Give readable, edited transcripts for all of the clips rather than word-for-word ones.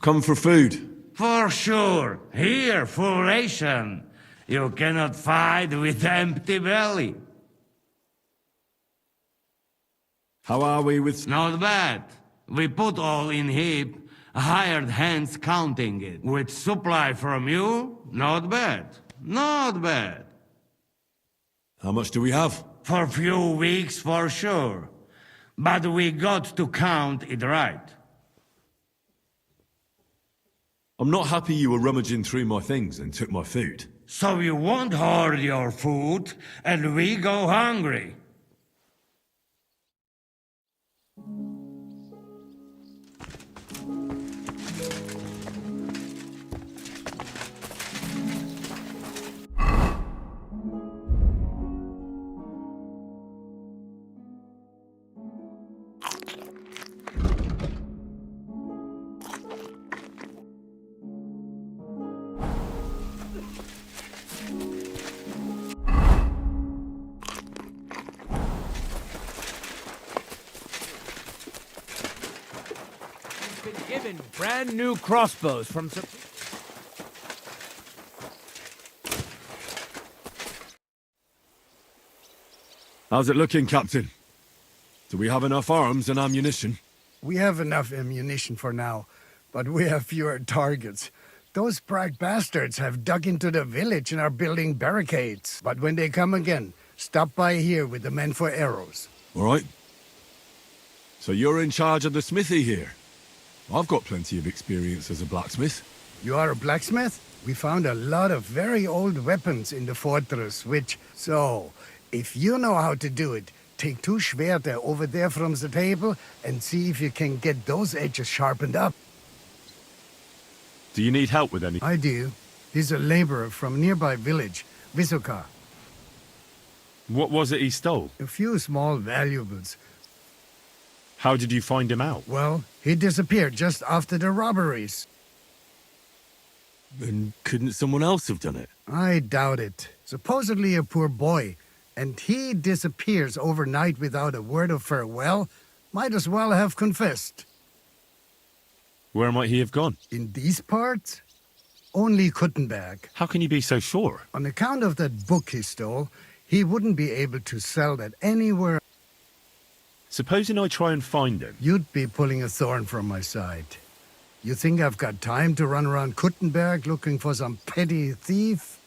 I've come for food. For sure. Here, full ration. You cannot fight with empty belly. How are we with... Not bad. We put all in heap, hired hands counting it. With supply from you, not bad. Not bad. How much do we have? For few weeks, for sure. But we got to count it right. I'm not happy you were rummaging through my things and took my food. So you won't hoard your food, and we go hungry. Given brand new crossbows from some... How's it looking, Captain? Do we have enough arms and ammunition? We have enough ammunition for now, but we have fewer targets. Those brag bastards have dug into the village and are building barricades. But when they come again, stop by here with the men for arrows. All right. So you're in charge of the smithy here? I've got plenty of experience as a blacksmith. You are a blacksmith? We found a lot of very old weapons in the fortress, which... So, if you know how to do it, take 2 schwerter over there from the table and see if you can get those edges sharpened up. Do you need help with any? I do. He's a laborer from nearby village, Visoka. What was it he stole? A few small valuables. How did you find him out? Well, he disappeared just after the robberies. Then couldn't someone else have done it? I doubt it. Supposedly a poor boy, and he disappears overnight without a word of farewell. Might as well have confessed. Where might he have gone? In these parts? Only Kuttenberg. How can you be so sure? On account of that book he stole, he wouldn't be able to sell that anywhere. Supposing I try and find him. You'd be pulling a thorn from my side. You think I've got time to run around Kuttenberg looking for some petty thief?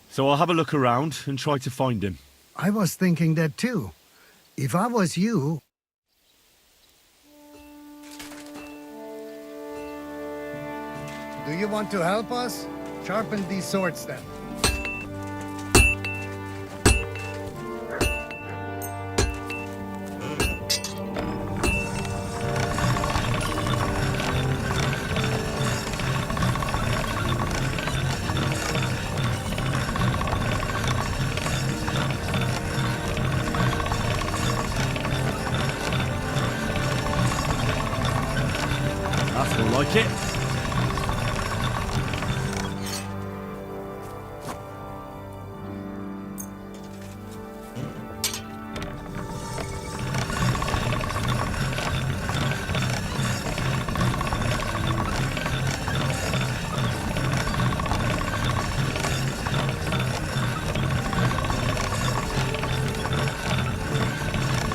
So I'll have a look around and try to find him. I was thinking that too. If I was you... Do you want to help us? Sharpen these swords then. That's more like it.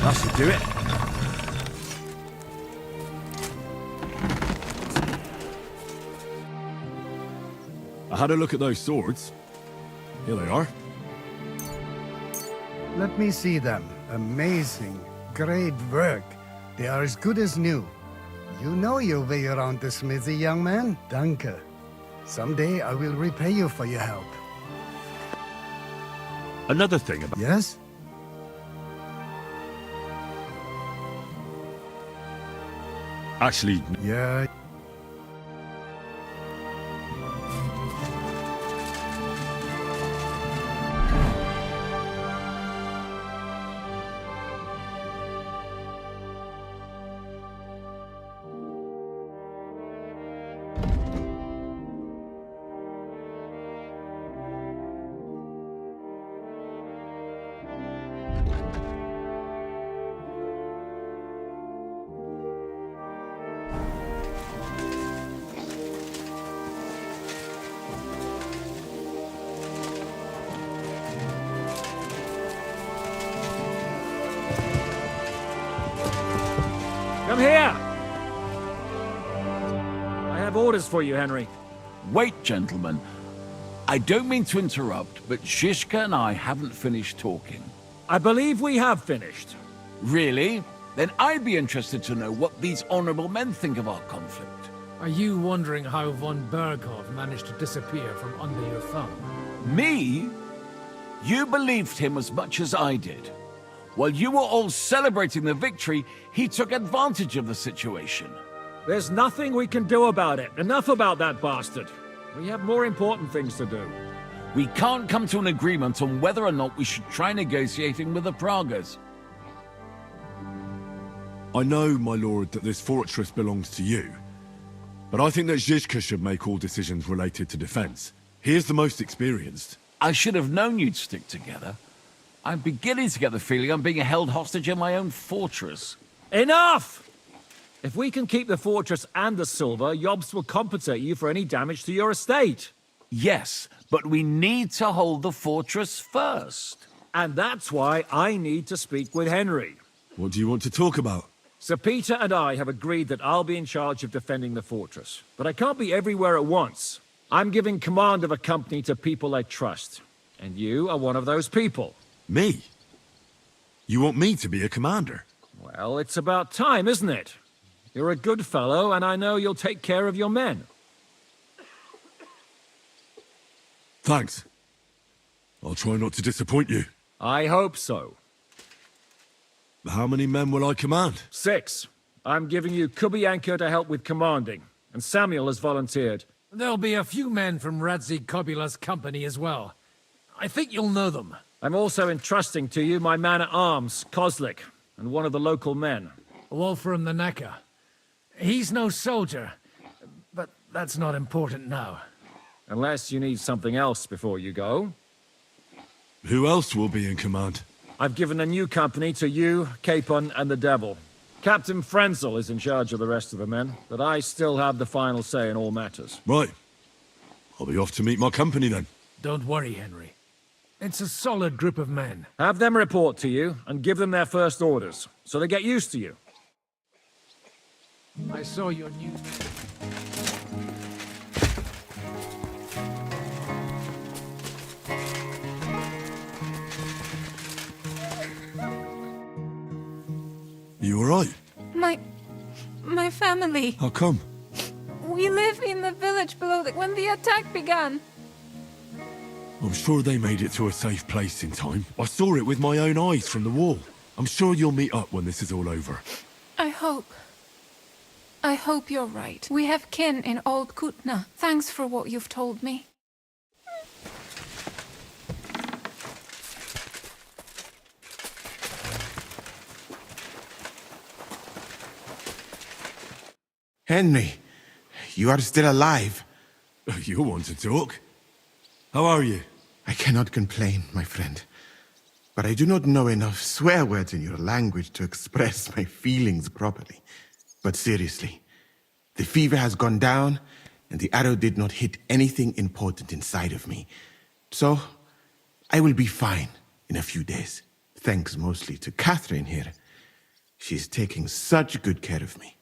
That should do it. I had a look at those swords. Here they are. Let me see them. Amazing. Great work. They are as good as new. You know your way around the smithy, young man. Danke. Someday I will repay you for your help. Another thing about... Yes? Actually, Yeah. Come here! I have orders for you, Henry. Wait, gentlemen. I don't mean to interrupt, but Zizka and I haven't finished talking. I believe we have finished. Really? Then I'd be interested to know what these honorable men think of our conflict. Are you wondering how von Berghoff managed to disappear from under your thumb? Me? You believed him as much as I did. While you were all celebrating the victory, he took advantage of the situation. There's nothing we can do about it. Enough about that bastard. We have more important things to do. We can't come to an agreement on whether or not we should try negotiating with the Pragas. I know, my lord, that this fortress belongs to you. But I think that Zizka should make all decisions related to defense. He is the most experienced. I should have known you'd stick together. I'm beginning to get the feeling I'm being held hostage in my own fortress. Enough! If we can keep the fortress and the silver, Yobst will compensate you for any damage to your estate. Yes, but we need to hold the fortress first. And that's why I need to speak with Henry. What do you want to talk about? Sir Peter and I have agreed that I'll be in charge of defending the fortress. But I can't be everywhere at once. I'm giving command of a company to people I trust. And you are one of those people. Me? You want me to be a commander? Well, it's about time, isn't it? You're a good fellow, and I know you'll take care of your men. Thanks. I'll try not to disappoint you. I hope so. How many men will I command? 6. I'm giving you Kubianka to help with commanding, and Samuel has volunteered. There'll be a few men from Radzi Kobula's company as well. I think you'll know them. I'm also entrusting to you my man-at-arms, Kozlik, and one of the local men. Wolfram the Necker. He's no soldier, but that's not important now. Unless you need something else before you go. Who else will be in command? I've given a new company to you, Capon, and the Devil. Captain Frenzel is in charge of the rest of the men, but I still have the final say in all matters. Right. I'll be off to meet my company then. Don't worry, Henry. It's a solid group of men. Have them report to you, and give them their first orders, so they get used to you. I saw your new... You alright? My family. How come? We live in the village below when the attack began. I'm sure they made it to a safe place in time. I saw it with my own eyes from the wall. I'm sure you'll meet up when this is all over. I hope you're right. We have kin in Old Kutna. Thanks for what you've told me. Henry, you are still alive. You want to talk? How are you? I cannot complain, my friend. But I do not know enough swear words in your language to express my feelings properly. But seriously, the fever has gone down, and the arrow did not hit anything important inside of me. So, I will be fine in a few days. Thanks mostly to Catherine here. She's taking such good care of me.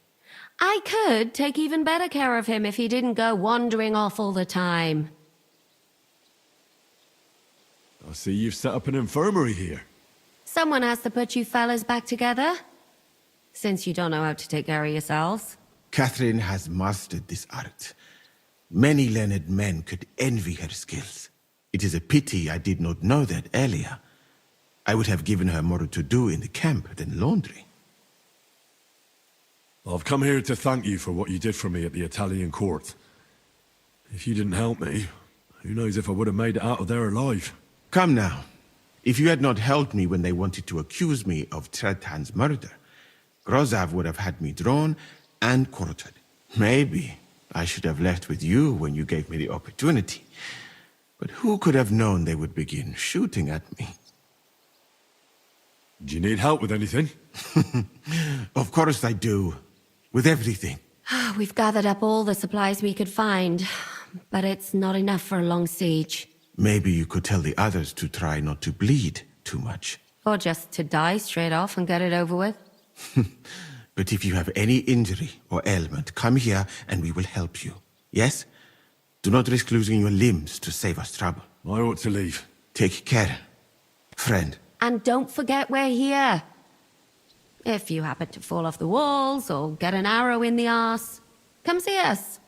I could take even better care of him if he didn't go wandering off all the time. I see you've set up an infirmary here. Someone has to put you fellas back together. Since you don't know how to take care of yourselves. Catherine has mastered this art. Many learned men could envy her skills. It is a pity I did not know that earlier. I would have given her more to do in the camp than laundry. I've come here to thank you for what you did for me at the Italian court. If you didn't help me, who knows if I would have made it out of there alive. Come now. If you had not helped me when they wanted to accuse me of Tretan's murder, Grozav would have had me drawn and quartered. Maybe I should have left with you when you gave me the opportunity. But who could have known they would begin shooting at me? Do you need help with anything? Of course I do. With everything. We've gathered up all the supplies we could find, but it's not enough for a long siege. Maybe you could tell the others to try not to bleed too much. Or just to die straight off and get it over with. But if you have any injury or ailment, come here and we will help you. Yes? Do not risk losing your limbs to save us trouble. I ought to leave. Take care, friend. And don't forget we're here. If you happen to fall off the walls or get an arrow in the arse, come see us.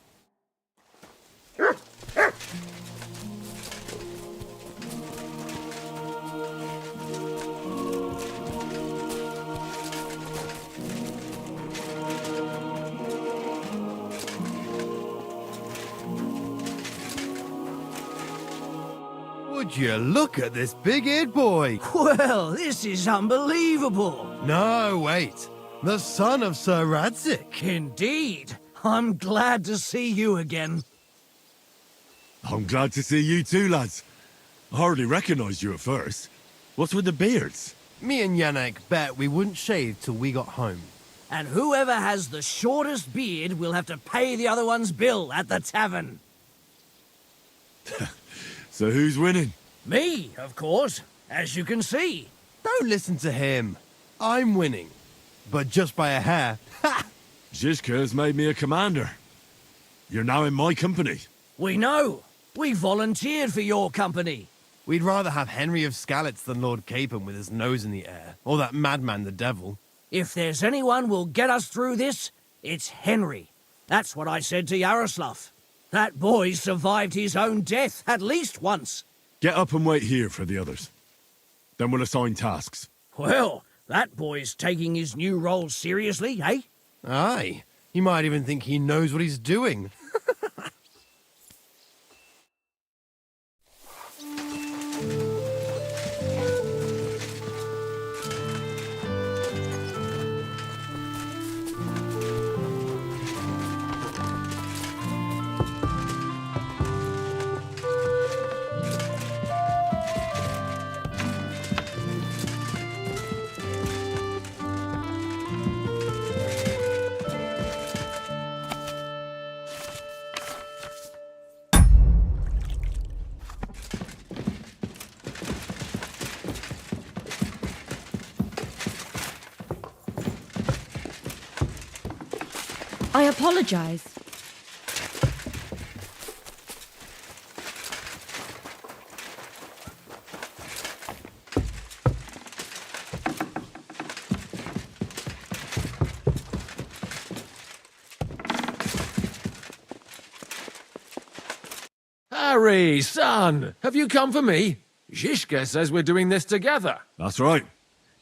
Would you look at this big-eared boy? Well, this is unbelievable. No, wait. The son of Sir Radzik. Indeed. I'm glad to see you again. I'm glad to see you too, lads. I hardly recognised you at first. What's with the beards? Me and Yannick bet we wouldn't shave till we got home. And whoever has the shortest beard will have to pay the other one's bill at the tavern. So who's winning? Me, of course, as you can see. Don't listen to him. I'm winning. But just by a hair. Ha! Zizka has made me a commander. You're now in my company. We know. We volunteered for your company. We'd rather have Henry of Skalitz than Lord Capon with his nose in the air. Or that madman the devil. If there's anyone will get us through this, it's Henry. That's what I said to Yaroslav. That boy survived his own death at least once. Get up and wait here for the others. Then we'll assign tasks. Well, that boy's taking his new role seriously, eh? Aye. You might even think he knows what he's doing. I apologize. Harry, son, have you come for me? Zizka says we're doing this together. That's right.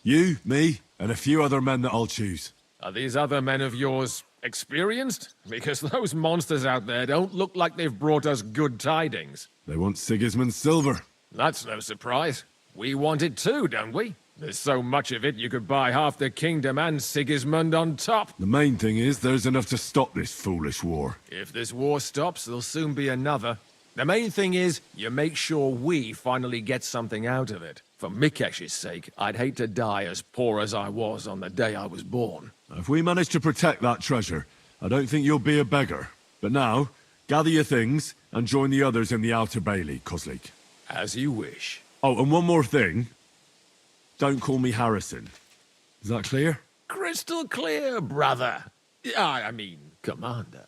You, me, and a few other men that I'll choose. Are these other men of yours experienced? Because those monsters out there don't look like they've brought us good tidings. They want Sigismund's silver. That's no surprise. We want it too, don't we? There's so much of it you could buy half the kingdom and Sigismund on top. The main thing is there's enough to stop this foolish war. If this war stops, there'll soon be another. The main thing is, you make sure we finally get something out of it. For Mikesh's sake, I'd hate to die as poor as I was on the day I was born. If we manage to protect that treasure, I don't think you'll be a beggar. But now, gather your things and join the others in the Outer Bailey, Kozlik. As you wish. Oh, and one more thing. Don't call me Harrison. Is that clear? Crystal clear, brother. I mean, Commander.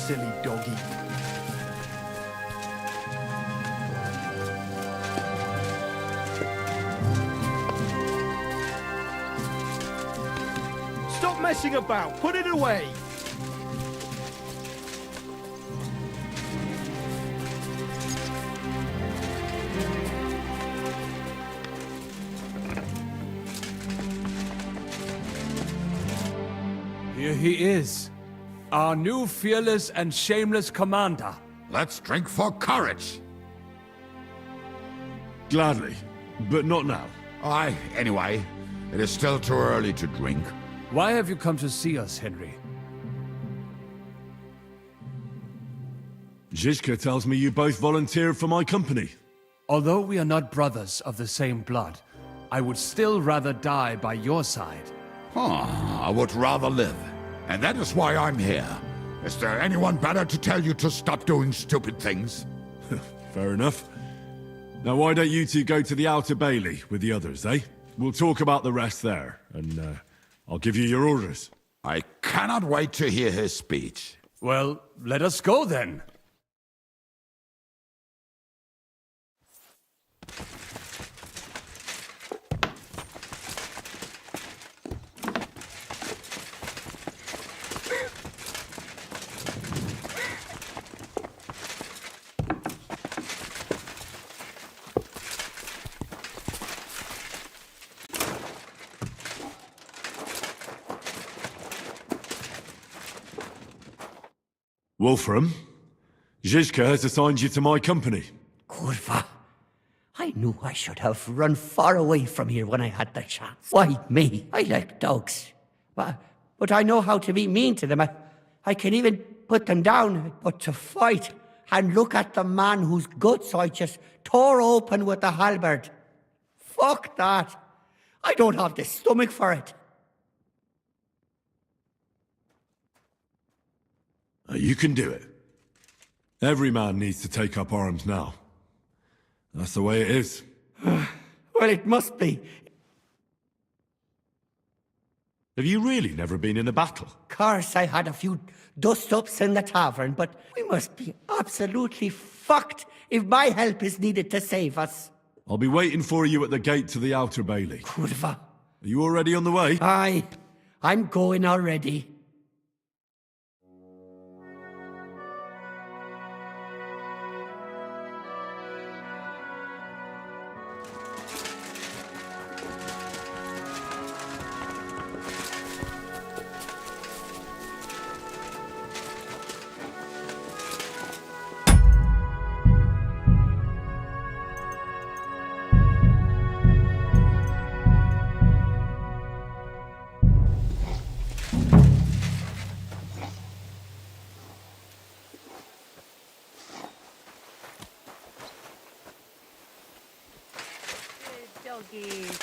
silly doggy. Stop messing about! Put it away! Here he is, our new fearless and shameless commander. Let's drink for courage. Gladly, but not now. Aye, anyway, it is still too early to drink. Why have you come to see us, Henry? Zizka tells me you both volunteered for my company. Although we are not brothers of the same blood, I would still rather die by your side. I would rather live. And that is why I'm here. Is there anyone better to tell you to stop doing stupid things? Fair enough. Now why don't you two go to the Outer Bailey with the others, eh? We'll talk about the rest there, and I'll give you your orders. I cannot wait to hear his speech. Well, let us go then. Wolfram, Zizka has assigned you to my company. Kurva. I knew I should have run far away from here when I had the chance. Why me? I like dogs. But I know how to be mean to them. I can even put them down. But to fight and look at the man whose guts I just tore open with the halberd. Fuck that. I don't have the stomach for it. You can do it. Every man needs to take up arms now. That's the way it is. Well, it must be. Have you really never been in a battle? Course, I had a few dust-ups in the tavern, but we must be absolutely fucked if my help is needed to save us. I'll be waiting for you at the gate to the Outer Bailey. Kurva. Are you already on the way? Aye, I'm going already.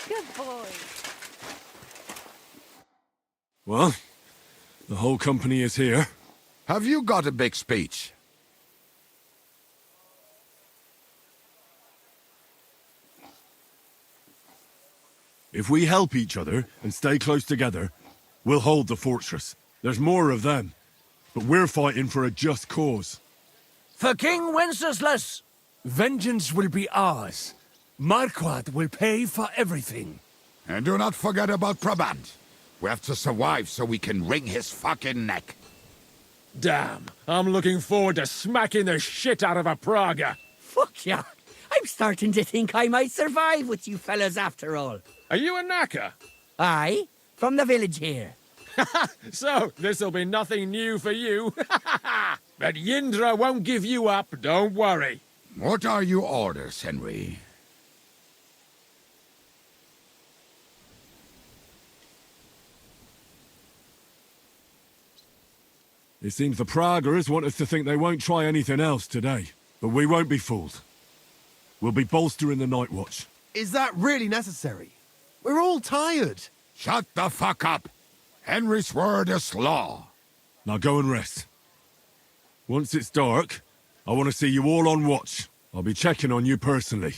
Good boy. Well, the whole company is here. Have you got a big speech? If we help each other and stay close together, we'll hold the fortress. There's more of them, but we're fighting for a just cause. For King Wenceslas! Vengeance will be ours. Marquardt will pay for everything. And do not forget about Brabant. We have to survive so we can wring his fucking neck. Damn, I'm looking forward to smacking the shit out of a Praga. Fuck yeah. I'm starting to think I might survive with you fellas after all. Are you a knacker? Aye, from the village here. So, this'll be nothing new for you. But Yindra won't give you up, don't worry. What are your orders, Henry? It seems the Praguers want us to think they won't try anything else today. But we won't be fooled. We'll be bolstering the Night Watch. Is that really necessary? We're all tired. Shut the fuck up! Henry's word is law. Now go and rest. Once it's dark, I want to see you all on watch. I'll be checking on you personally.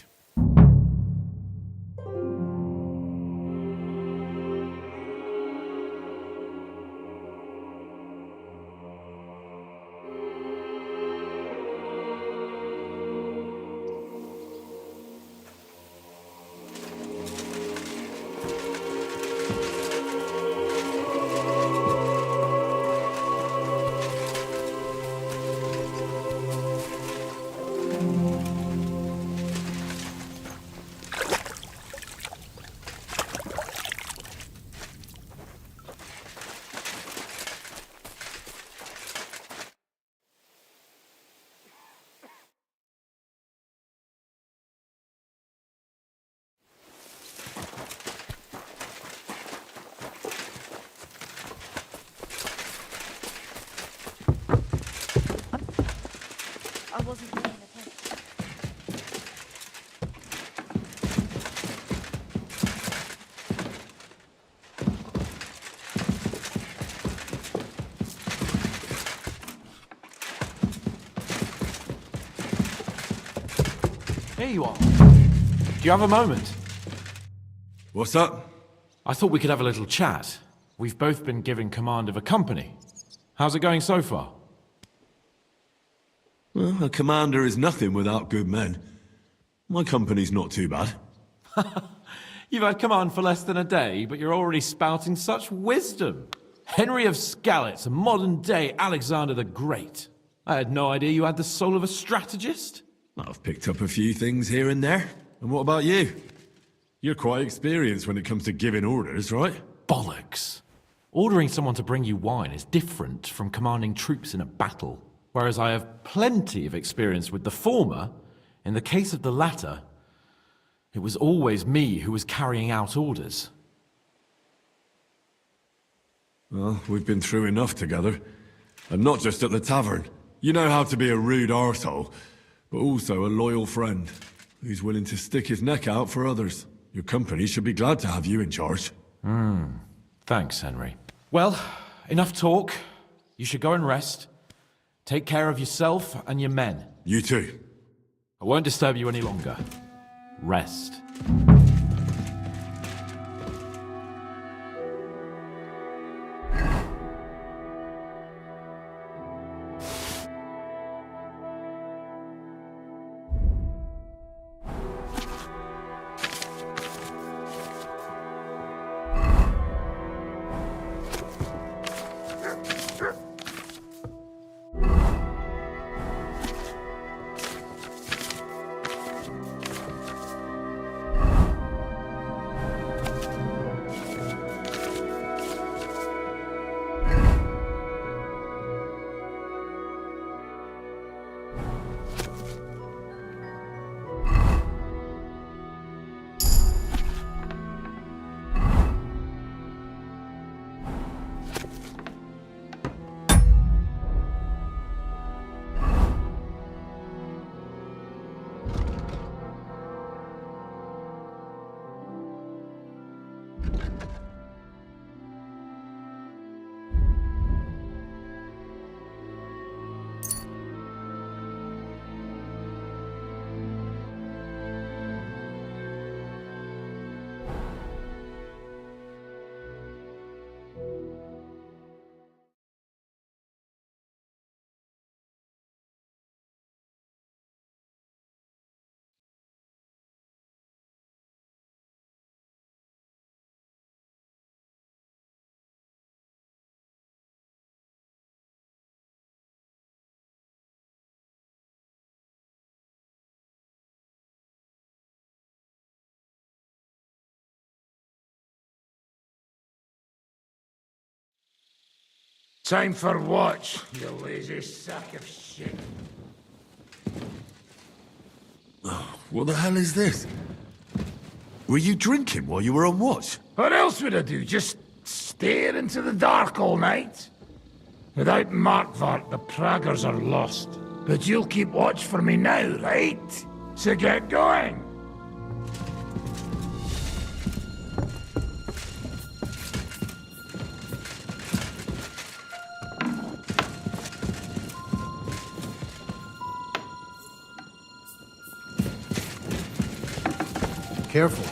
I wasn't paying attention. Here you are. Do you have a moment? What's up? I thought we could have a little chat. We've both been given command of a company. How's it going so far? Well, a commander is nothing without good men. My company's not too bad. You've had command for less than a day, but you're already spouting such wisdom. Henry of Skalitz, a modern-day Alexander the Great. I had no idea you had the soul of a strategist. I've picked up a few things here and there. And what about you? You're quite experienced when it comes to giving orders, right? Bollocks. Ordering someone to bring you wine is different from commanding troops in a battle. Whereas I have plenty of experience with the former, in the case of the latter, it was always me who was carrying out orders. Well, we've been through enough together. And not just at the tavern. You know how to be a rude arsehole, but also a loyal friend who's willing to stick his neck out for others. Your company should be glad to have you in charge. Thanks, Henry. Well, enough talk. You should go and rest. Take care of yourself and your men. You too. I won't disturb you any longer. Rest. Time for watch, you lazy sack of shit. Oh, what the hell is this? Were you drinking while you were on watch? What else would I do? Just stare into the dark all night? Without Markvart, the Praggers are lost. But you'll keep watch for me now, right? So get going! Careful.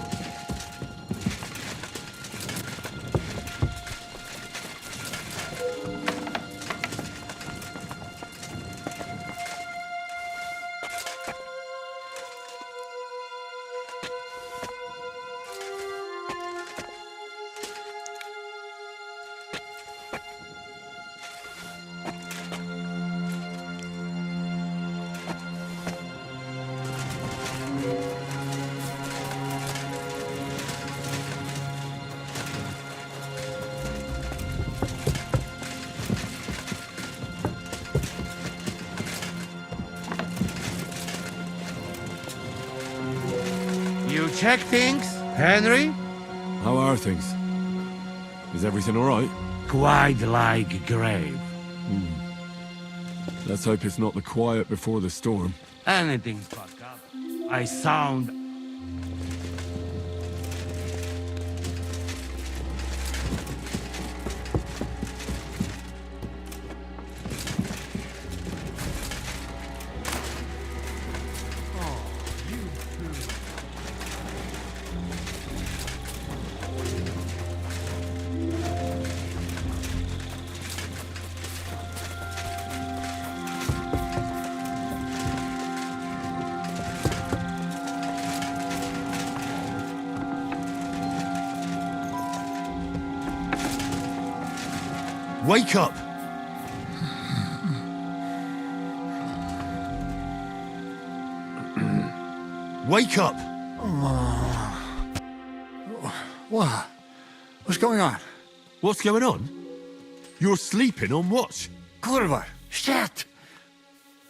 You check things, Henry? How are things? Is everything all right? Quite like grave. Let's hope it's not the quiet before the storm. Anything fucked up. I sound... Wake up! Wake up! What? What's going on? What's going on? You're sleeping on watch. Wouldve. Shit!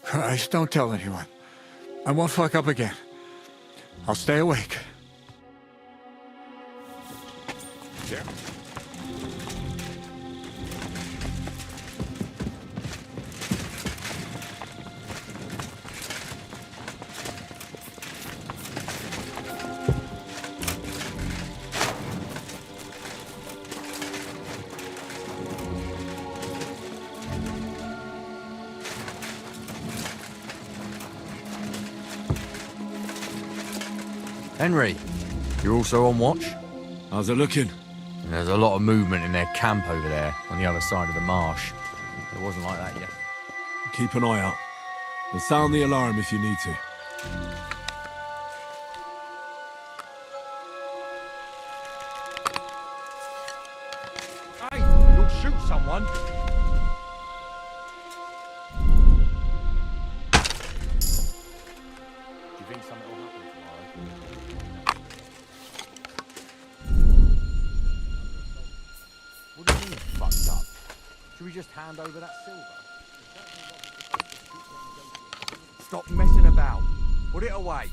Christ, don't tell anyone. I won't fuck up again. I'll stay awake. Yeah. Henry, you're also on watch? How's it looking? There's a lot of movement in their camp over there, on the other side of the marsh. It wasn't like that yet. Keep an eye out. And sound the alarm if you need to. Hey, you'll shoot someone. Do you think something will happen tomorrow? What do you mean, fucked up? Should we just hand over that silver? Stop messing about. Put it away.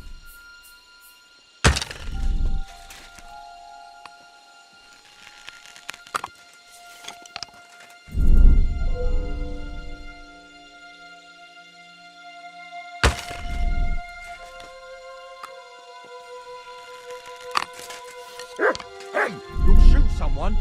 Hey, you'll shoot someone.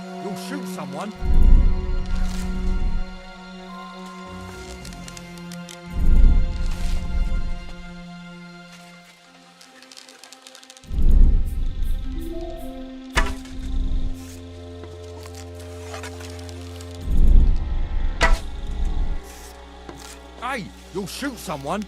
Hey, you'll shoot someone. Hey, you'll shoot someone.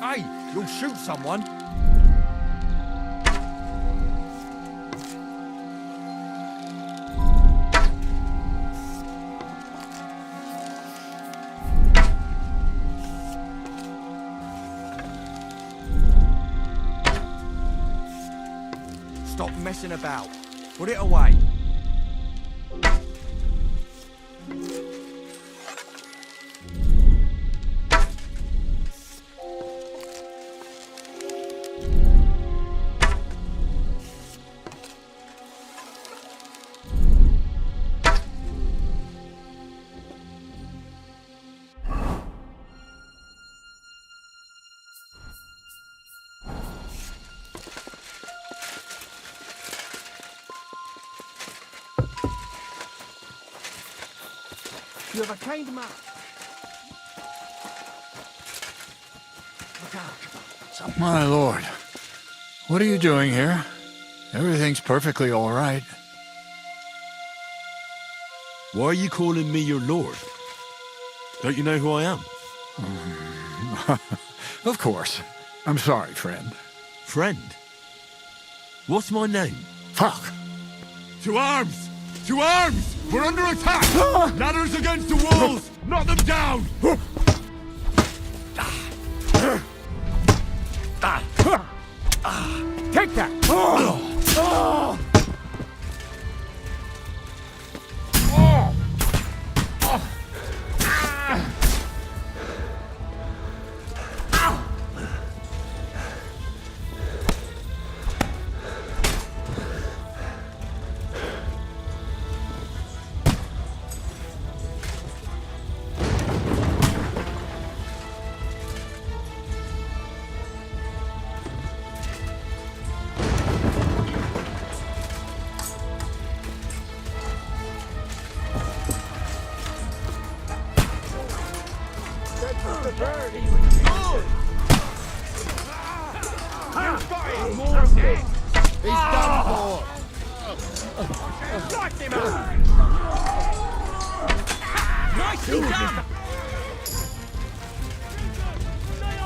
Hey, you'll shoot someone. Stop messing about. Put it away. You have a kind man. Look out. My lord. What are you doing here? Everything's perfectly all right. Why are you calling me your lord? Don't you know who I am? Of course. I'm sorry, friend. Friend? What's my name? Fuck! To arms! To arms! We're under attack! Ladders against the walls! Knock them down! Take that!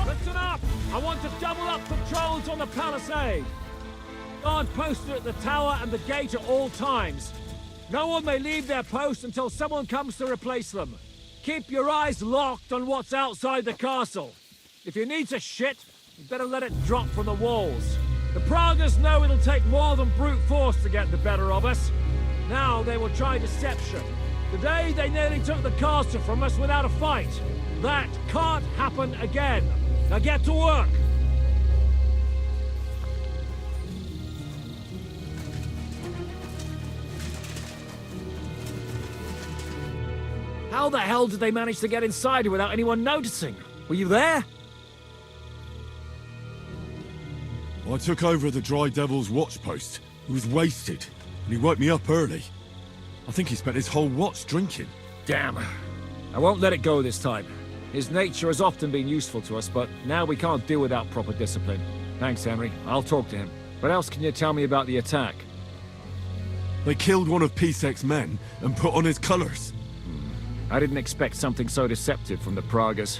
Listen up! I want to double up patrols on the palisade. Guard posted at the tower and the gate at all times. No one may leave their post until someone comes to replace them. Keep your eyes locked on what's outside the castle. If you need to shit, you better let it drop from the walls. The Pragas know it'll take more than brute force to get the better of us. Now they will try deception. Today they nearly took the castle from us without a fight. That can't happen again. Now get to work. How the hell did they manage to get inside here without anyone noticing? Were you there? I took over the Dry Devil's watch post. He was wasted, and he woke me up early. I think he spent his whole watch drinking. Damn. I won't let it go this time. His nature has often been useful to us, but now we can't deal without proper discipline. Thanks, Henry. I'll talk to him. What else can you tell me about the attack? They killed one of P28's men and put on his colours. I didn't expect something so deceptive from the Pragas.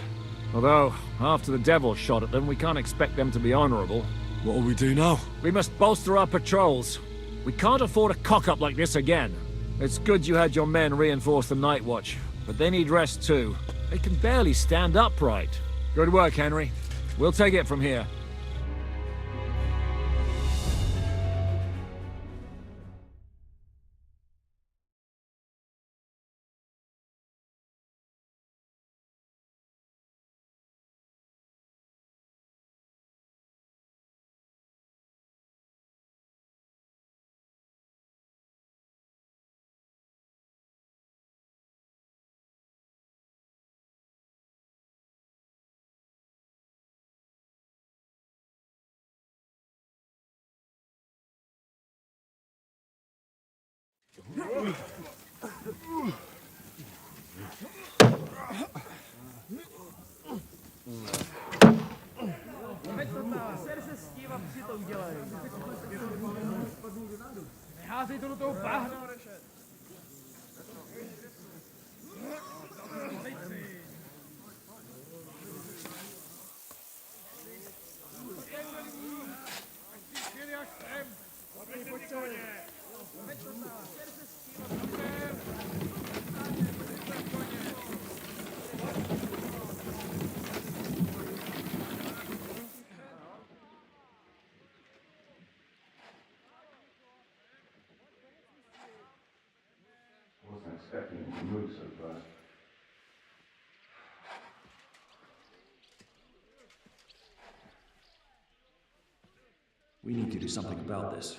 Although, after the devil shot at them, we can't expect them to be honorable. What'll we do now? We must bolster our patrols. We can't afford a cock-up like this again. It's good you had your men reinforce the night watch, but they need rest too. They can barely stand upright. Good work, Henry. We'll take it from here. Wasn't expecting him to move so fast. We need to do something about this.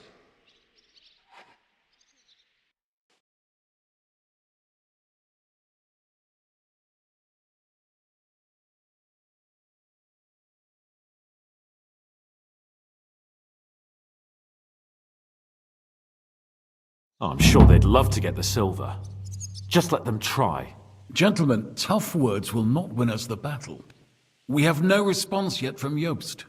I'm sure they'd love to get the silver. Just let them try. Gentlemen, tough words will not win us the battle. We have no response yet from Jobst.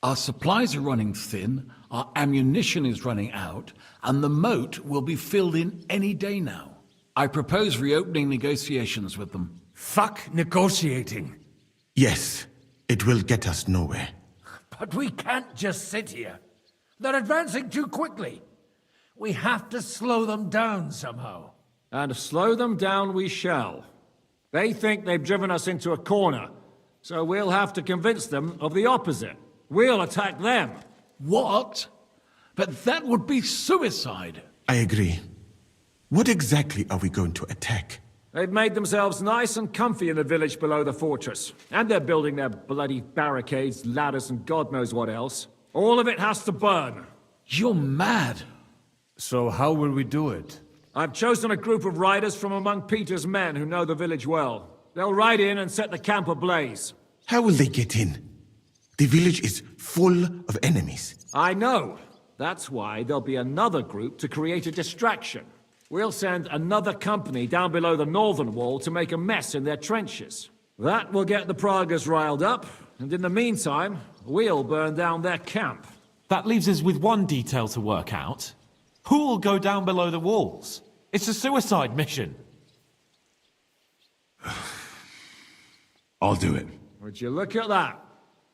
Our supplies are running thin, our ammunition is running out, and the moat will be filled in any day now. I propose reopening negotiations with them. Fuck negotiating. Yes, it will get us nowhere. But we can't just sit here. They're advancing too quickly. We have to slow them down somehow. And slow them down we shall. They think they've driven us into a corner, so we'll have to convince them of the opposite. We'll attack them. What? But that would be suicide. I agree. What exactly are we going to attack? They've made themselves nice and comfy in the village below the fortress. And they're building their bloody barricades, ladders, and God knows what else. All of it has to burn. You're mad. So how will we do it? I've chosen a group of riders from among Peter's men who know the village well. They'll ride in and set the camp ablaze. How will they get in? The village is full of enemies. I know. That's why there'll be another group to create a distraction. We'll send another company down below the northern wall to make a mess in their trenches. That will get the Pragas riled up, and in the meantime, we'll burn down their camp. That leaves us with one detail to work out. Who'll go down below the walls? It's a suicide mission. I'll do it. Would you look at that?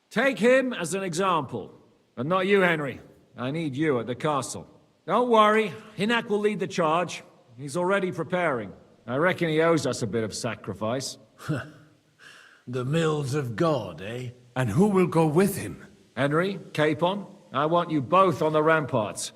Take him as an example. But not you, Henry. I need you at the castle. Don't worry, Hinak will lead the charge. He's already preparing. I reckon he owes us a bit of sacrifice. The mills of God, eh? And who will go with him? Henry, Capon, I want you both on the ramparts.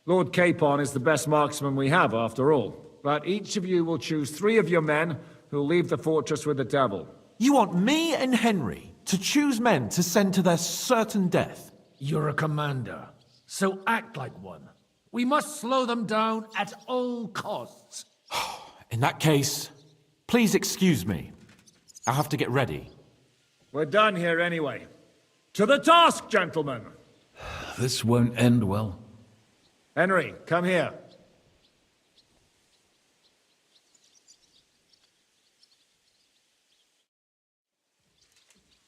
Lord Capon is the best marksman we have, after all. But each of you will choose 3 of your men who'll leave the fortress with the devil. You want me and Henry to choose men to send to their certain death? You're a commander, so act like one. We must slow them down at all costs. In that case, please excuse me. I'll have to get ready. We're done here anyway. To the task, gentlemen! This won't end well. Henry, come here.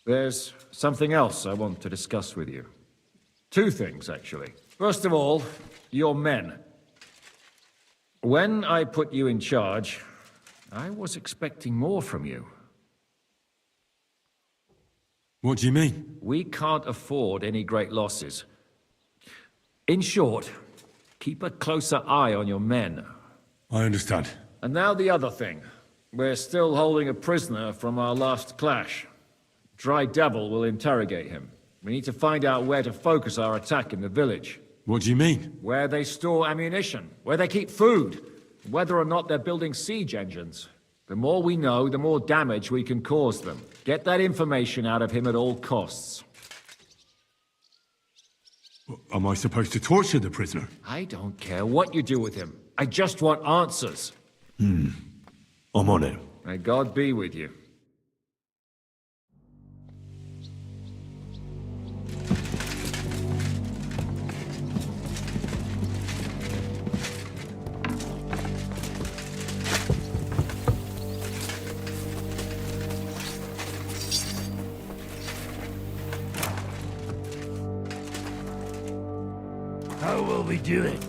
There's something else I want to discuss with you. 2 things, actually. First of all, your men. When I put you in charge, I was expecting more from you. What do you mean? We can't afford any great losses. In short, keep a closer eye on your men. I understand. And now the other thing. We're still holding a prisoner from our last clash. Dry Devil will interrogate him. We need to find out where to focus our attack in the village. What do you mean? Where they store ammunition, where they keep food, whether or not they're building siege engines. The more we know, the more damage we can cause them. Get that information out of him at all costs. Am I supposed to torture the prisoner? I don't care what you do with him. I just want answers. I'm on it. May God be with you. How will we do it?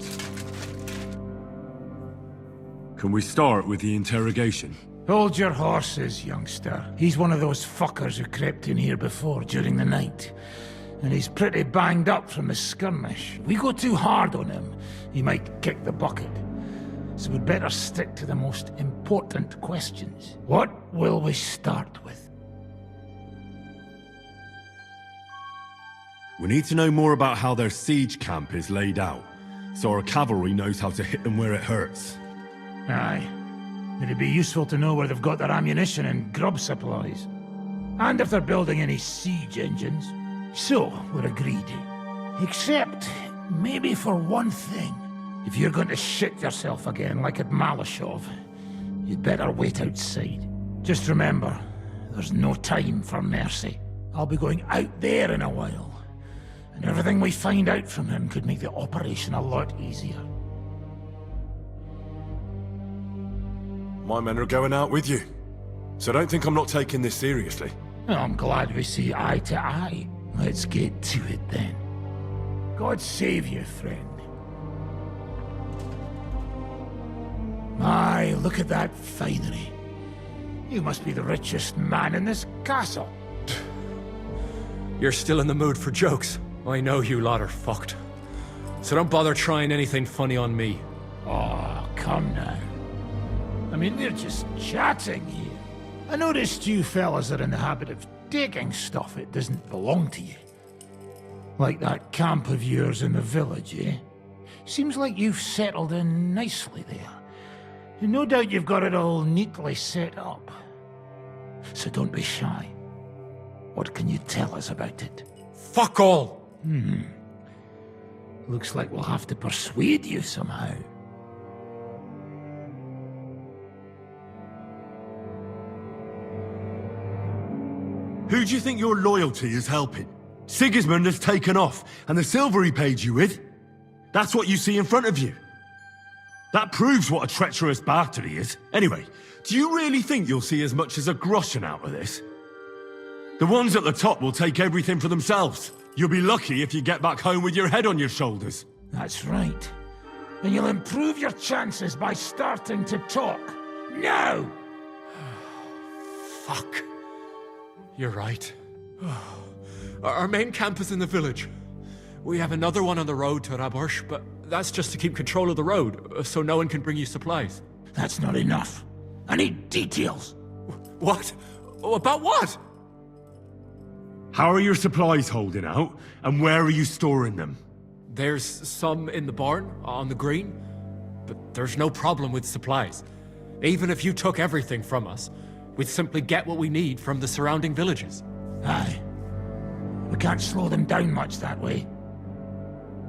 Can we start with the interrogation? Hold your horses, youngster. He's one of those fuckers who crept in here before during the night. And he's pretty banged up from the skirmish. We go too hard on him, he might kick the bucket. So we'd better stick to the most important questions. What will we start with? We need to know more about how their siege camp is laid out, so our cavalry knows how to hit them where it hurts. Aye. It'd be useful to know where they've got their ammunition and grub supplies. And if they're building any siege engines. So, we're agreed. Except, maybe for one thing. If you're going to shit yourself again like at Malashov, you'd better wait outside. Just remember, there's no time for mercy. I'll be going out there in a while. And everything we find out from him could make the operation a lot easier. My men are going out with you. So don't think I'm not taking this seriously. Well, I'm glad we see eye to eye. Let's get to it then. God save you, friend. My, look at that finery. You must be the richest man in this castle. You're still in the mood for jokes. I know you lot are fucked. So don't bother trying anything funny on me. Oh, come now. I mean, we're just chatting here. I noticed you fellas are in the habit of taking stuff that doesn't belong to you. Like that camp of yours in the village, eh? Seems like you've settled in nicely there. And no doubt you've got it all neatly set up. So don't be shy. What can you tell us about it? Fuck all! Looks like we'll have to persuade you somehow. Who do you think your loyalty is helping? Sigismund has taken off, and the silver he paid you with? That's what you see in front of you. That proves what a treacherous bastard he is. Anyway, do you really think you'll see as much as a groschen out of this? The ones at the top will take everything for themselves. You'll be lucky if you get back home with your head on your shoulders. That's right. And you'll improve your chances by starting to talk. Now! Fuck. You're right. Our main camp is in the village. We have another one on the road to Raborsh, but that's just to keep control of the road, so no one can bring you supplies. That's not enough. I need details. What? About what? How are your supplies holding out, and where are you storing them? There's some in the barn, on the green, but there's no problem with supplies. Even if you took everything from us, we'd simply get what we need from the surrounding villages. Aye. We can't slow them down much that way.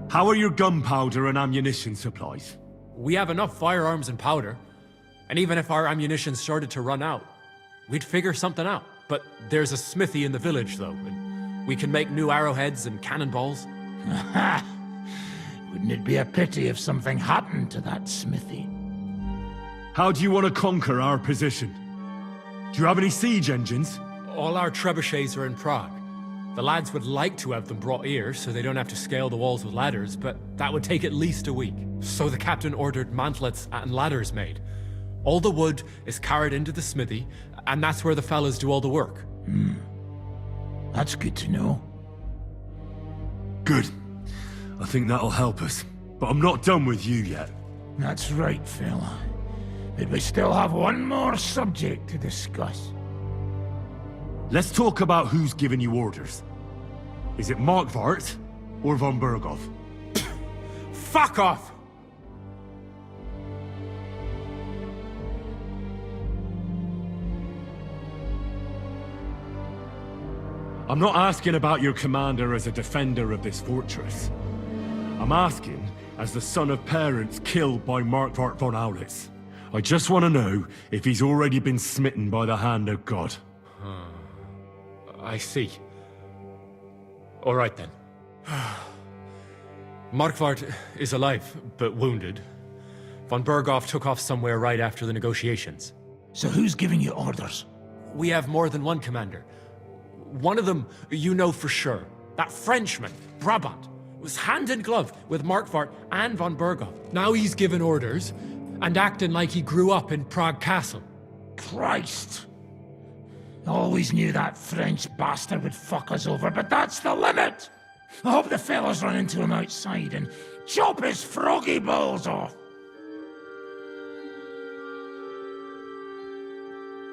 How are your gunpowder and ammunition supplies? We have enough firearms and powder, and even if our ammunition started to run out, we'd figure something out. But there's a smithy in the village, though, and we can make new arrowheads and cannonballs. Wouldn't it be a pity if something happened to that smithy? How do you want to conquer our position? Do you have any siege engines? All our trebuchets are in Prague. The lads would like to have them brought here so they don't have to scale the walls with ladders, but that would take at least a week. So the captain ordered mantlets and ladders made. All the wood is carried into the smithy, and that's where the fellas do all the work. That's good to know. Good. I think that'll help us. But I'm not done with you yet. That's right, fella. But we still have one more subject to discuss. Let's talk about who's giving you orders. Is it Markvart or von Berghoff? Fuck off! I'm not asking about your commander as a defender of this fortress. I'm asking as the son of parents killed by Markvart von Aulitz. I just want to know if he's already been smitten by the hand of God. I see. All right then. Markvart is alive, but wounded. Von Berghoff took off somewhere right after the negotiations. So who's giving you orders? We have more than one commander. One of them you know for sure. That Frenchman, Brabant, was hand in glove with Markvart and von Berghoff. Now he's given orders and acting like he grew up in Prague Castle. Christ! Always knew that French bastard would fuck us over, but that's the limit! I hope the fellas run into him outside and chop his froggy balls off!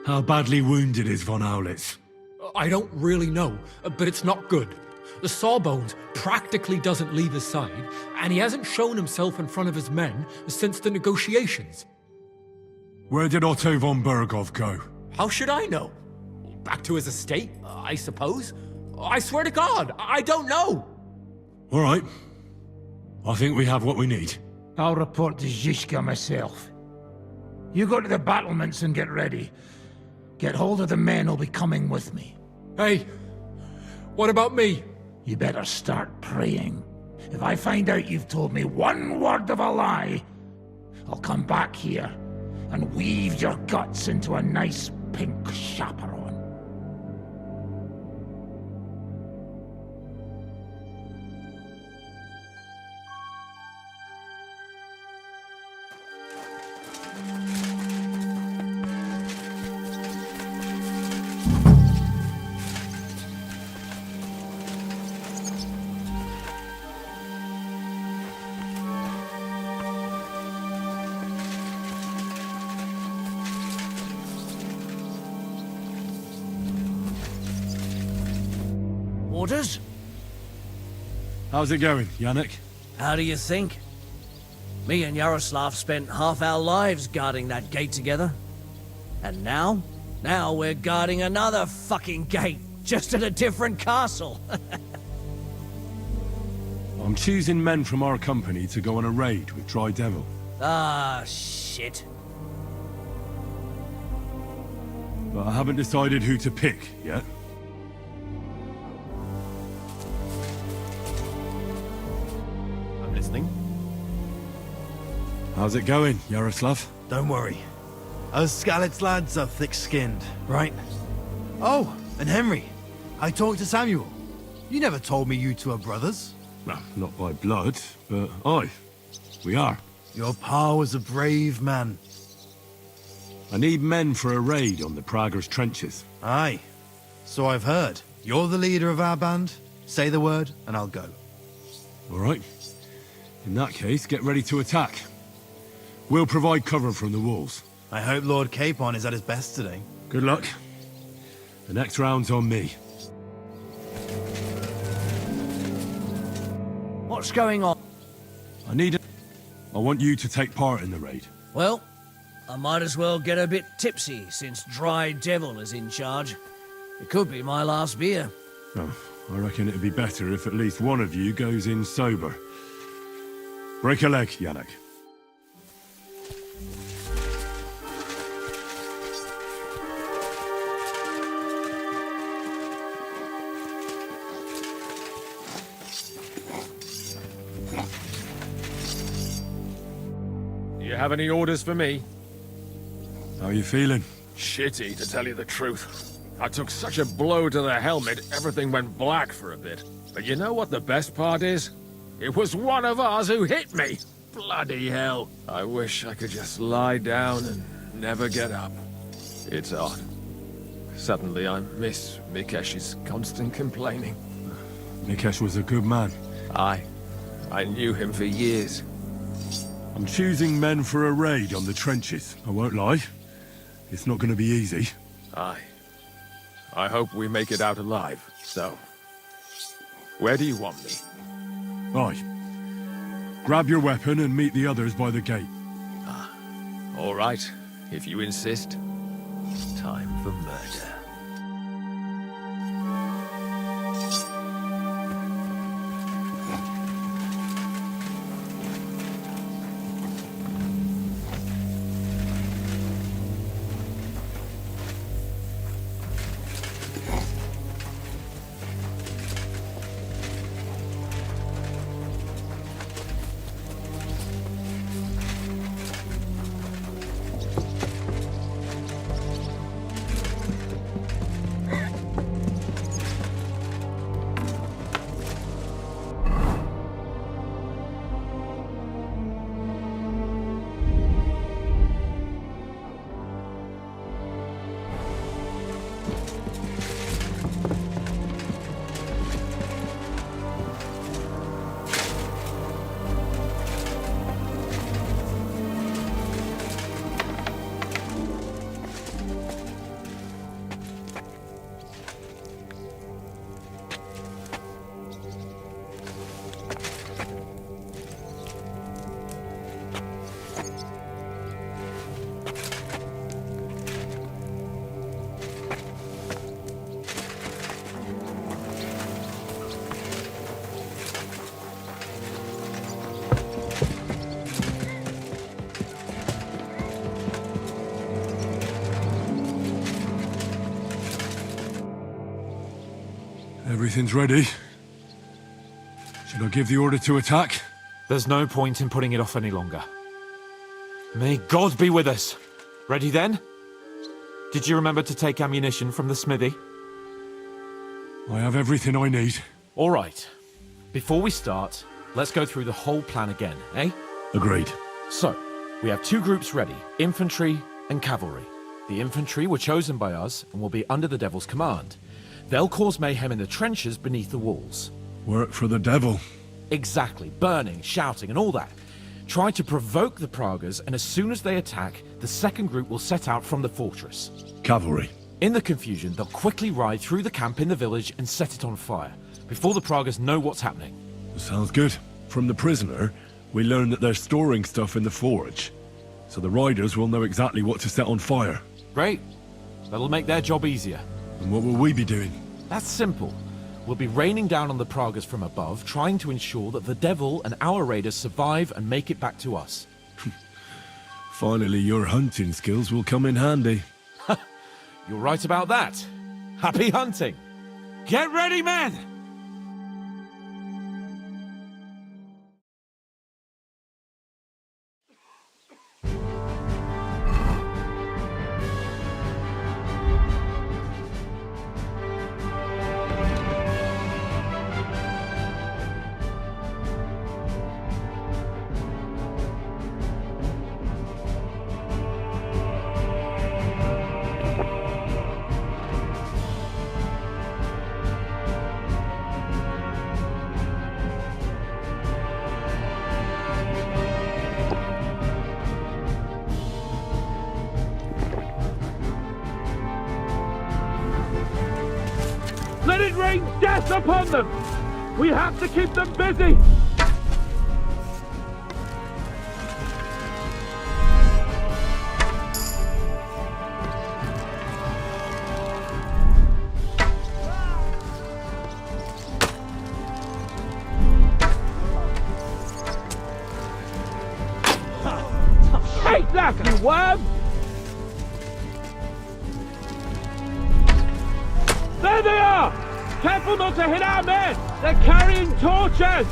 How badly wounded is von Aulitz? I don't really know, but it's not good. The sawbones practically doesn't leave his side, and he hasn't shown himself in front of his men since the negotiations. Where did Otto von Berghoff go? How should I know? Back to his estate, I suppose? I swear to God, I don't know! All right. I think we have what we need. I'll report to Zhishka myself. You go to the battlements and get ready. Get hold of the men who'll be coming with me. Hey, what about me? You better start praying. If I find out you've told me one word of a lie, I'll come back here and weave your guts into a nice pink chaperon. Orders? How's it going, Yannick? How do you think? Me and Yaroslav spent half our lives guarding that gate together. And now? Now we're guarding another fucking gate, just at a different castle. I'm choosing men from our company to go on a raid with Dry Devil. Ah, shit. But I haven't decided who to pick yet. I'm listening. How's it going, Yaroslav? Don't worry. Us Skalitz lads are thick-skinned, right? Oh, and Henry. I talked to Samuel. You never told me you two are brothers. Well, not by blood, but aye, we are. Your pa was a brave man. I need men for a raid on the Prager's trenches. Aye. So I've heard. You're the leader of our band. Say the word, and I'll go. All right. In that case, get ready to attack. We'll provide cover from the walls. I hope Lord Capon is at his best today. Good luck. The next round's on me. What's going on? I want you to take part in the raid. Well, I might as well get a bit tipsy since Dry Devil is in charge. It could be my last beer. Oh, I reckon it'd be better if at least one of you goes in sober. Break a leg, Yannick. You have any orders for me? How are you feeling? Shitty, to tell you the truth. I took such a blow to the helmet, everything went black for a bit. But you know what the best part is? It was one of ours who hit me! Bloody hell. I wish I could just lie down and never get up. It's odd. Suddenly I miss Mikesh's constant complaining. Mikesh was a good man. I knew him for years. I'm choosing men for a raid on the trenches. I won't lie. It's not going to be easy. I hope we make it out alive, so... Where do you want me? Aye. Grab your weapon and meet the others by the gate. All right, if you insist. Time for murder. Everything's ready. Should I give the order to attack? There's no point in putting it off any longer. May God be with us. Ready then? Did you remember to take ammunition from the smithy? I have everything I need. All right. Before we start, let's go through the whole plan again, eh? Agreed. So, we have two groups ready, infantry and cavalry. The infantry were chosen by us and will be under the Devil's command. They'll cause mayhem in the trenches beneath the walls. Work for the Devil. Exactly. Burning, shouting, and all that. Try to provoke the Pragers, and as soon as they attack, the second group will set out from the fortress. Cavalry. In the confusion, they'll quickly ride through the camp in the village and set it on fire. before the Pragas know what's happening. Sounds good. From the prisoner, we learned that they're storing stuff in the forge. So the riders will know exactly what to set on fire. Great. That'll make their job easier. And what will we be doing? That's simple. We'll be raining down on the Pragas from above, trying to ensure that the Devil and our raiders survive and make it back to us. Finally, your hunting skills will come in handy. You're right about that. Happy hunting! Get ready, men! Let it rain death upon them! We have to keep them busy! Take that, you worm! There they are! Careful not to hit our men! They're carrying torches!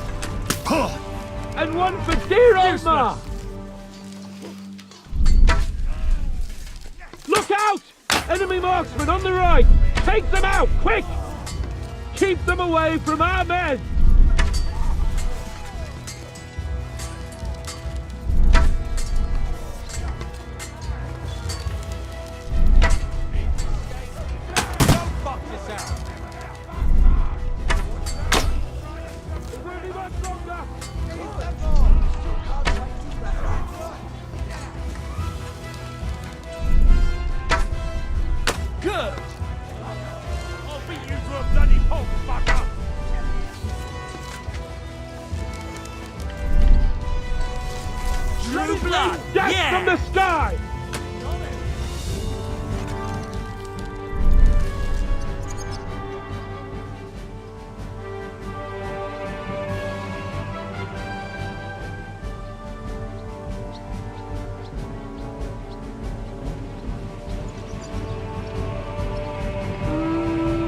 And one for dear old Ma! Look out! Enemy marksmen on the right! Take them out, quick! Keep them away from our men! Good! I'll beat you to a bloody pulp, fucker! True blood! Death Yeah! from the sky!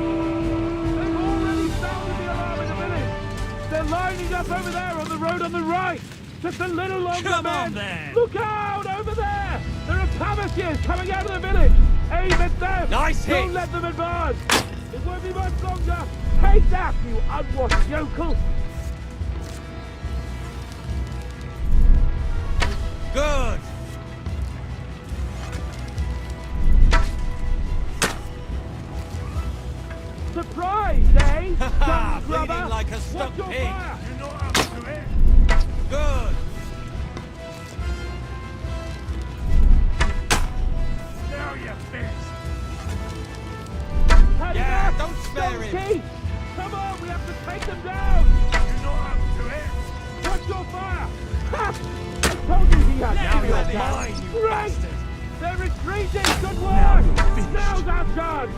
They've already sounded the alarm in the village! They're lining up over there on the road on the right! Just a little longer, Come men! on, then! Look out, over there! There are Pavasiers coming out of the village! Aim at them! Nice hit! Don't let them advance! It won't be much longer! Take that, you unwashed yokel! Good! Surprise, eh? Ha! Dumb Bleeding grubber! like a stuck Watch your pig! fire! You're not up to it! Good! Now you fist! Head Yeah, back! don't spare him! Keith! Come on, we have to take them down! You're not up to it! Watch your fire! Ha! I told you he had Now to you're be mine, you Great! bastard! They're retreating! Good work! Now's our chance!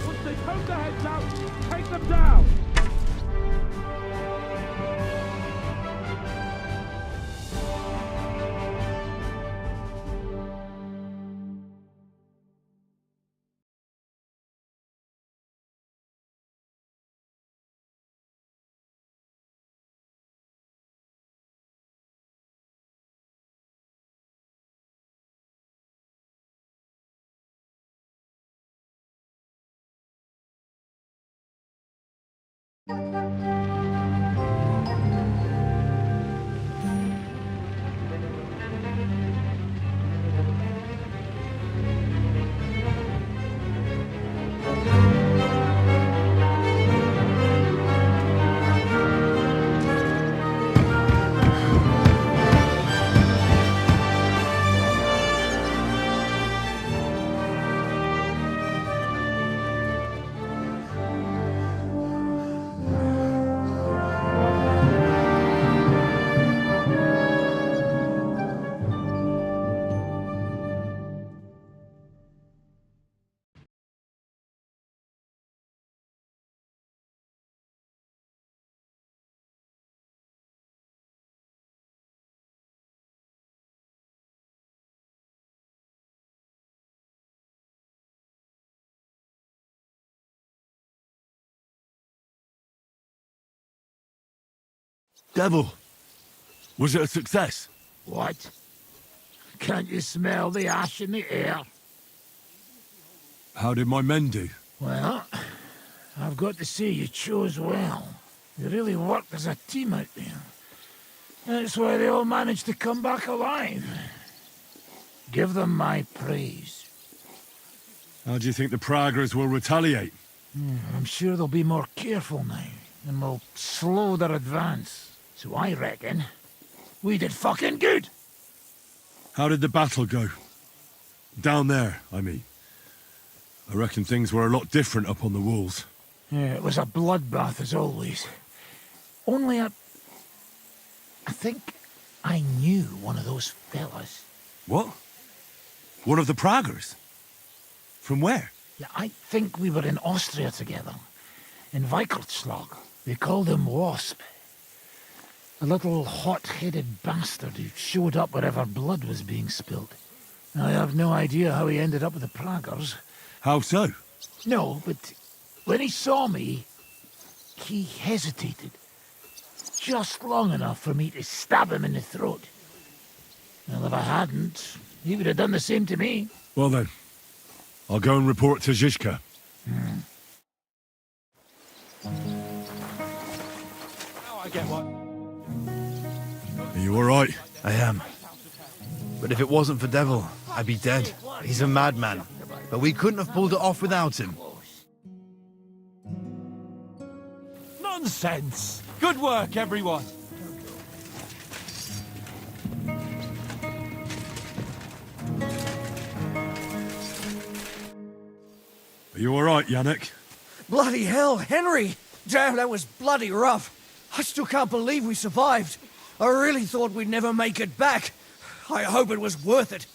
Once they poke their heads out, take them down! Devil, was it a success? What? Can't you smell the ash in the air? How did my men do? Well, I've got to say you chose well. You really worked as a team out there. That's why they all managed to come back alive. Give them my praise. How do you think the Praggers will retaliate? I'm sure they'll be more careful now, and will slow their advance. So I reckon we did fucking good. How did the battle go? Down there, I mean. I reckon things were a lot different up on the walls. Yeah, it was a bloodbath as always. Only I think I knew one of those fellas. What? One of the Praggers? From where? Yeah, I think we were in Austria together. In Weikertslag. They called him Wasp. A little hot-headed bastard who showed up wherever blood was being spilled. I have no idea how he ended up with the Praggers. How so? No, but when he saw me, he hesitated. Just long enough for me to stab him in the throat. Well, if I hadn't, he would have done the same to me. Well then, I'll go and report to Zizka. Hmm. Now I get one. Are you alright? I am. But if it wasn't for Devil, I'd be dead. He's a madman. But we couldn't have pulled it off without him. Nonsense! Good work, everyone! Are you alright, Yannick? Bloody hell, Henry! Damn, that was bloody rough. I still can't believe we survived. I really thought we'd never make it back. I hope it was worth it.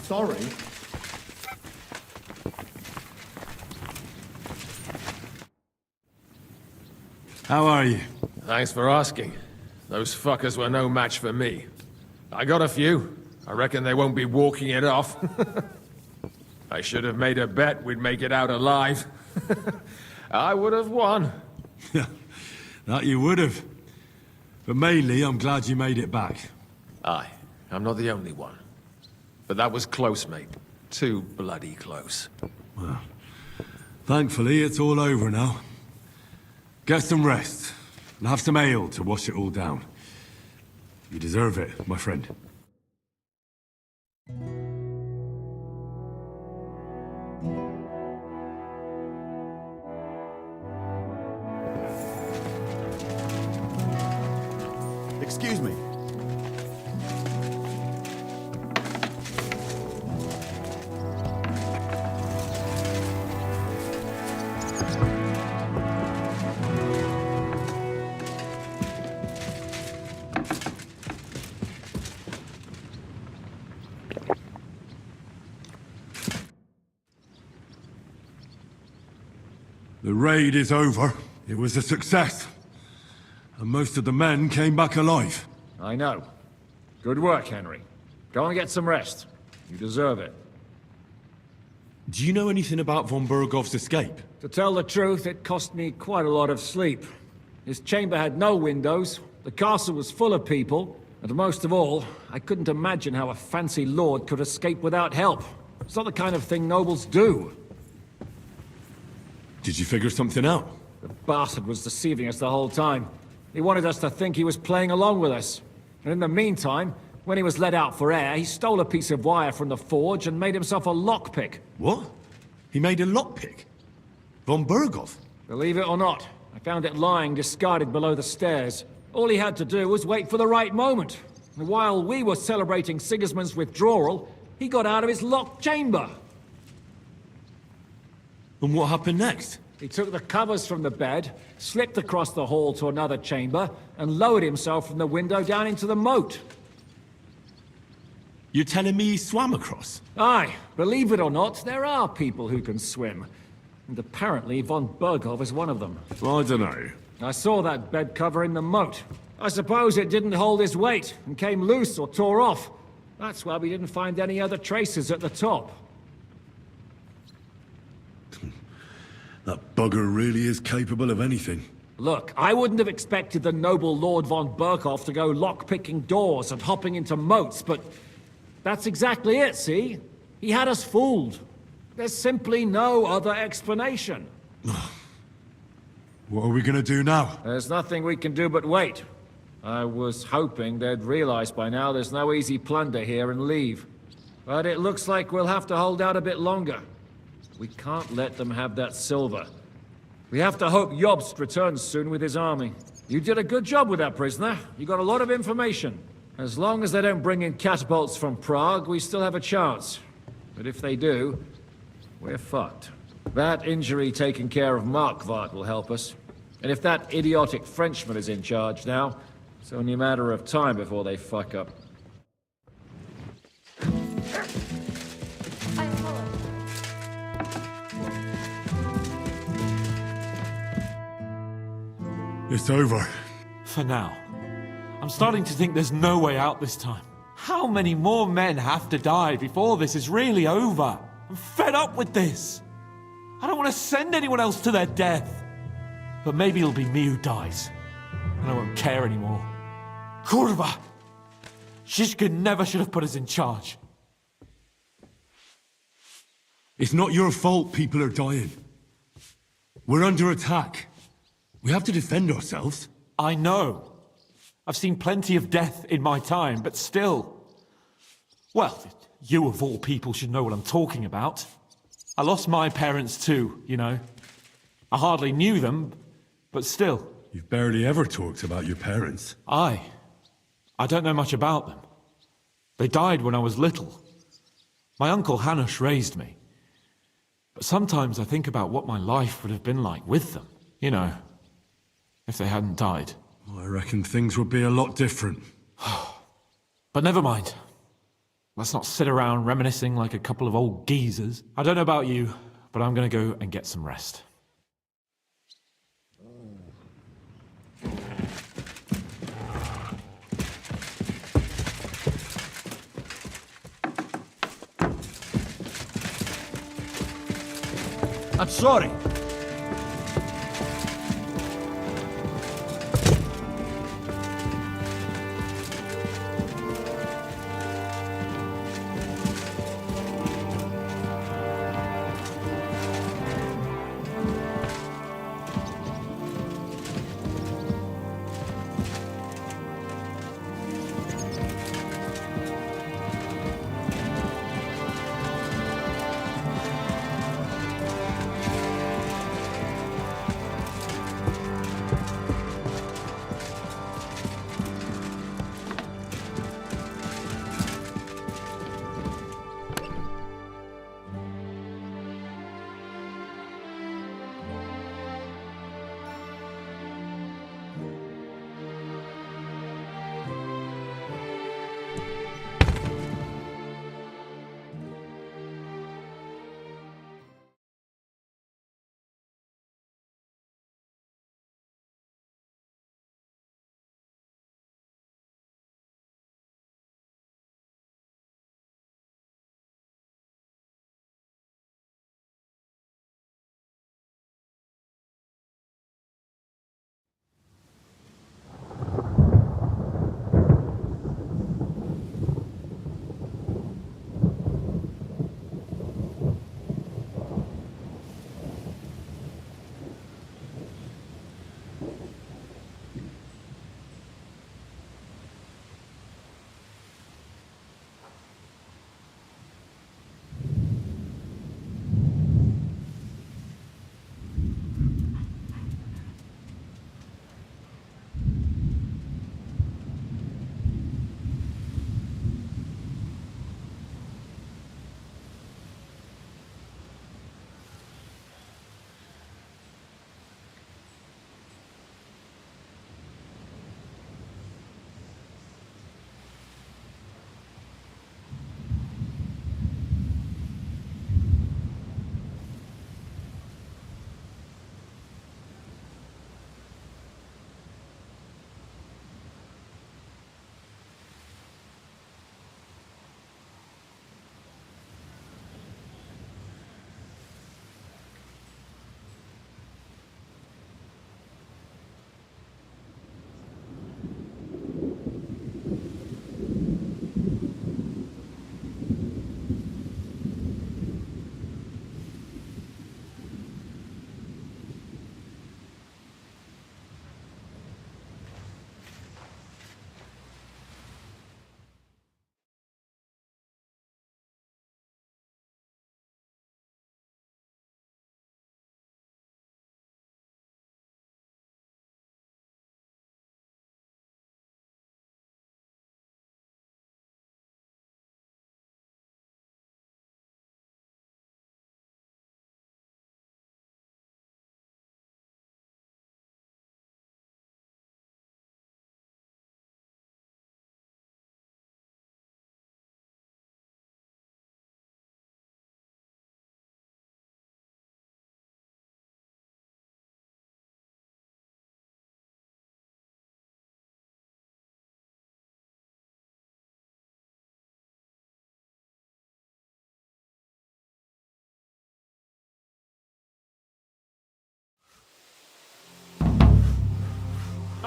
Sorry. How are you? Thanks for asking. Those fuckers were no match for me. I got a few. I reckon they won't be walking it off. I should have made a bet we'd make it out alive. I would have won. That you would have. But mainly, I'm glad you made it back. Aye, I'm not the only one. But that was close, mate. Too bloody close. Well, thankfully, it's all over now. Get some rest, and have some ale to wash it all down. You deserve it, my friend. Excuse me. The raid is over. It was a success. And most of the men came back alive. I know. Good work, Henry. Go and get some rest. You deserve it. Do you know anything about von Bergov's escape? To tell the truth, it cost me quite a lot of sleep. His chamber had no windows, the castle was full of people, and most of all, I couldn't imagine how a fancy lord could escape without help. It's not the kind of thing nobles do. Did you figure something out? The bastard was deceiving us the whole time. He wanted us to think he was playing along with us. And in the meantime, when he was let out for air, he stole a piece of wire from the forge and made himself a lockpick. What? He made a lockpick? Von Bergov? Believe it or not, I found it lying discarded below the stairs. All he had to do was wait for the right moment. And while we were celebrating Sigismund's withdrawal, he got out of his locked chamber. And what happened next? He took the covers from the bed, slipped across the hall to another chamber, and lowered himself from the window down into the moat. You're telling me he swam across? Aye, believe it or not, there are people who can swim. And apparently von Berghoff is one of them. I don't know. I saw that bed cover in the moat. I suppose it didn't hold his weight and came loose or tore off. That's why we didn't find any other traces at the top. That bugger really is capable of anything. Look, I wouldn't have expected the noble Lord von Berghoff to go lock-picking doors and hopping into moats, but that's exactly it, see? He had us fooled. There's simply no other explanation. What are we gonna do now? There's nothing we can do but wait. I was hoping they'd realize by now there's no easy plunder here and leave. But it looks like we'll have to hold out a bit longer. We can't let them have that silver. We have to hope Jobst returns soon with his army. You did a good job with that prisoner. You got a lot of information. As long as they don't bring in catapults from Prague, we still have a chance. But if they do, we're fucked. That injury taking care of Markvart will help us. And if that idiotic Frenchman is in charge now, it's only a matter of time before they fuck up. It's over. For now. I'm starting to think there's no way out this time. How many more men have to die before this is really over? I'm fed up with this. I don't want to send anyone else to their death. But maybe it'll be me who dies. And I won't care anymore. Kurva! Shishkin never should have put us in charge. It's not your fault people are dying. We're under attack. We have to defend ourselves. I know. I've seen plenty of death in my time, but still. Well, you of all people should know what I'm talking about. I lost my parents too, you know. I hardly knew them, but still. You've barely ever talked about your parents. I don't know much about them. They died when I was little. My uncle Hanush raised me. But sometimes I think about what my life would have been like with them, you know, if they hadn't died. I reckon things would be a lot different. But never mind. Let's not sit around reminiscing like a couple of old geezers. I don't know about you, but I'm gonna go and get some rest. I'm sorry.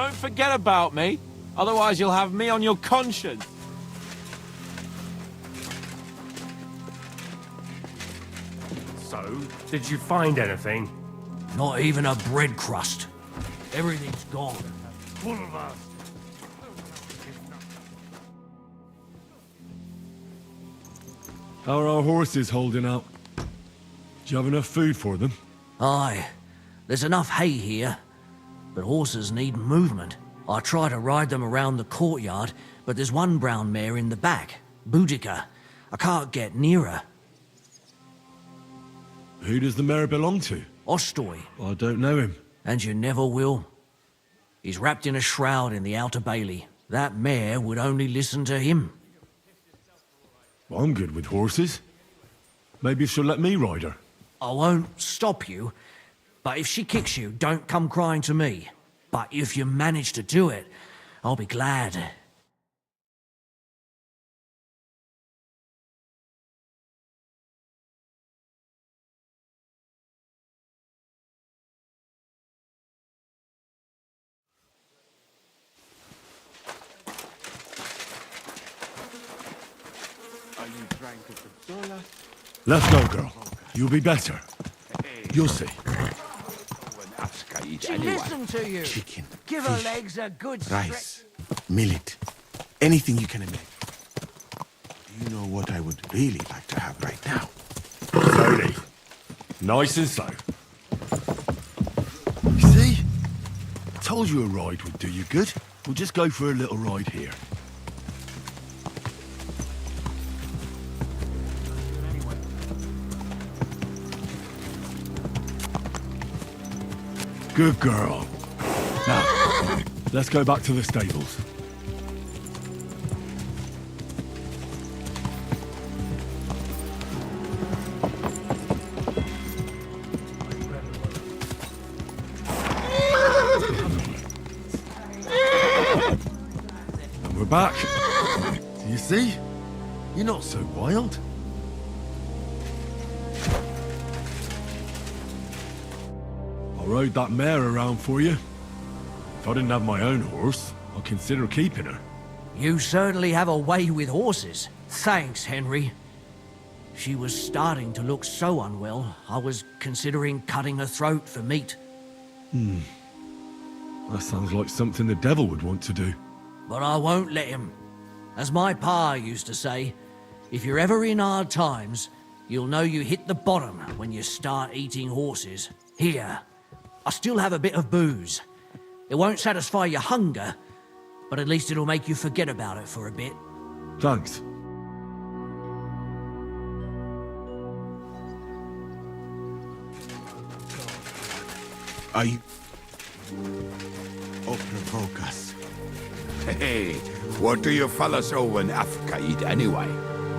Don't forget about me. Otherwise you'll have me on your conscience. So, did you find anything? Not even a bread crust. Everything's gone. Wouldve. How are our horses holding out? Do you have enough food for them? Aye. There's enough hay here, but horses need movement. I try to ride them around the courtyard, but there's one brown mare in the back, Boudica. I can't get near her. Who does the mare belong to? Ostoy. I don't know him. And you never will. He's wrapped in a shroud in the Outer Bailey. That mare would only listen to him. I'm good with horses. Maybe she'll let me ride her. I won't stop you, but if she kicks you, don't come crying to me. But if you manage to do it, I'll be glad. Let's go, girl. You'll be better. You'll see. She listened to you. Chicken, Give her fish, legs a good rice, millet, anything you can imagine. Do you know what I would really like to have right now? Slowly. Nice and slow. You see? Told you a ride would do you good. We'll just go for a little ride here. Good girl. Now, let's go back to the stables. And we're back. Do you see? You're not so wild. I rode that mare around for you. If I didn't have my own horse, I'd consider keeping her. You certainly have a way with horses. Thanks, Henry. She was starting to look so unwell, I was considering cutting her throat for meat. That sounds like something the devil would want to do. But I won't let him. As my pa used to say, if you're ever in hard times, you'll know you hit the bottom when you start eating horses. Here, I still have a bit of booze. It won't satisfy your hunger, but at least it'll make you forget about it for a bit. Thanks. Are you... Oh, provoke us. Hey, what do you fellas over in Africa eat anyway?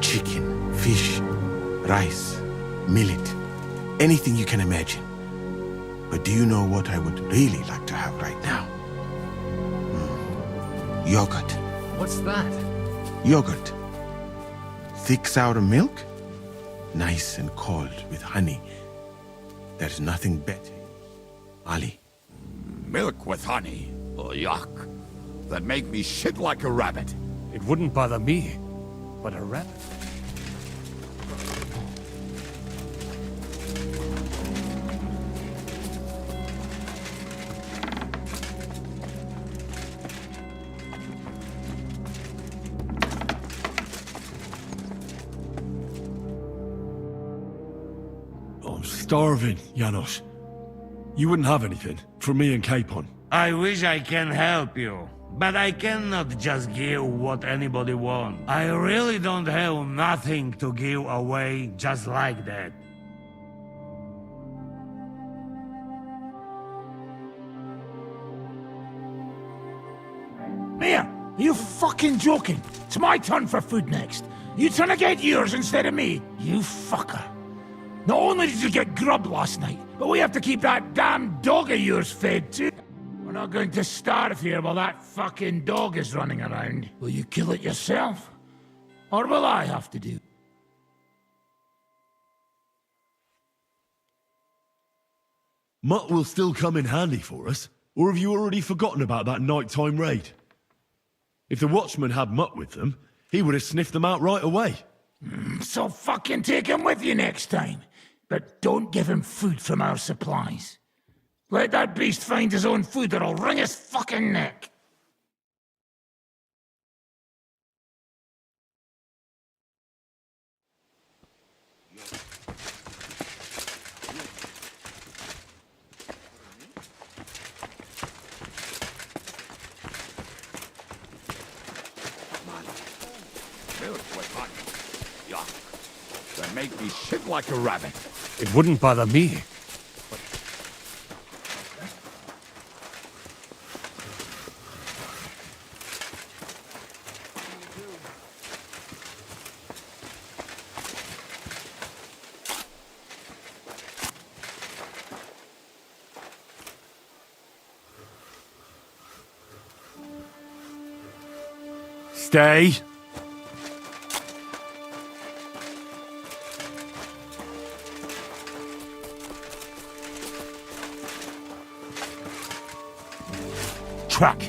Chicken, fish, rice, millet, anything you can imagine. But do you know what I would really like to have right now? Yogurt. What's that? Yogurt. Thick sour milk, nice and cold with honey. There's nothing better. Ali. Milk with honey? Oh, yuck. That'd make me shit like a rabbit. It wouldn't bother me, but a rabbit. I'm starving, Janos. You wouldn't have anything for me and Capon. I wish I can help you, but I cannot just give what anybody wants. I really don't have nothing to give away just like that. Mia, are you fucking joking? It's my turn for food next. You trying to get yours instead of me? You fucker. Not only did you get grub last night, but we have to keep that damn dog of yours fed too. We're not going to starve here while that fucking dog is running around. Will you kill it yourself? Or will I have to do? Mutt will still come in handy for us. Or have you already forgotten about that nighttime raid? If the watchman had mutt with them, he would have sniffed them out right away. So fucking take him with you next time. But don't give him food from our supplies. Let that beast find his own food or I'll wring his fucking neck. They make me shit like a rabbit. It wouldn't bother me. Stay. Track.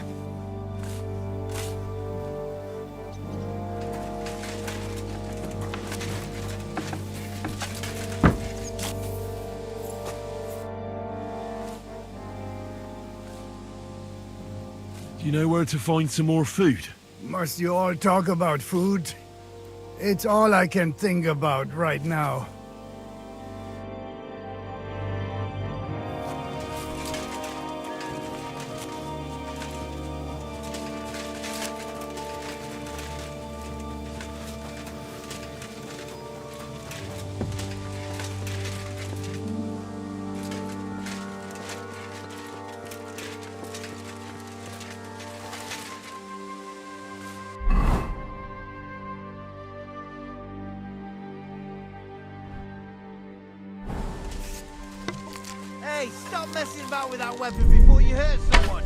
Do you know where to find some more food? Must you all talk about food? It's all I can think about right now. Hey, stop messing about with that weapon before you hurt someone.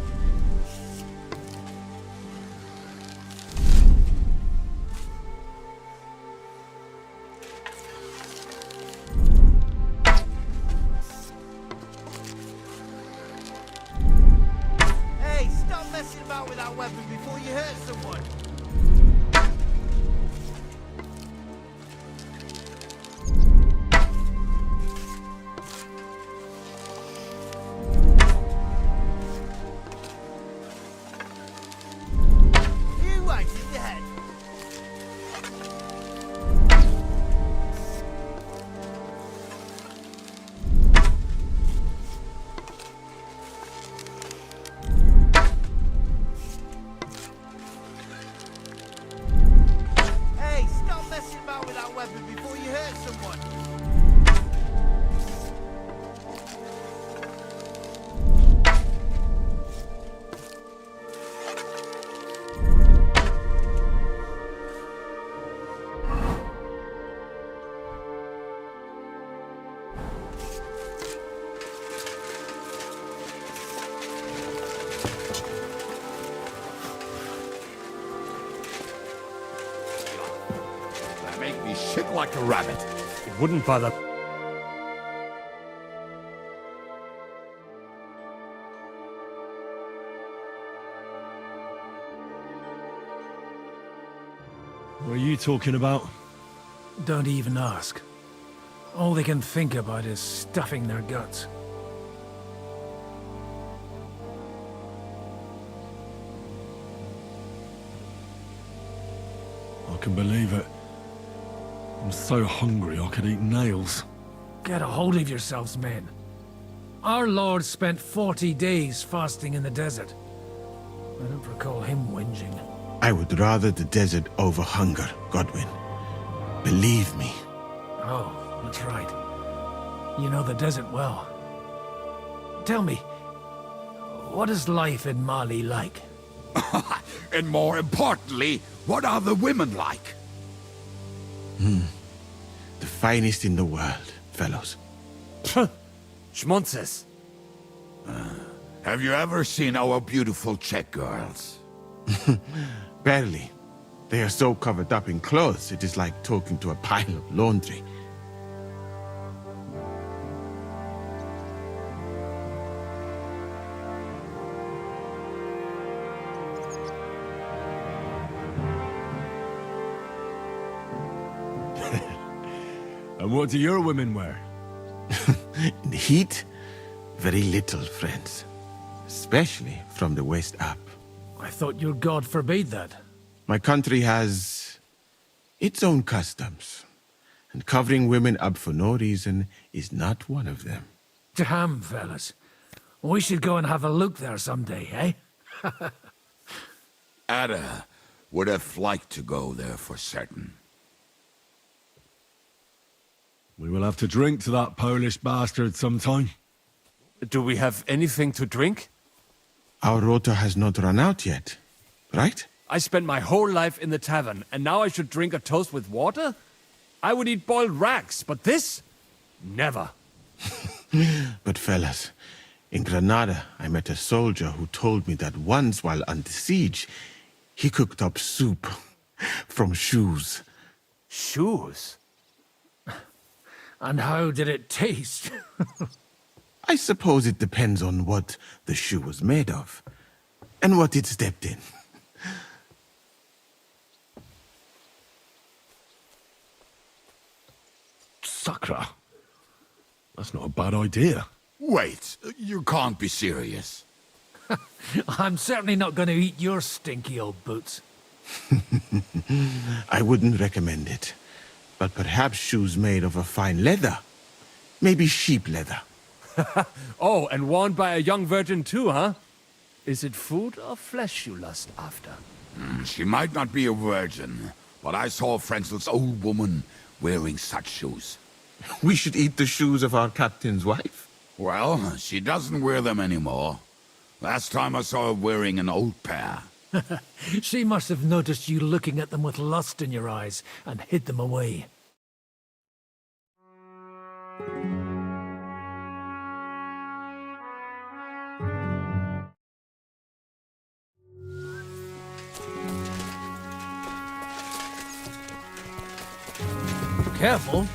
Hey, stop messing about with that weapon before you hurt someone. They make me shit like a rabbit. It wouldn't bother. What are you talking about? Don't even ask. All they can think about is stuffing their guts. I can believe it. I'm so hungry I could eat nails. Get a hold of yourselves, men. Our Lord spent 40 days fasting in the desert. I don't recall him whinging. I would rather the desert over hunger, Godwin. Believe me. Oh, that's right. You know the desert well. Tell me, what is life in Mali like? And more importantly, what are the women like? The finest in the world, fellows. Schmonzes. Have you ever seen our beautiful Czech girls? Barely. They are so covered up in clothes, it is like talking to a pile of laundry. And what do your women wear? In the heat, very little, friends. Especially from the waist up. I thought your god forbade that. My country has its own customs. And covering women up for no reason is not one of them. Damn, fellas. We should go and have a look there someday, eh? Ada would have liked to go there for certain. We will have to drink to that Polish bastard sometime. Do we have anything to drink? Our rota has not run out yet, right? I spent my whole life in the tavern, and now I should drink a toast with water? I would eat boiled rats, but this? Never. But fellas, in Granada, I met a soldier who told me that once while under siege, he cooked up soup from shoes. Shoes? And how did it taste? I suppose it depends on what the shoe was made of, and what it stepped in. Sacra. That's not a bad idea. Wait, you can't be serious. I'm certainly not going to eat your stinky old boots. I wouldn't recommend it. But perhaps shoes made of a fine leather. Maybe sheep leather. Oh, and worn by a young virgin too, huh? Is it food or flesh you lust after? She might not be a virgin, but I saw Frenzel's old woman wearing such shoes. We should eat the shoes of our captain's wife? Well, she doesn't wear them anymore. Last time I saw her wearing an old pair. She must have noticed you looking at them with lust in your eyes and hid them away. Careful.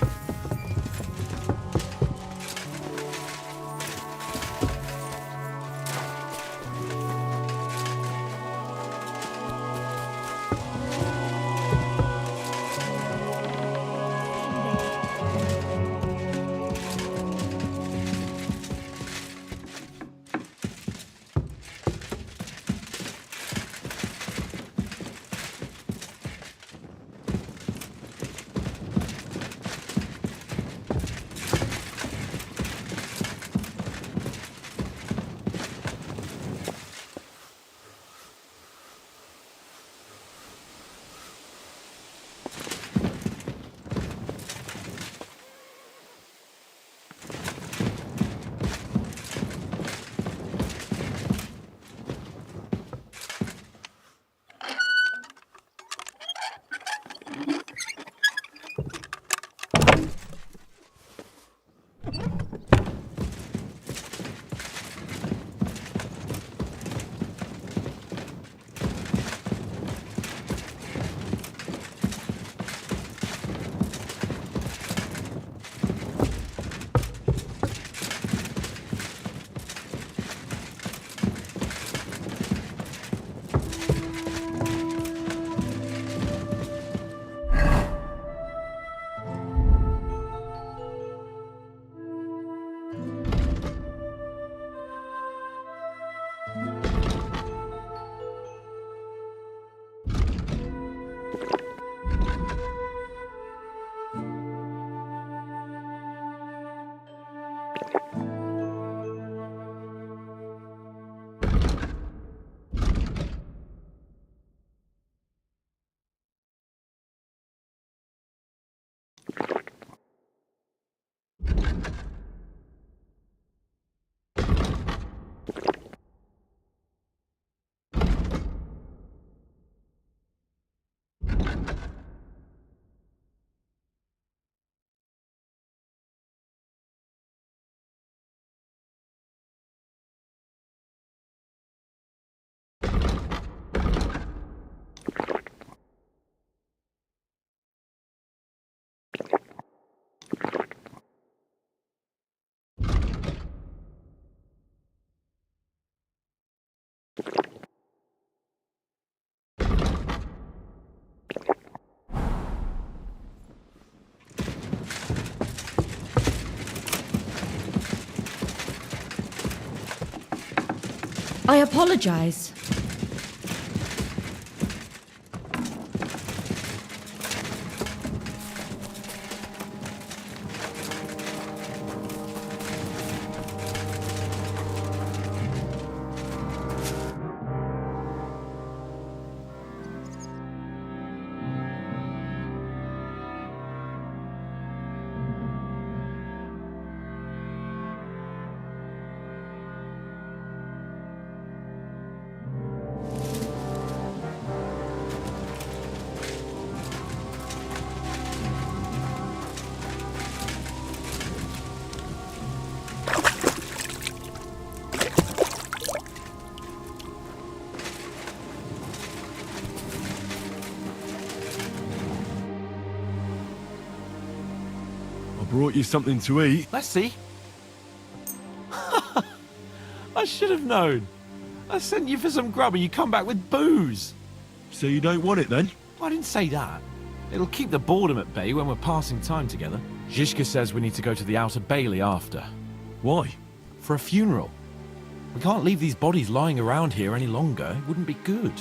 I apologize. Brought you something to eat. Let's see. I should have known. I sent you for some grub and you come back with booze. So you don't want it then? I didn't say that. It'll keep the boredom at bay when we're passing time together. Zizka says we need to go to the Outer Bailey after. Why? For a funeral. We can't leave these bodies lying around here any longer. It wouldn't be good.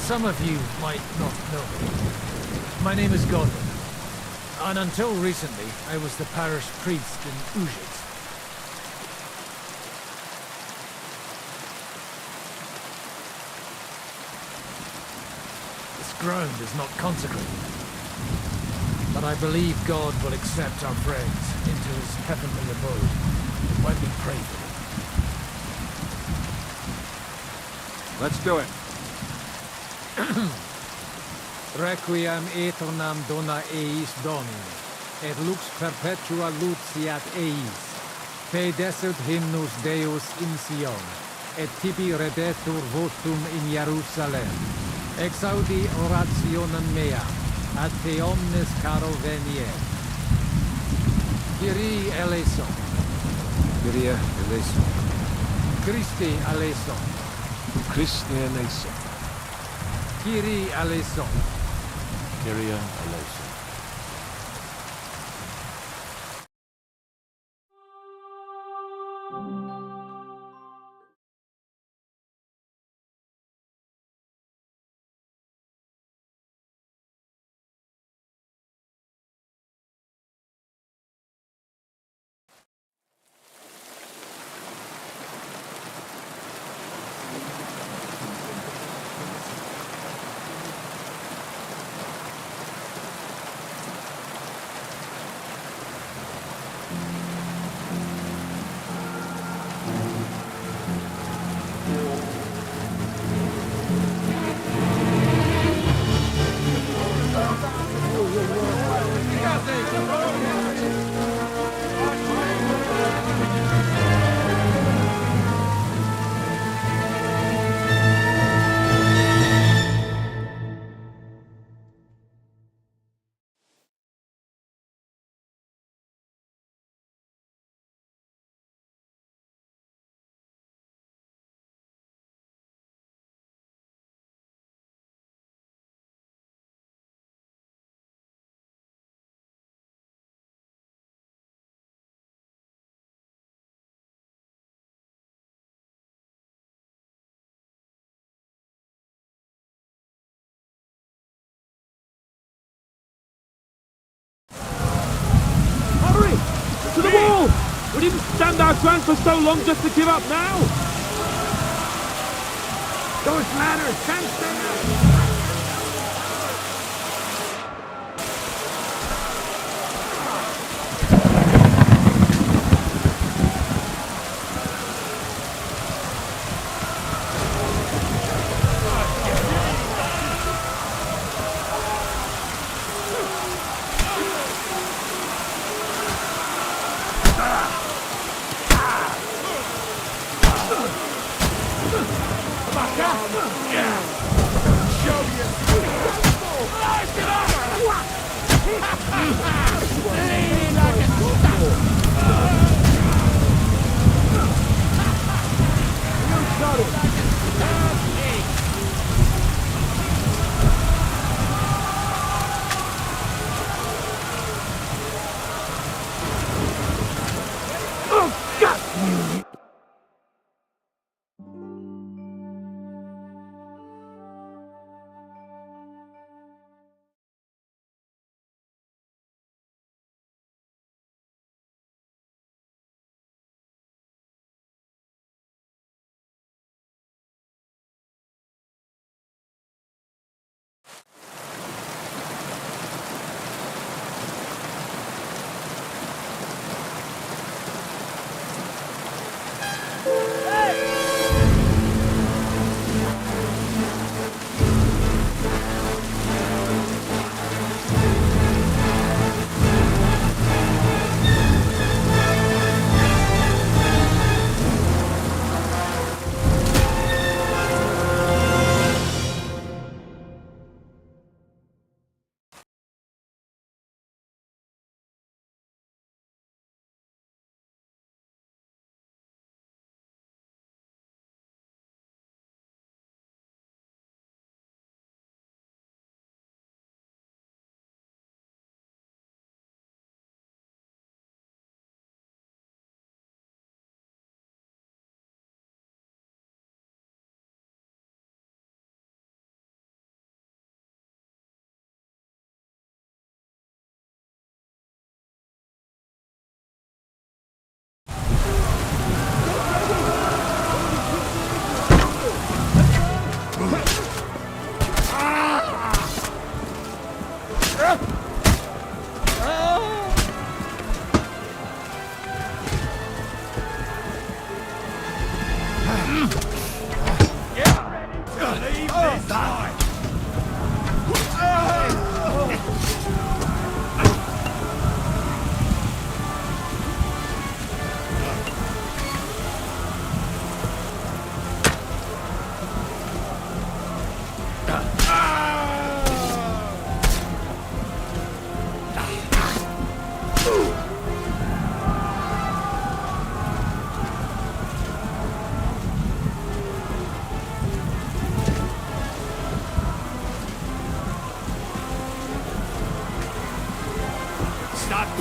Some of you might not know me. My name is Godwin, and until recently, I was the parish priest in Uzhitz. This ground is not consecrated, but I believe God will accept our prayers into his heavenly abode when we pray for him. Let's do it. Requiem aeternam dona eis Domine, et lux perpetua luciat eis. Fedesut hymnus Deus in Sion, et tibi redetur votum in Jerusalem. Exaudi orationem mea, ad te omnes caro veniet. Kyrie eleison. Kyrie eleison. Christe eleison. Christe eleison. Kyrie eleison. Kyrie eleison. Hurry! To the wall! We didn't stand our ground for so long just to give up now! Those ladders can't stand up! Show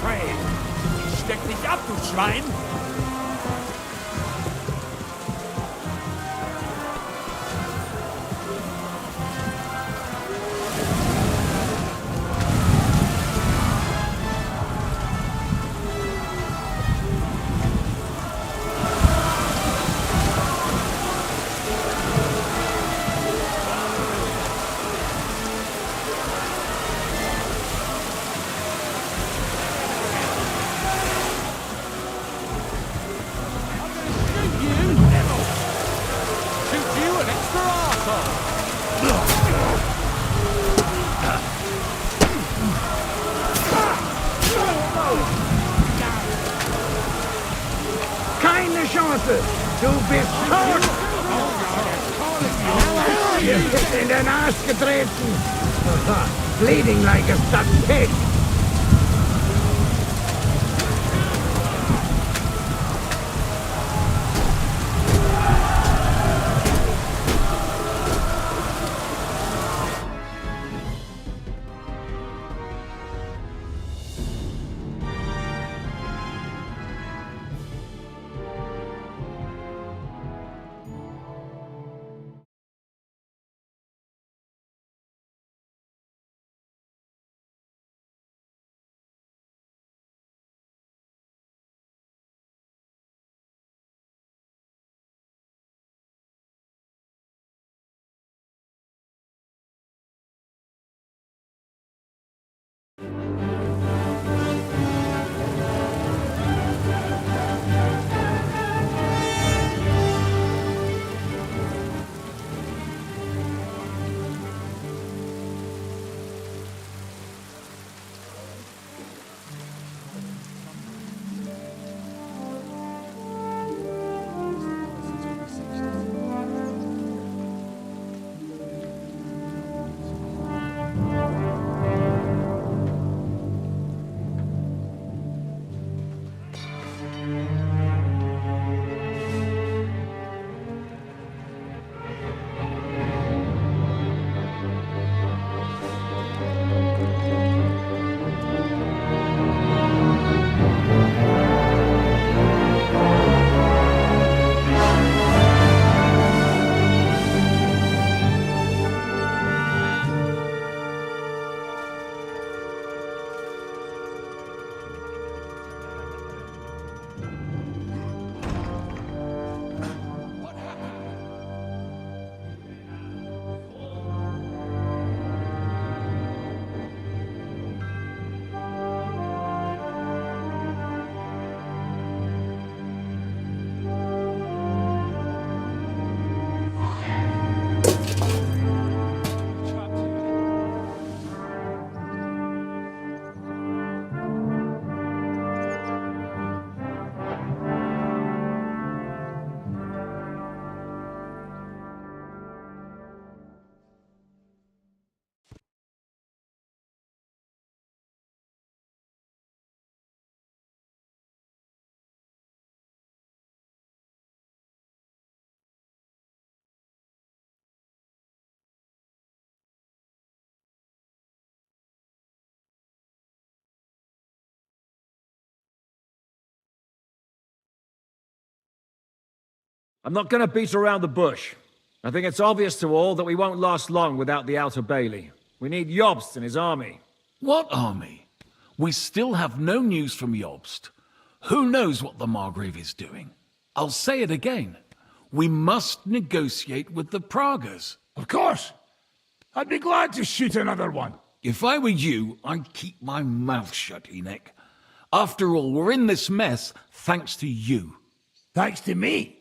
pray. Steck dich ab, du Schwein! Keine Chance! Du bist tot! Ihr bist in den Arsch getreten! Bleeding like a stuck pig! I'm not going to beat around the bush. I think it's obvious to all that we won't last long without the Outer Bailey. We need Jobst and his army. What army? We still have no news from Jobst. Who knows what the Margrave is doing? I'll say it again. We must negotiate with the Pragas. Of course. I'd be glad to shoot another one. If I were you, I'd keep my mouth shut, Enoch. After all, we're in this mess thanks to you. Thanks to me?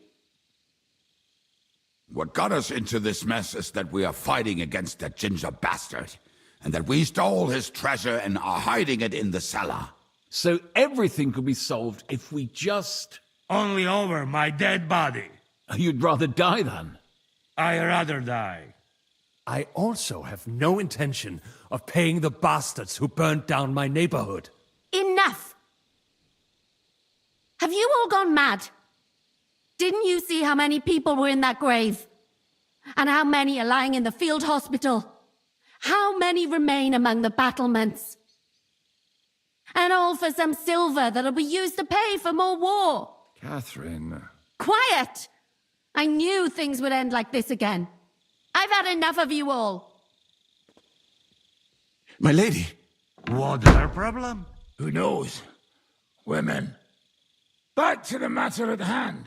What got us into this mess is that we are fighting against that ginger bastard, and that we stole his treasure and are hiding it in the cellar. So everything could be solved if we just... Only over my dead body. You'd rather die then? I'd rather die. I also have no intention of paying the bastards who burnt down my neighborhood. Enough! Have you all gone mad? Didn't you see how many people were in that grave? And how many are lying in the field hospital? How many remain among the battlements? And all for some silver that'll be used to pay for more war. Catherine. Quiet! I knew things would end like this again. I've had enough of you all. My lady. What's their problem? Who knows? Women. Back to the matter at hand.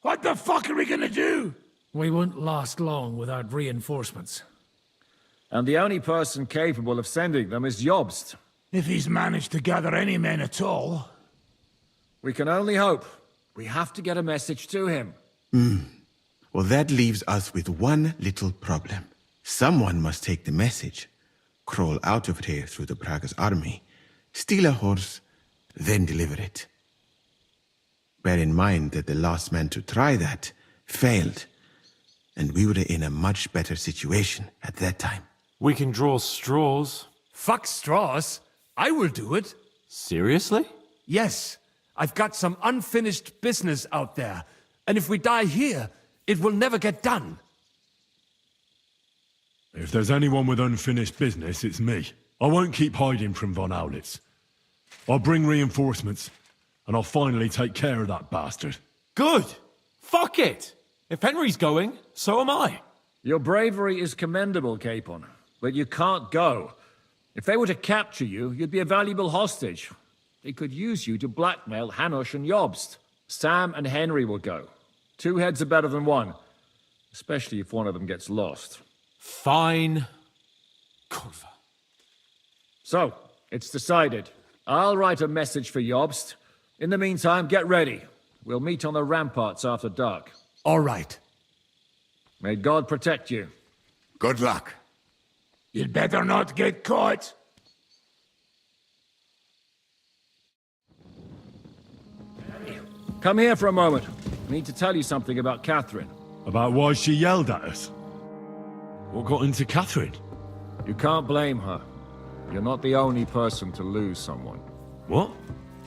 What the fuck are we gonna do? We won't last long without reinforcements. And the only person capable of sending them is Jobst. If he's managed to gather any men at all. We can only hope. We have to get a message to him. Well, that leaves us with one little problem. Someone must take the message, crawl out of here through the Prague's army, steal a horse, then deliver it. Bear in mind that the last man to try that failed, and we were in a much better situation at that time. We can draw straws. Fuck straws. I will do it. Seriously? Yes. I've got some unfinished business out there. And if we die here, it will never get done. If there's anyone with unfinished business, it's me. I won't keep hiding from von Aulitz. I'll bring reinforcements, and I'll finally take care of that bastard. Good. Fuck it. If Henry's going, so am I. Your bravery is commendable, Capon, but you can't go. If they were to capture you, you'd be a valuable hostage. They could use you to blackmail Hanush and Jobst. Sam and Henry will go. 2 heads are better than 1, especially if one of them gets lost. Fine. Kurva. So, it's decided. I'll write a message for Jobst. In the meantime, get ready. We'll meet on the ramparts after dark. All right. May God protect you. Good luck. You'd better not get caught. Come here for a moment. I need to tell you something about Catherine. About why she yelled at us? What got into Catherine? You can't blame her. You're not the only person to lose someone. What?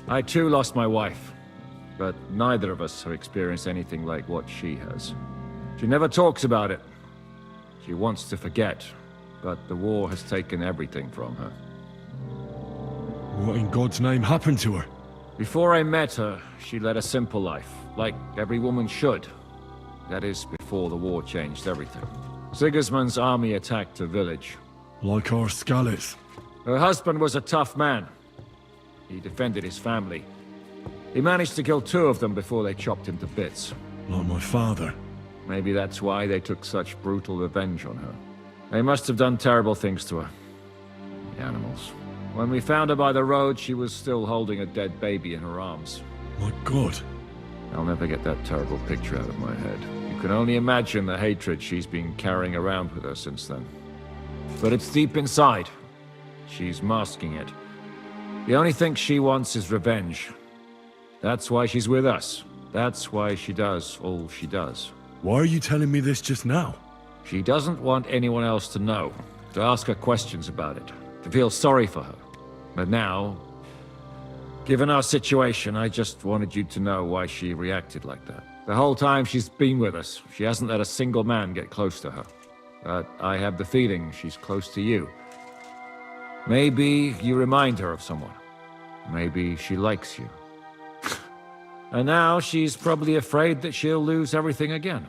I too lost my wife, but neither of us have experienced anything like what she has. She never talks about it. She wants to forget, but the war has taken everything from her. What in God's name happened to her? Before I met her, she led a simple life, like every woman should. That is, before the war changed everything. Sigismund's army attacked her village. Like our Skalitz. Her husband was a tough man. He defended his family. He managed to kill 2 of them before they chopped him to bits. Like my father. Maybe that's why they took such brutal revenge on her. They must have done terrible things to her. The animals. When we found her by the road, she was still holding a dead baby in her arms. My God. I'll never get that terrible picture out of my head. You can only imagine the hatred she's been carrying around with her since then. But it's deep inside. She's masking it. The only thing she wants is revenge. That's why she's with us. That's why she does all she does. Why are you telling me this just now? She doesn't want anyone else to know, to ask her questions about it, to feel sorry for her. But now, given our situation, I just wanted you to know why she reacted like that. The whole time she's been with us, she hasn't let a single man get close to her. But I have the feeling she's close to you. Maybe you remind her of someone. Maybe she likes you. And now she's probably afraid that she'll lose everything again.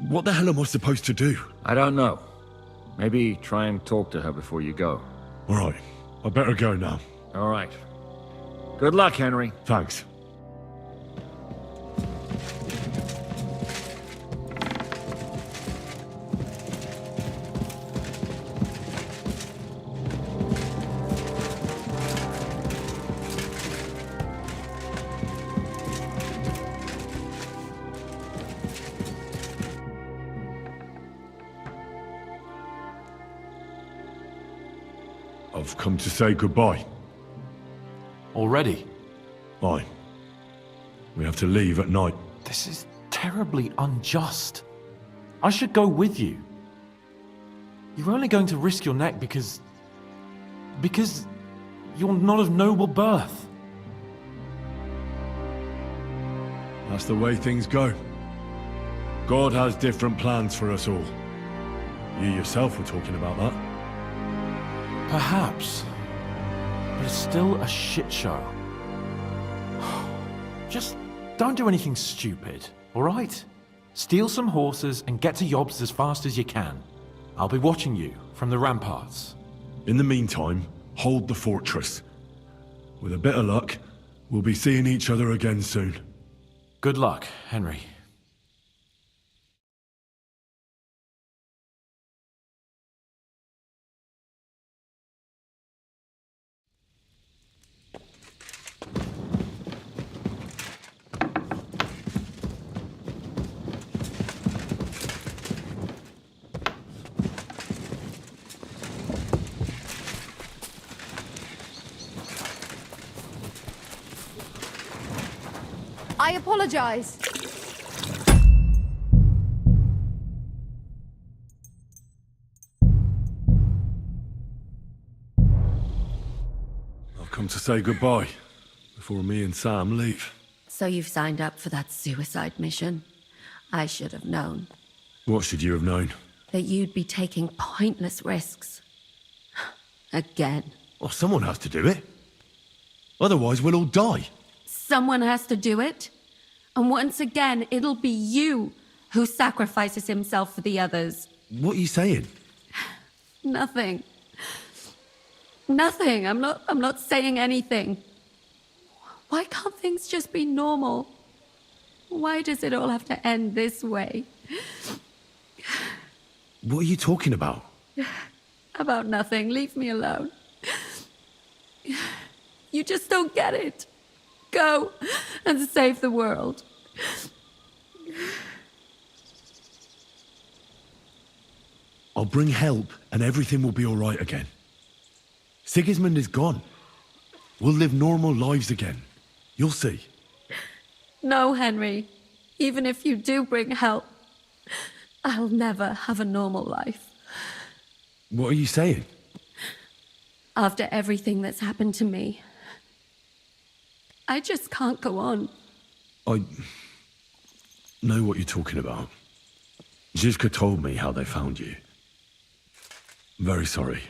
What the hell am I supposed to do? I don't know. Maybe try and talk to her before you go. All right. I better go now. All right. Good luck, Henry. Thanks. I've come to say goodbye. Already? Aye. We have to leave at night. This is terribly unjust. I should go with you. You're only going to risk your neck because you're not of noble birth. That's the way things go. God has different plans for us all. You yourself were talking about that. Perhaps. but it's still a shit show. Just don't do anything stupid, alright? Steal some horses and get to Yobst as fast as you can. I'll be watching you from the ramparts. In the meantime, hold the fortress. With a bit of luck, we'll be seeing each other again soon. Good luck, Henry. I apologize. I've come to say goodbye before me and Sam leave. So you've signed up for that suicide mission? I should have known. What should you have known? That you'd be taking pointless risks. Again. Well, someone has to do it. Otherwise, we'll all die. Someone has to do it. And once again, it'll be you who sacrifices himself for the others. What are you saying? Nothing. Nothing. I'm not saying anything. Why can't things just be normal? Why does it all have to end this way? What are you talking about? About nothing. Leave me alone. You just don't get it. Go and save the world. I'll bring help and everything will be all right again. Sigismund is gone. We'll live normal lives again. You'll see. No, Henry. Even if you do bring help, I'll never have a normal life. What are you saying? After everything that's happened to me, I just can't go on. I know what you're talking about. Zizka told me how they found you. Very sorry.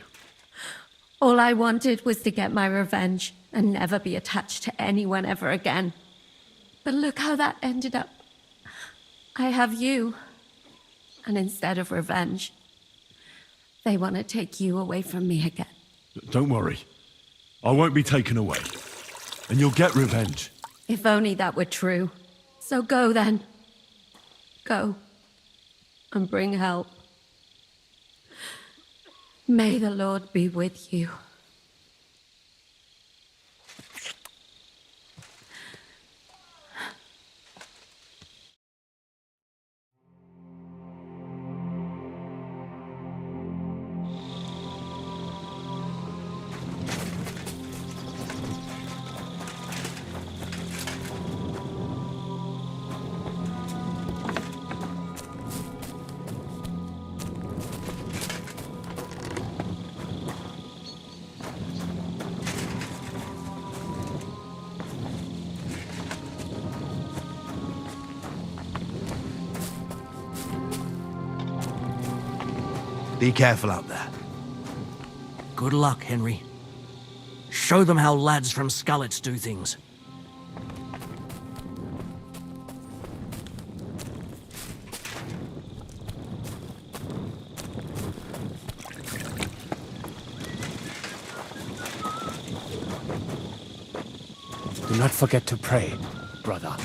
All I wanted was to get my revenge and never be attached to anyone ever again. But look how that ended up. I have you. And instead of revenge, they want to take you away from me again. Don't worry. I won't be taken away. And you'll get revenge. If only that were true. So go then. Go. And bring help. May the Lord be with you. Be careful out there. Good luck, Henry. Show them how lads from Skalitz do things. Do not forget to pray, brother.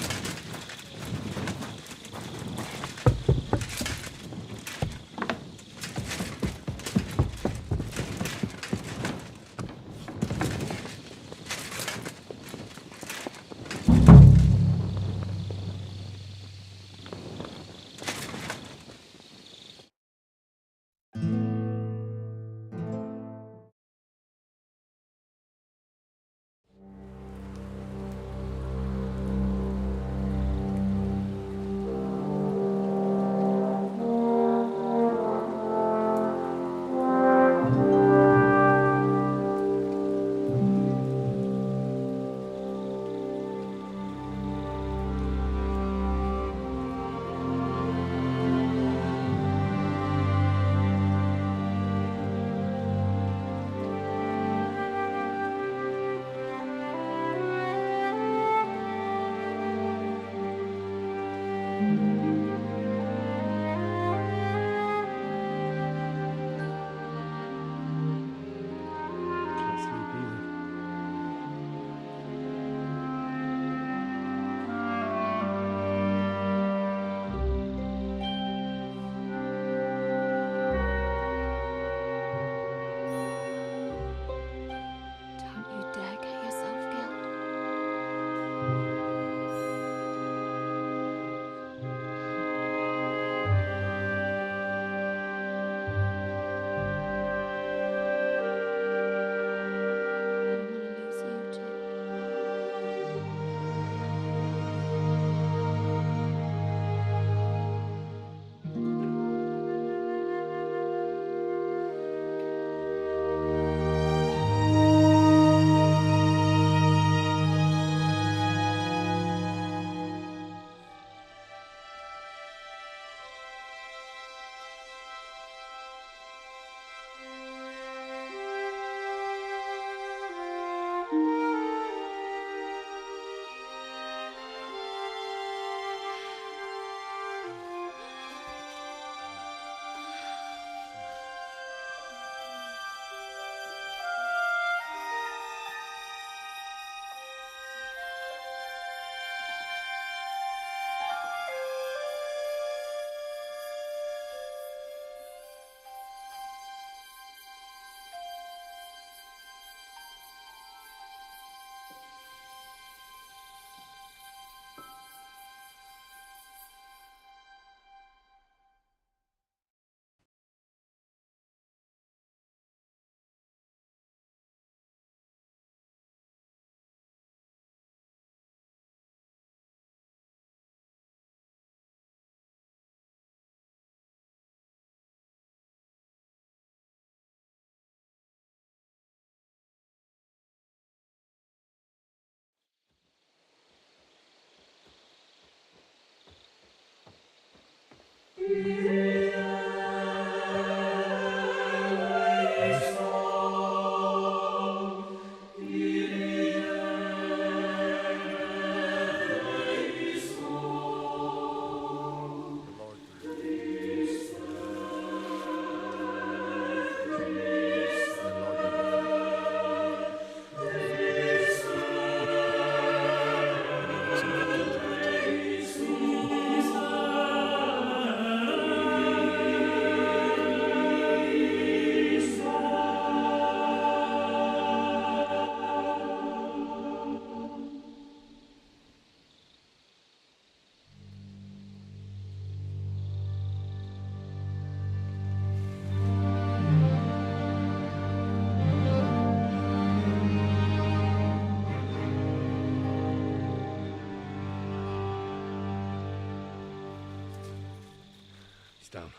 down.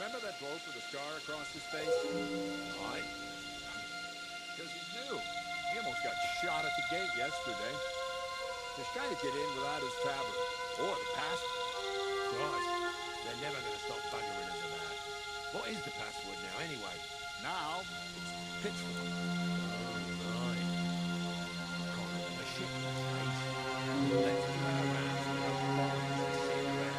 Remember that bloke with the scar across his face? Why? Because he's new. He almost got shot at the gate yesterday. He's trying to get in without his tavern. Or the passport. Christ, they're never going to stop buggering us about that. What is the password now, anyway? Now, it's Pitchfork. Oh, right. Can't remember shit in this place. Let's turn around so we don't bother us to sit around.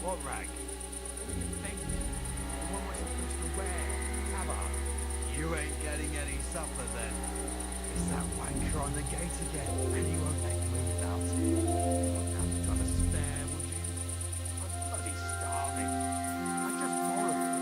What rag? What am I supposed to wear? Have I? You ain't getting any supper then. It's that wanker on the gate again, and he won't let you in without it. You won't have to got a spare, would you? I'm bloody starving. I just borrowed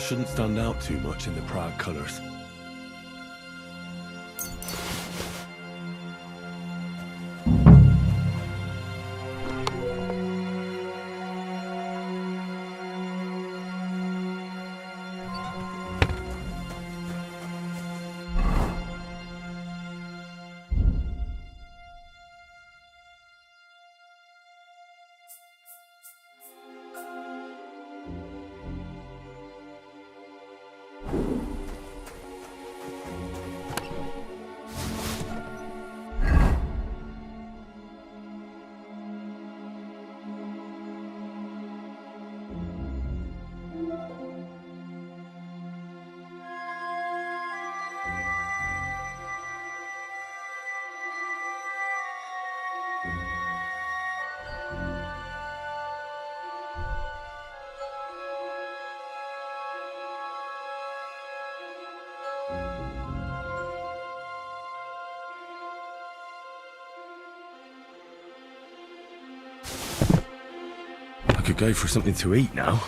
shouldn't stand out too much in the Prague colours. I could go for something to eat now.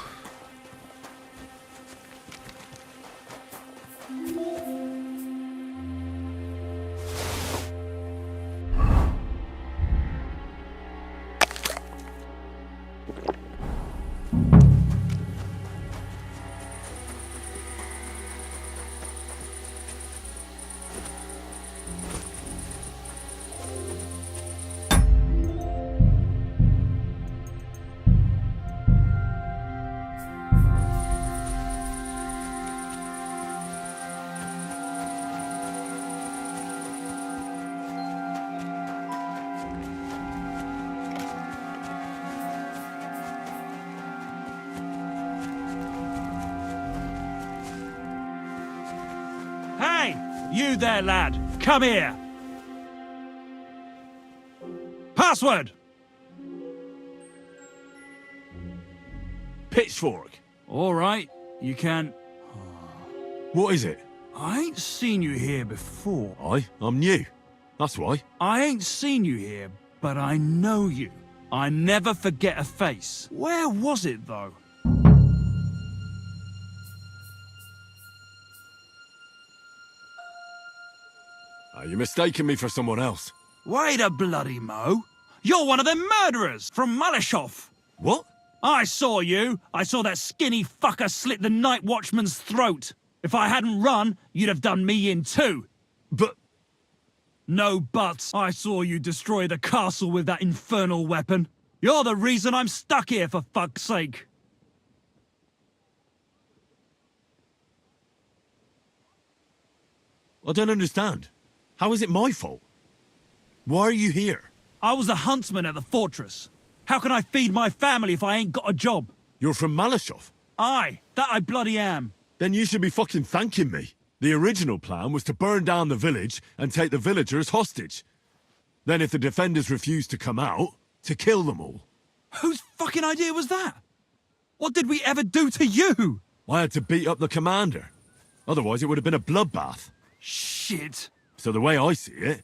Hey! You there, lad! Come here! Password! Pitchfork. All right, you can... What is it? I ain't seen you here before. I'm new. That's why. I ain't seen you here, but I know you. I never forget a face. Where was it, though? You're mistaking me for someone else. Wait a bloody mo. You're one of them murderers from Malashov. What? I saw you. I saw that skinny fucker slit the night watchman's throat. If I hadn't run, you'd have done me in too. But... No buts. I saw you destroy the castle with that infernal weapon. You're the reason I'm stuck here, for fuck's sake. I don't understand. How is it my fault? Why are you here? I was a huntsman at the fortress. How can I feed my family if I ain't got a job? You're from Malashov? Aye, that I bloody am. Then you should be fucking thanking me. The original plan was to burn down the village and take the villagers hostage. Then if the defenders refused to come out, to kill them all. Whose fucking idea was that? What did we ever do to you? I had to beat up the commander. Otherwise it would have been a bloodbath. Shit. So the way I see it,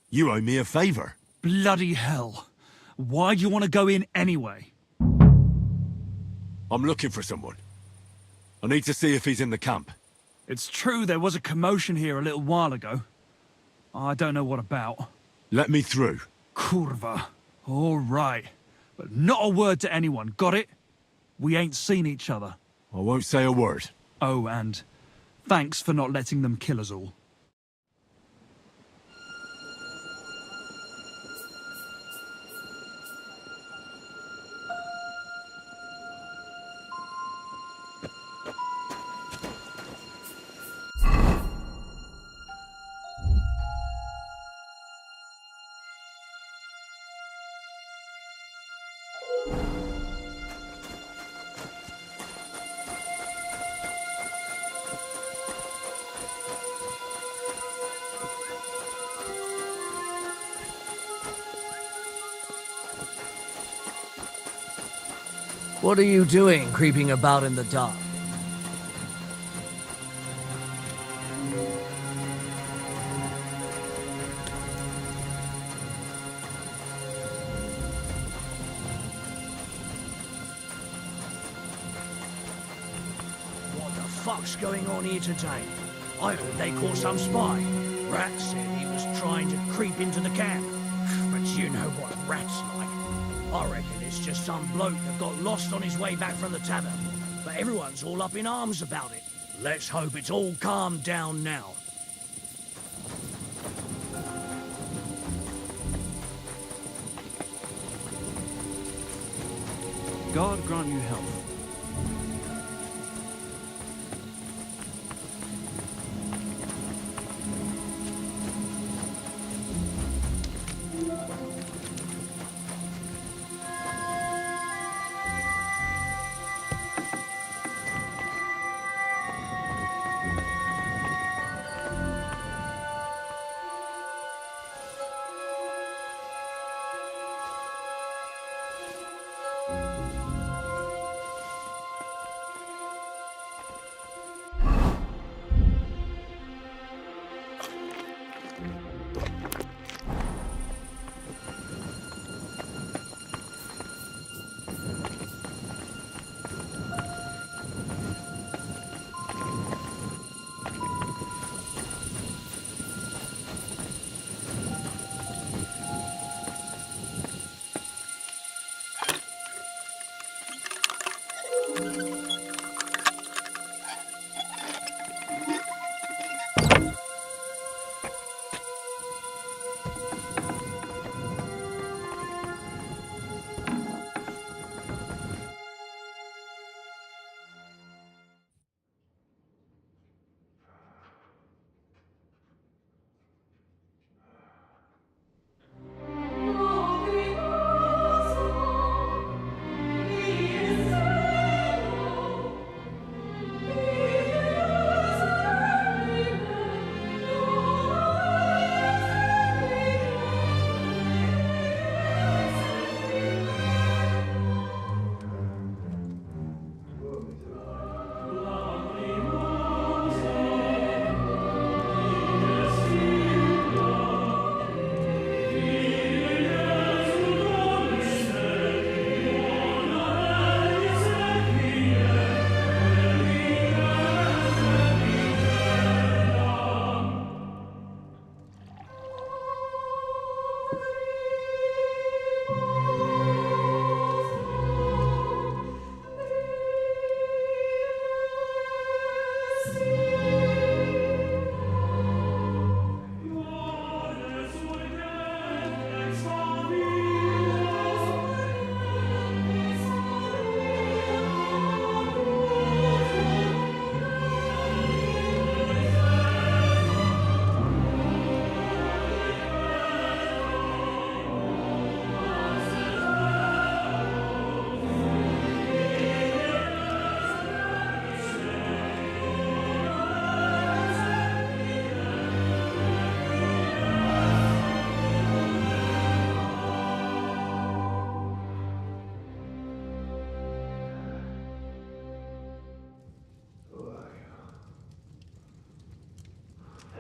you owe me a favour. Bloody hell. Why do you want to go in anyway? I'm looking for someone. I need to see if he's in the camp. It's true there was a commotion here a little while ago. I don't know what about. Let me through. Kurva. All right. But not a word to anyone, got it? We ain't seen each other. I won't say a word. Oh, and thanks for not letting them kill us all. What are you doing, creeping about in the dark? fuck's going on here today? I heard they caught some spy. Rat said he was trying to creep into the camp. But you know what Rat's like. I reckon it's just some bloke that got lost on his way back from the tavern. But everyone's all up in arms about it. Let's hope it's all calmed down now. God grant you health.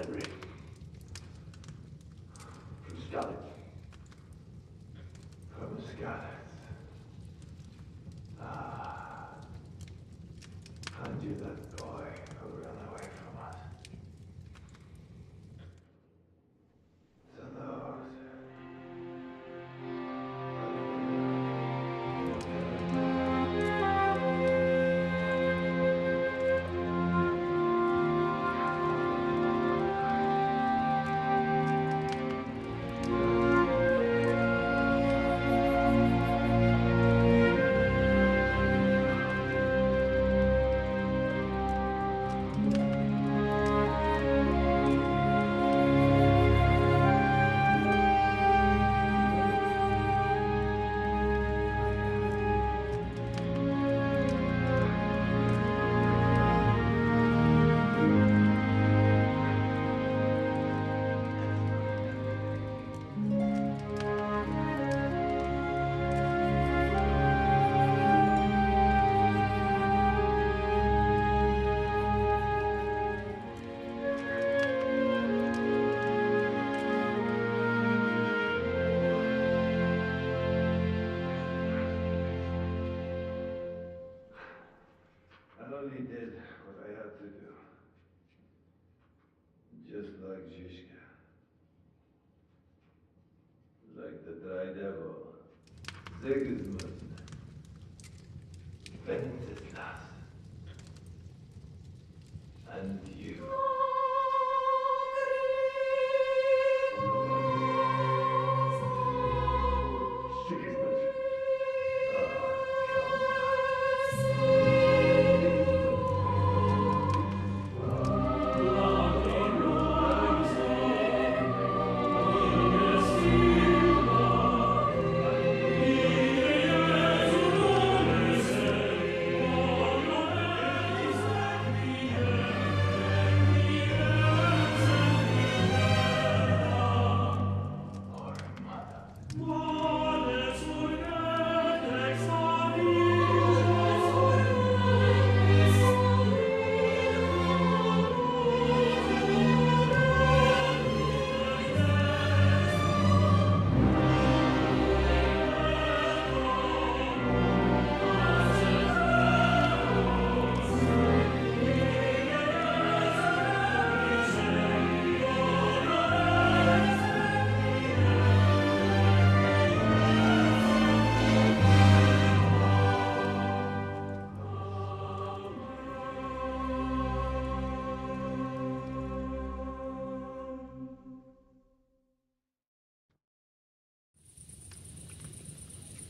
Henry. From Scarlet. From Scarlet. Ah. Find you that boy who ran away from us. So those. I only did what I had had to do. Just like Zizka. Like the Dry Devil. Sigismund. Wenceslas. And you.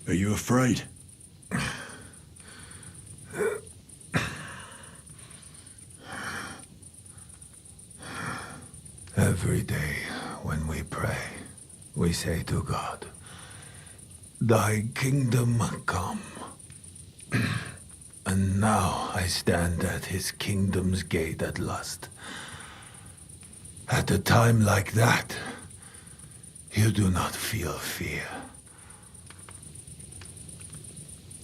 Are you afraid? Every day when we pray, we say to God, Thy kingdom come. And now I stand at his kingdom's gate at last. At a time like that, you do not feel fear.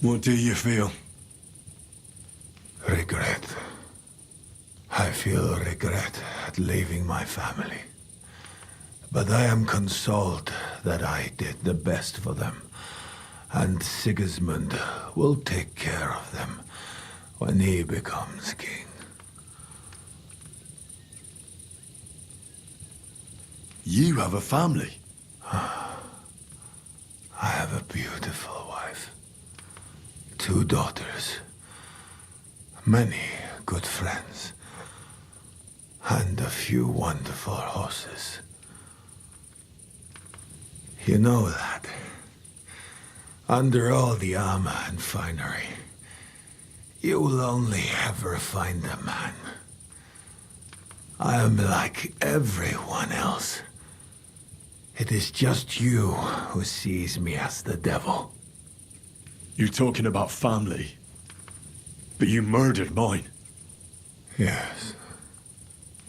What do you feel? Regret. I feel regret at leaving my family. But I am consoled that I did the best for them. And Sigismund will take care of them when he becomes king. You have a family? I have a beautiful wife. 2 daughters. Many good friends. And a few wonderful horses. You know that. Under all the armor and finery, you will only ever find a man. I am like everyone else. It is just you who sees me as the devil. You're talking about family. But you murdered mine. Yes.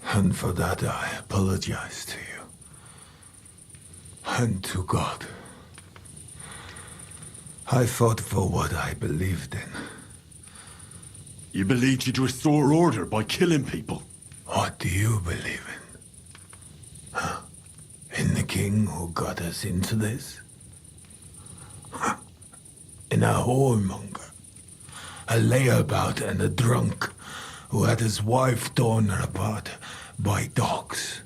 And for that I apologize to you. And to God. I fought for what I believed in. You believed you'd restore order by killing people? What do you believe in? Huh? In the king who got us into this? Huh? In a whoremonger? A layabout and a drunk who had his wife torn apart by dogs?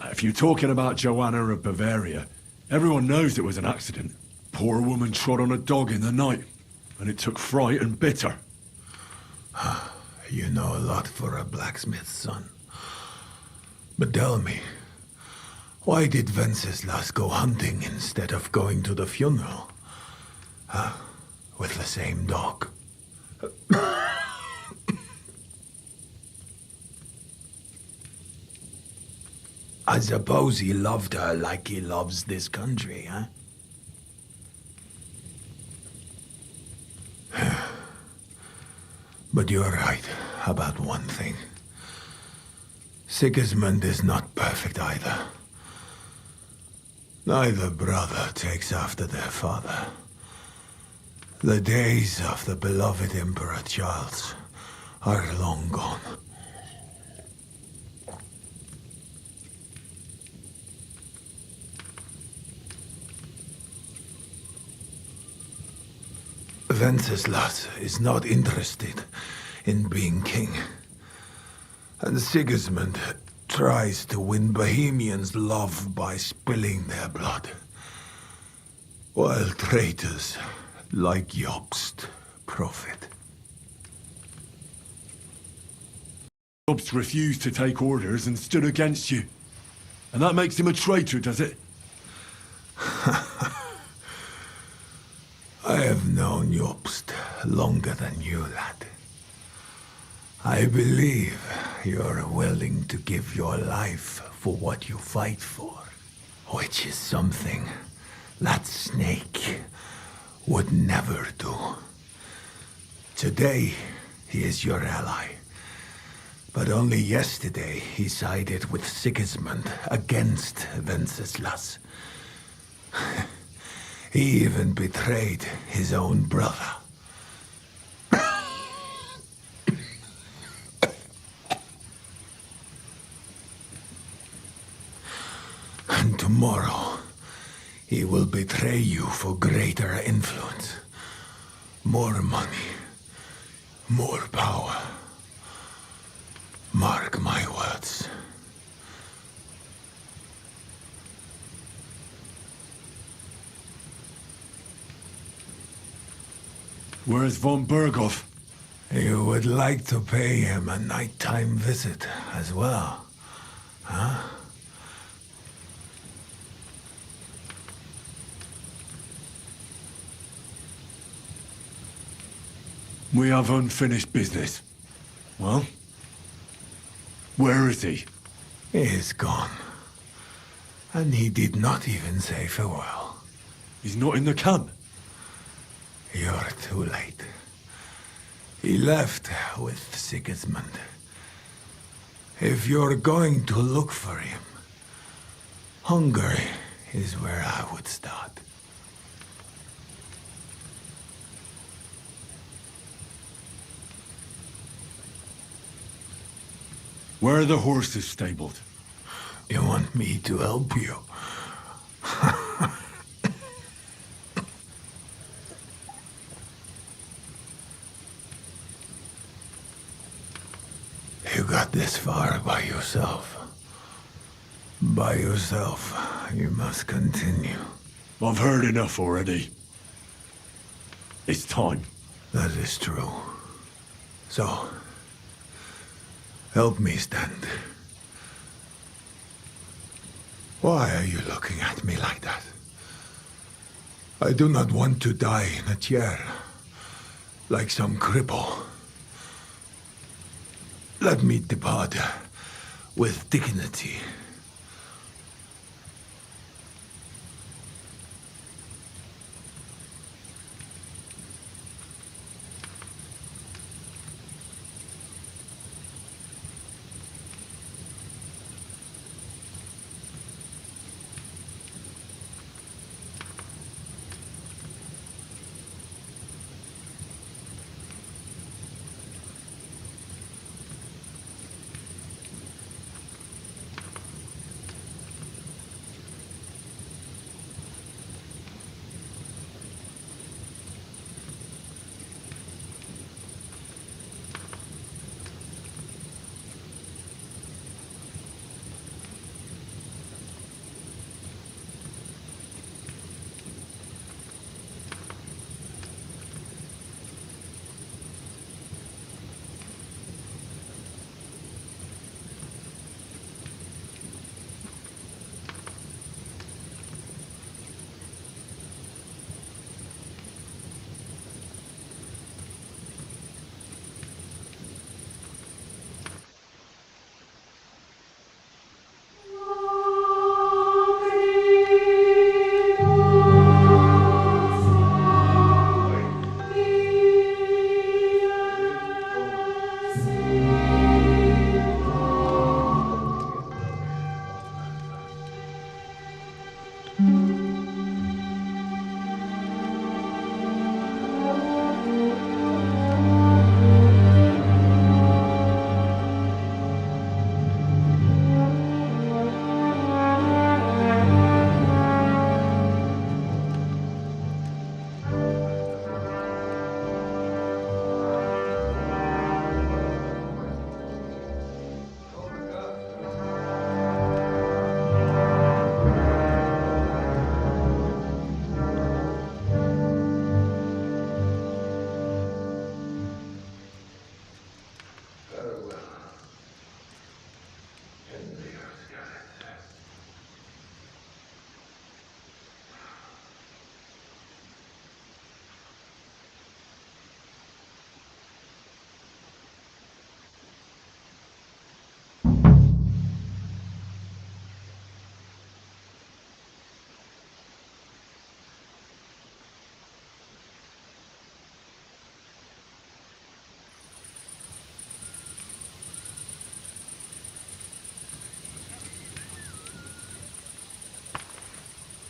If you're talking about Joanna of Bavaria, everyone knows it was an accident. Poor woman trod on a dog in the night, and it took fright and bit her. You know a lot for a blacksmith's son. But tell me, why did Wenceslas go hunting instead of going to the funeral? With the same dog? I suppose he loved her like he loves this country, huh? But you're right about one thing. Sigismund is not perfect either. Neither brother takes after their father. The days of the beloved Emperor Charles are long gone. Wenceslas is not interested in being king. And Sigismund tries to win Bohemians' love by spilling their blood. While traitors like Jobst profit. Jobst refused to take orders and stood against you. And that makes him a traitor, does it? I have known Jobst longer than you, lad. I believe you're willing to give your life for what you fight for, which is something that snake would never do. Today, he is your ally. But only yesterday, he sided with Sigismund against Wenceslas. He even betrayed his own brother. And tomorrow, he will betray you for greater influence. More money. More power. Mark my words. Where's von Berghoff? You would like to pay him a nighttime visit as well, huh? We have unfinished business. Well? Where is he? He is gone. And he did not even say farewell. He's not in the camp? You're too late. He left with Sigismund. If you're going to look for him, Hungary is where I would start. Where are the horses stabled? You want me to help you? You got this far by yourself. By yourself, you must continue. I've heard enough already. It's time. That is true. So, help me stand. Why are you looking at me like that? I do not want to die in a chair, like some cripple. Let me depart with dignity.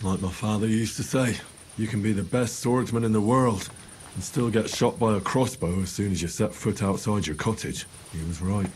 Like my father used to say, you can be the best swordsman in the world and still get shot by a crossbow as soon as you set foot outside your cottage. He was right.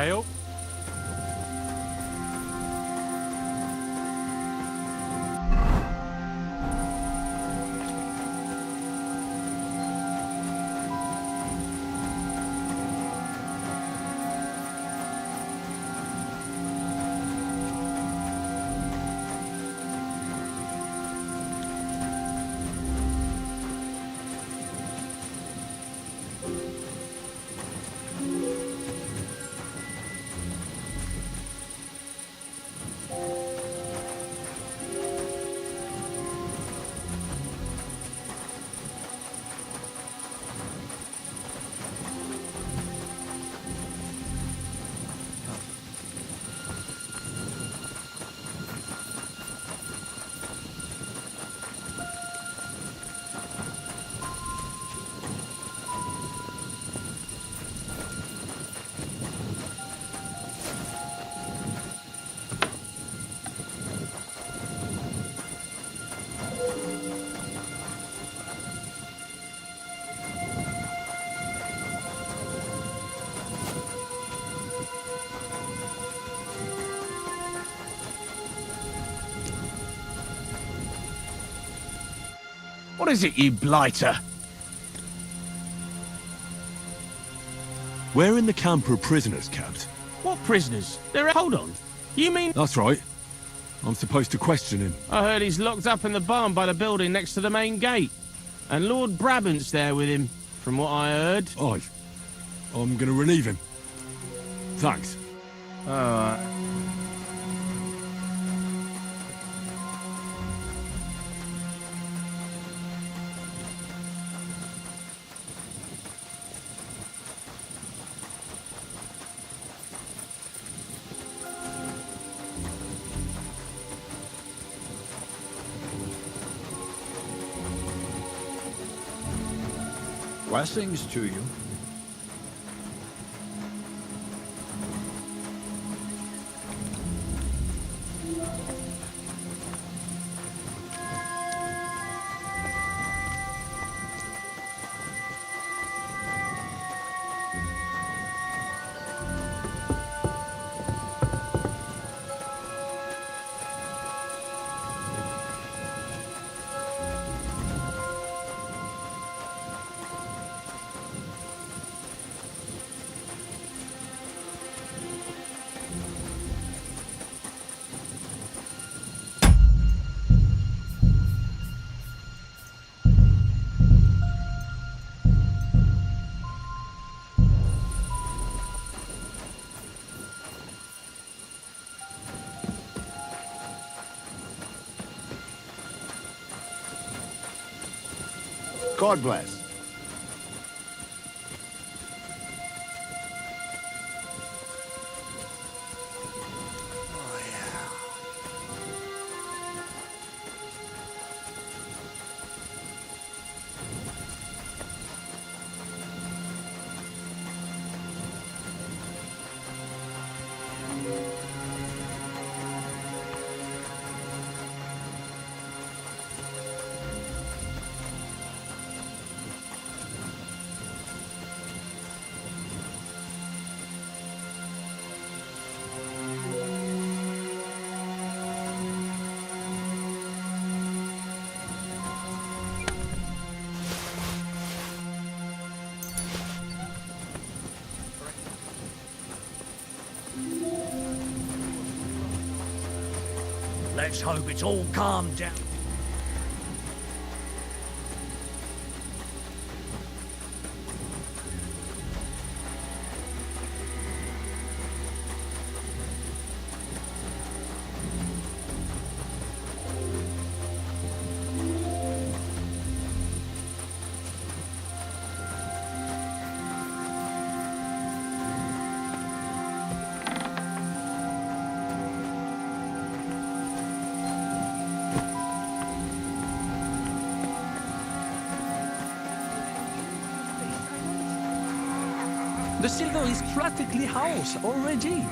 Hail? What is it, you blighter? Where in the camp are prisoners kept? What prisoners? Hold on. You mean... That's right. I'm supposed to question him. I heard he's locked up in the barn by the building next to the main gate. And Lord Brabant's there with him, from what I heard. I'm gonna relieve him. Thanks. Alright. Blessings to you. God bless. Let's hope it's all calmed down. The silver is practically ours already.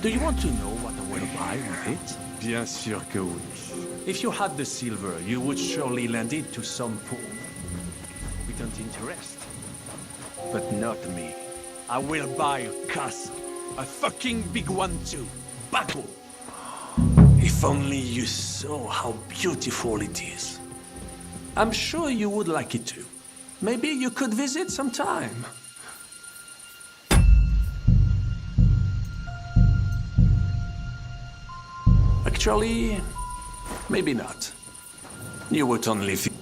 Do you want to know what I will buy with it? Bien sûr que oui. If you had the silver, you would surely lend it to some poor without interest. But not me. I will buy a castle. A fucking big one too. Battle. If only you saw how beautiful it is. I'm sure you would like it too. Maybe you could visit sometime. Actually, maybe not. You would only feel...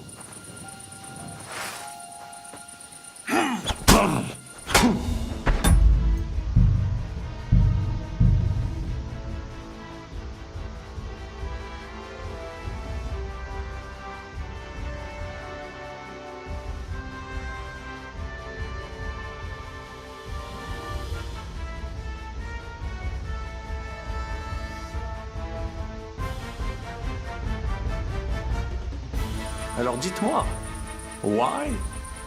Alors dites-moi, why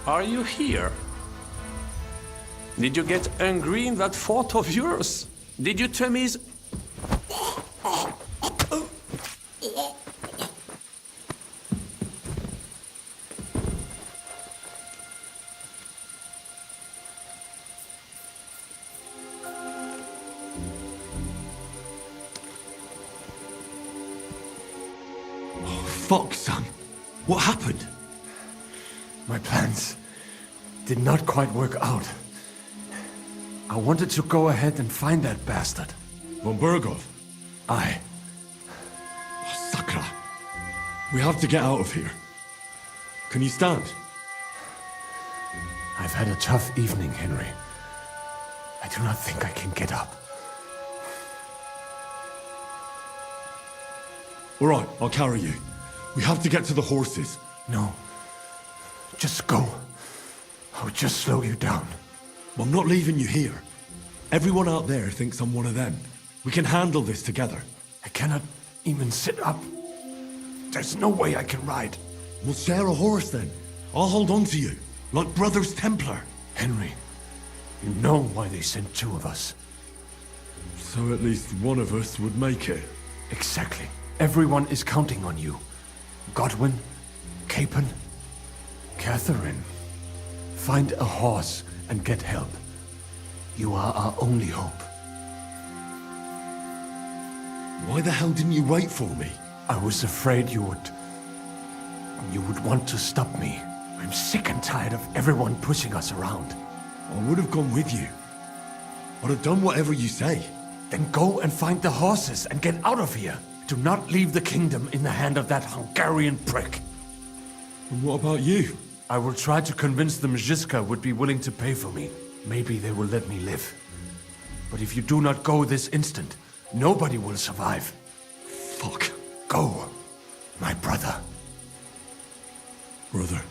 are you here? Did you get hungry in that fort of yours? Did you tell me... Fuck, son. What happened? My plans did not quite work out. I wanted to go ahead and find that bastard. Von Burgov? Aye. Sakra. We have to get out of here. Can you stand? I've had a tough evening, Henry. I do not think I can get up. All right, I'll carry you. We have to get to the horses. No. Just go. I'll just slow you down. I'm not leaving you here. Everyone out there thinks I'm one of them. We can handle this together. I cannot even sit up. There's no way I can ride. We'll share a horse then. I'll hold on to you, like Brothers Templar. Henry, you know why they sent two of us. So at least one of us would make it. Exactly. Everyone is counting on you. Godwin, Capon, Catherine. Find a horse and get help. You are our only hope. Why the hell didn't you wait for me? I was afraid you would want to stop me. I'm sick and tired of everyone pushing us around. I would have gone with you. I'd have done whatever you say. Then go and find the horses and get out of here. Do not leave the kingdom in the hand of that Hungarian prick. And what about you? I will try to convince the Mzhiska would be willing to pay for me. Maybe they will let me live. But if you do not go this instant, nobody will survive. Fuck. Go, my brother. Brother.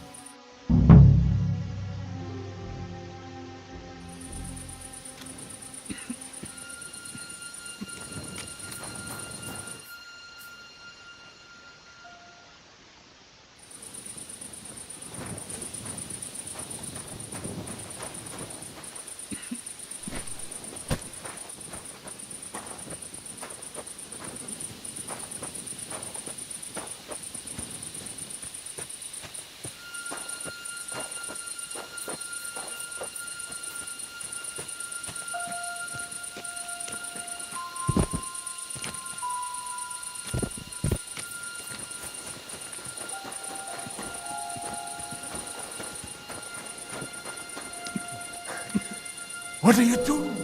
What are you doing?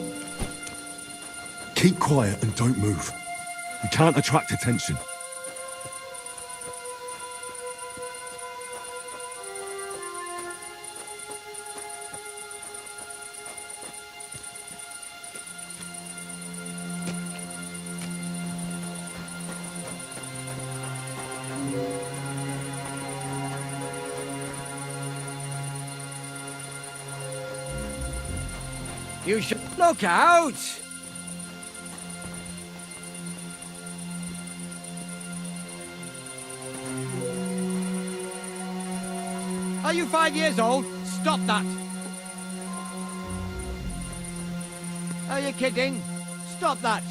Keep quiet and don't move. We can't attract attention. You should look out! Are you 5 years old? Stop that! Are you kidding? Stop that!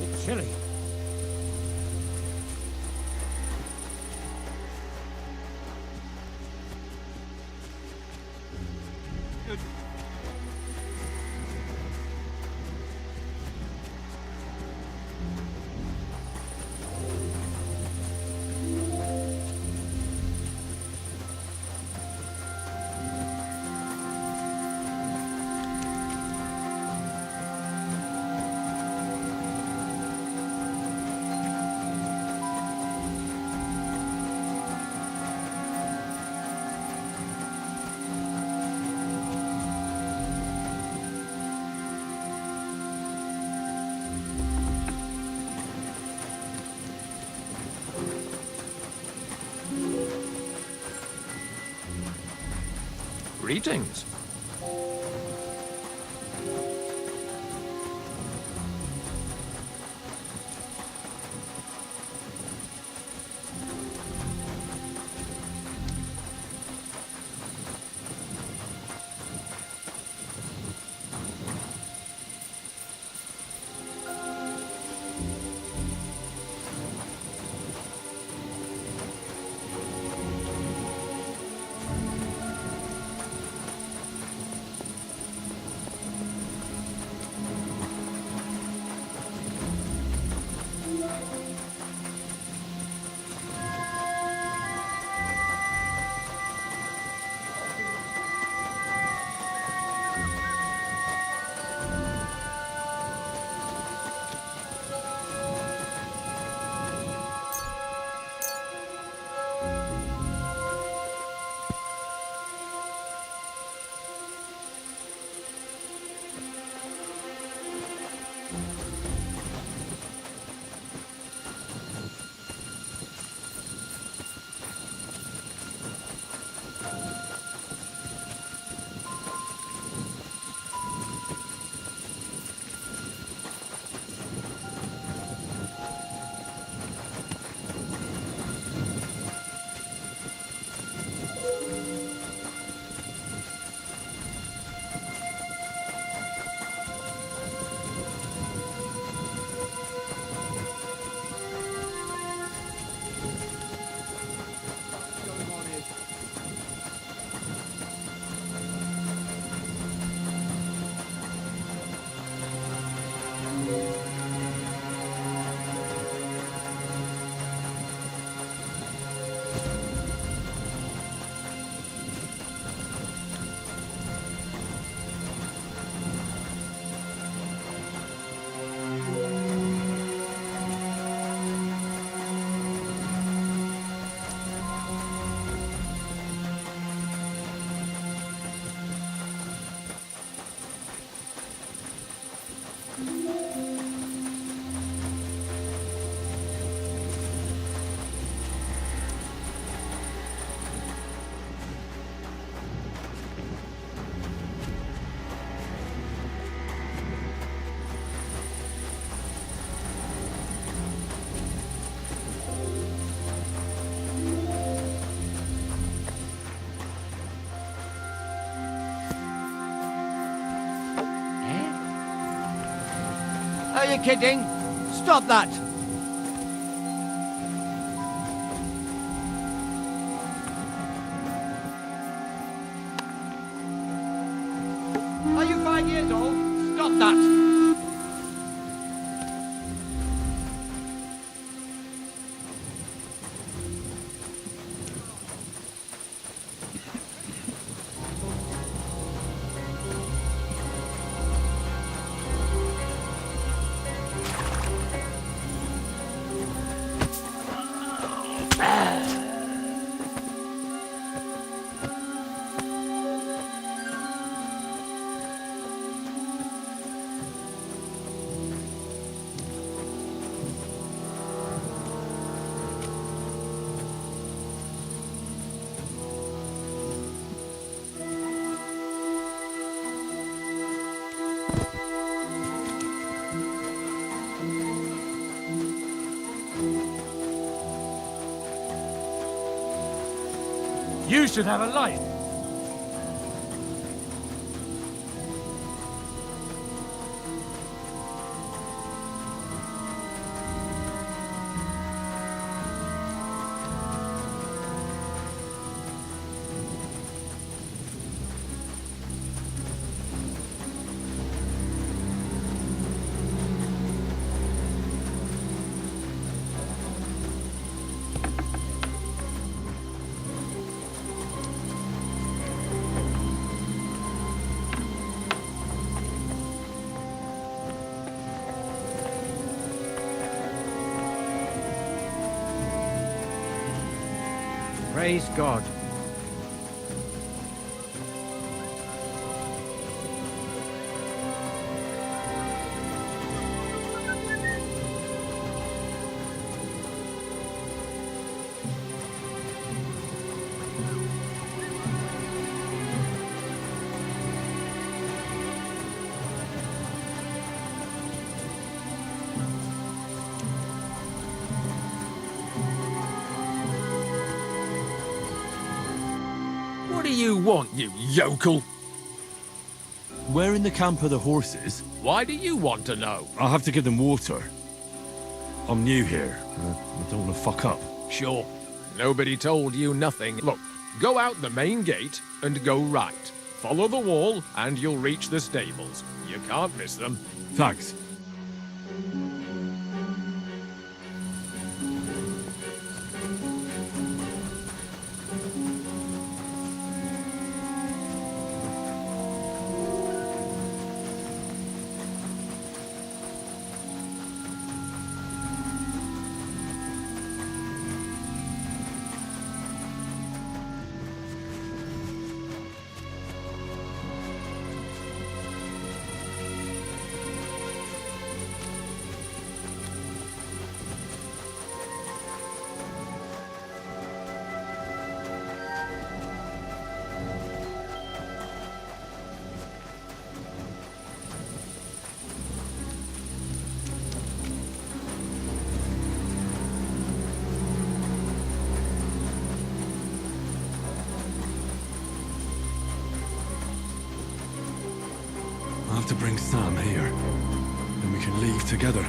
It's chilly. Greetings. Are you kidding? Stop that! Are you 5 years old? Stop that! You should have a light. Praise God. What do you want, you yokel? Where in the camp are the horses? Why do you want to know? I'll have to give them water. I'm new here. I don't want to fuck up. Sure. Nobody told you nothing. Look, go out the main gate and go right. Follow the wall and you'll reach the stables. You can't miss them. Thanks. I'll have to bring Sam here. Then we can leave together.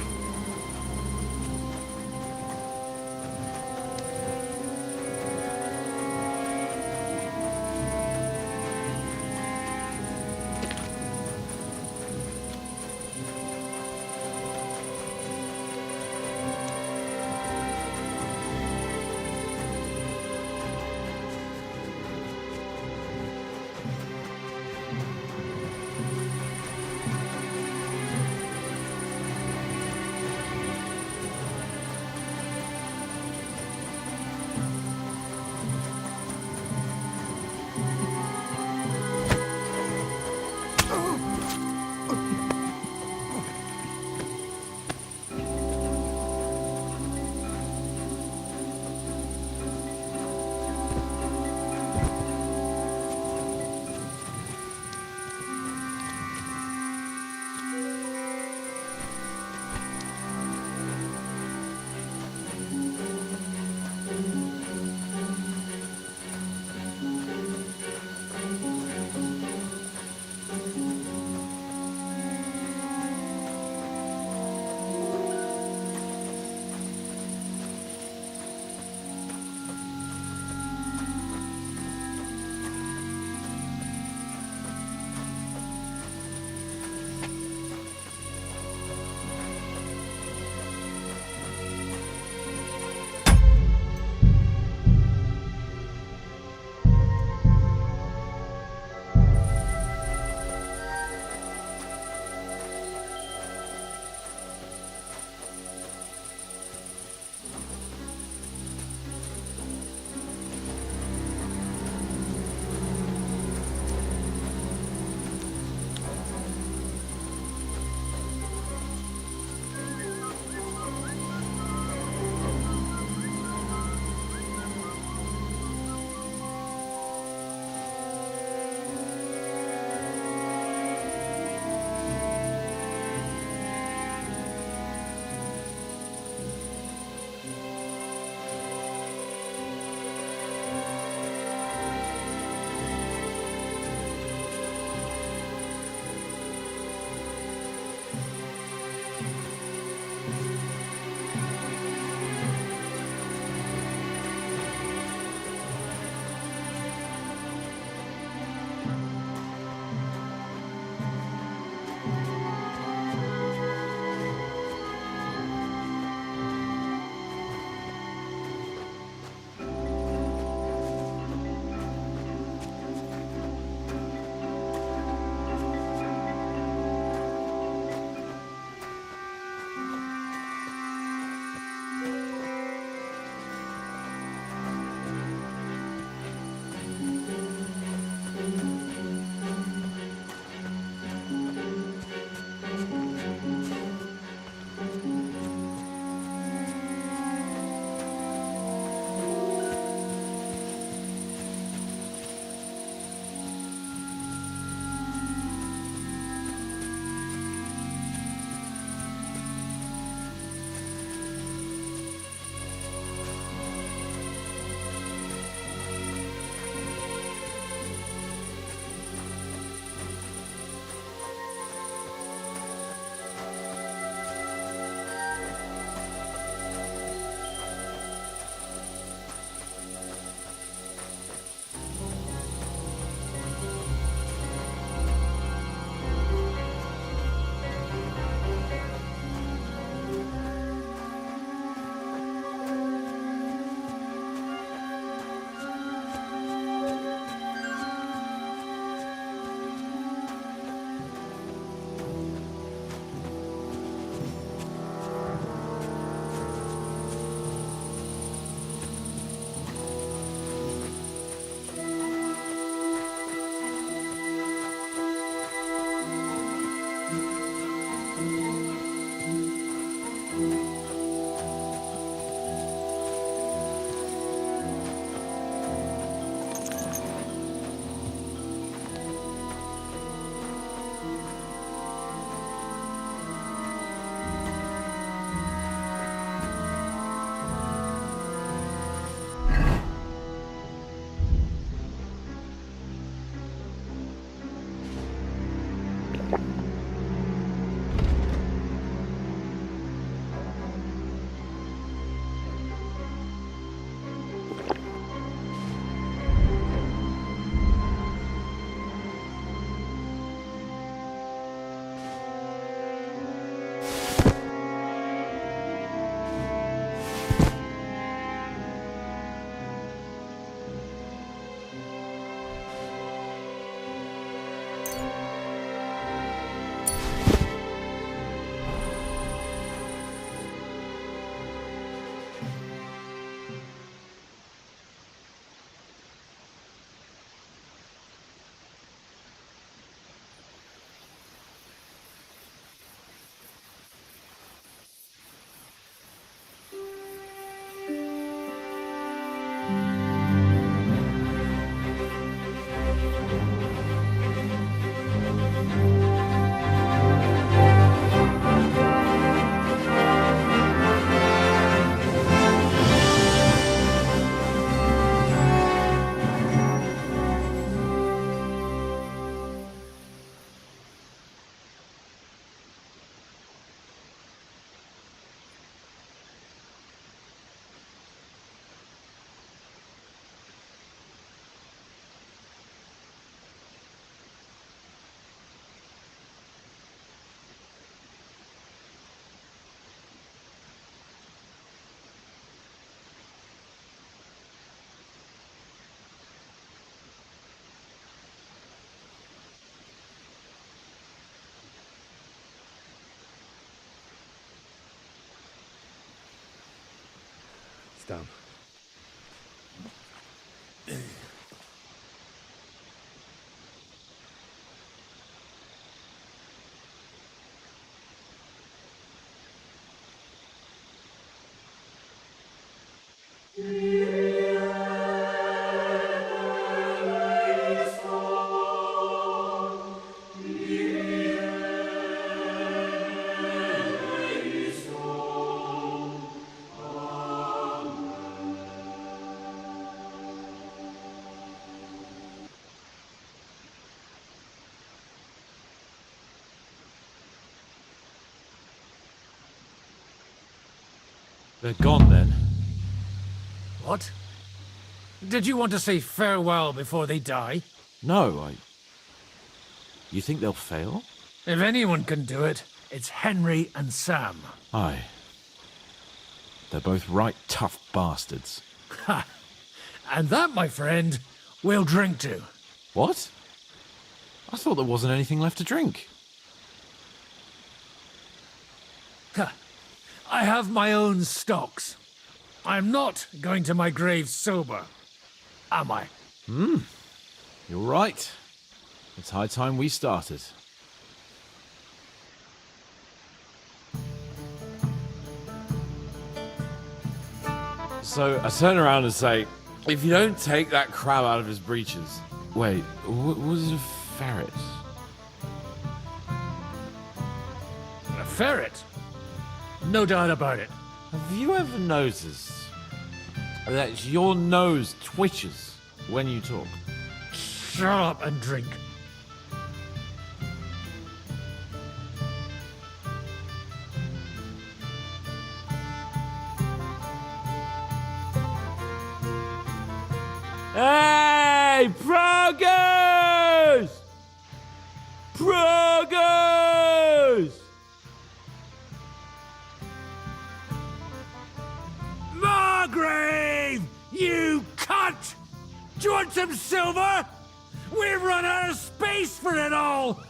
down. They're gone then. What? Did you want to say farewell before they die? No, You think they'll fail? If anyone can do it, it's Henry and Sam. Aye. They're both right tough bastards. Ha! And that, my friend, we'll drink to. What? I thought there wasn't anything left to drink. Ha! I have my own stocks. I'm not going to my grave sober, am I? You're right. It's high time we started. So I turn around and say, if you don't take that crab out of his breeches... Wait, was it a ferret? A ferret? No doubt about it. Have you ever noticed that your nose twitches when you talk? Shut up and drink. Hey, progress! Progress! Margrave! You cunt! Do you want some silver? We've run out of space for it all!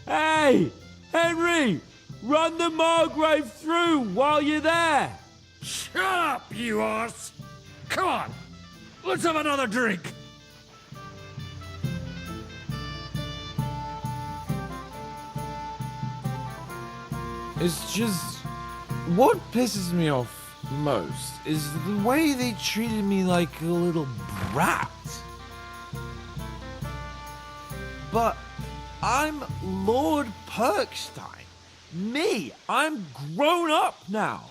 Hey, Henry! Run the Margrave through while you're there! Shut up, you arse! Come on, let's have another drink! It's just... what pisses me off most is the way they treated me like a little brat. But I'm Lord Perkstein. Me, I'm grown up now.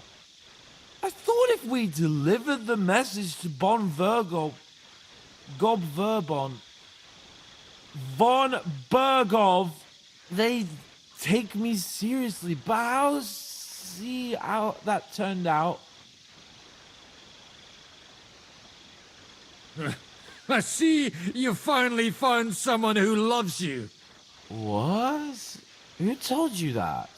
I thought if we delivered the message to Von Vergov, Gob Verbon, Von Bergov, they'd take me seriously, but I'll see how that turned out. I see you finally found someone who loves you. What? Who told you that?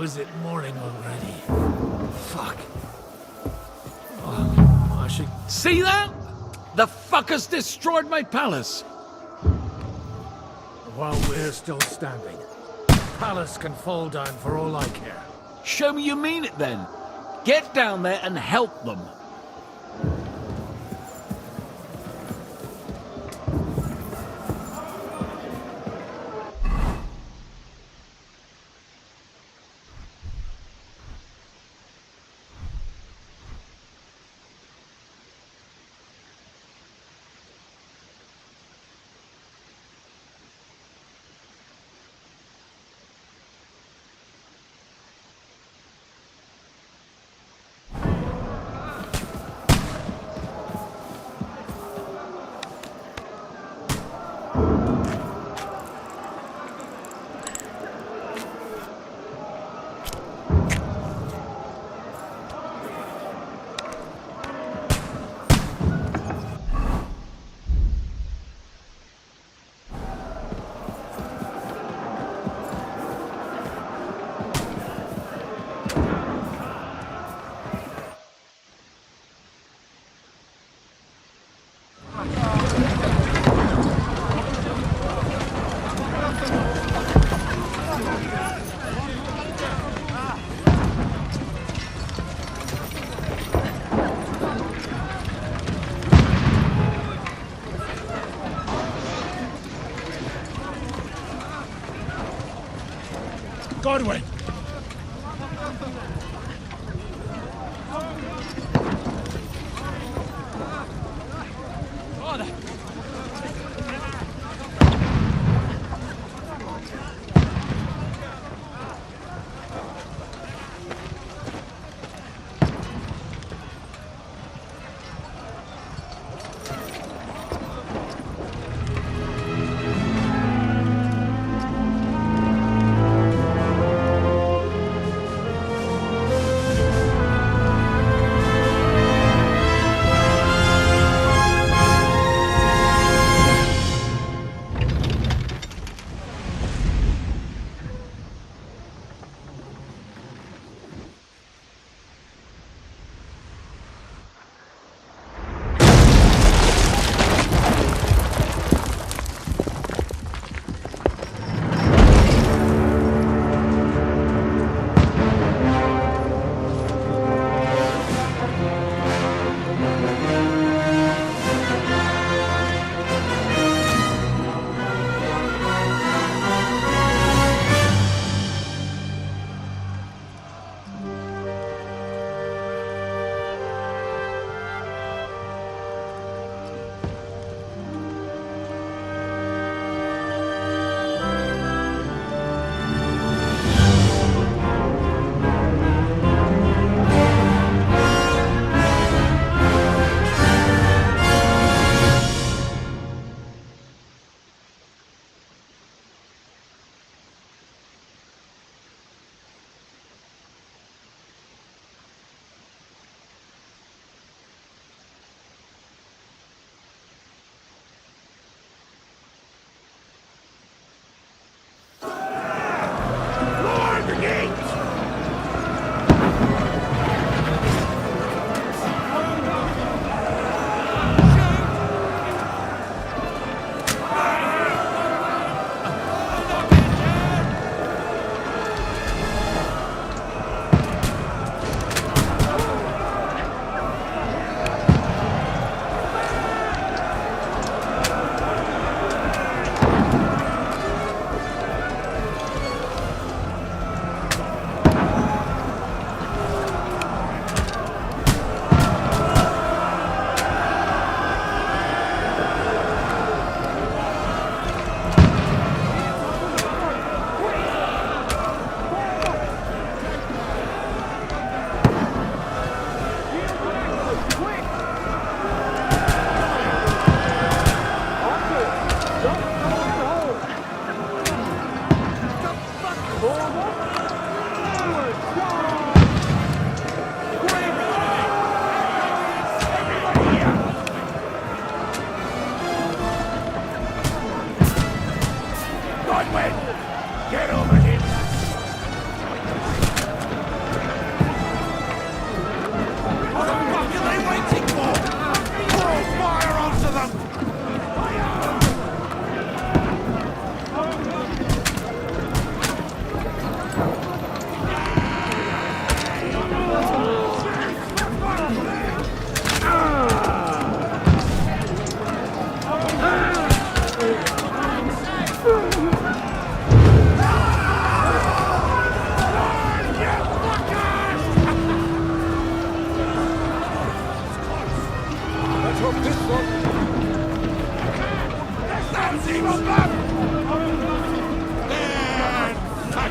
Is it morning already? Fuck. Oh, I should... See that? The fuckers destroyed my palace. While we're still standing. palace can fall down for all I care. Show me you mean it then. Get down there and help them. Godwin!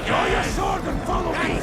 Draw your sword and follow me!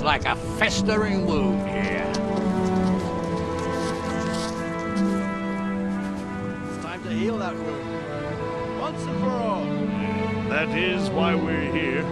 like a festering wound here. It's time to heal that wound. Once and for all. That is why we're here.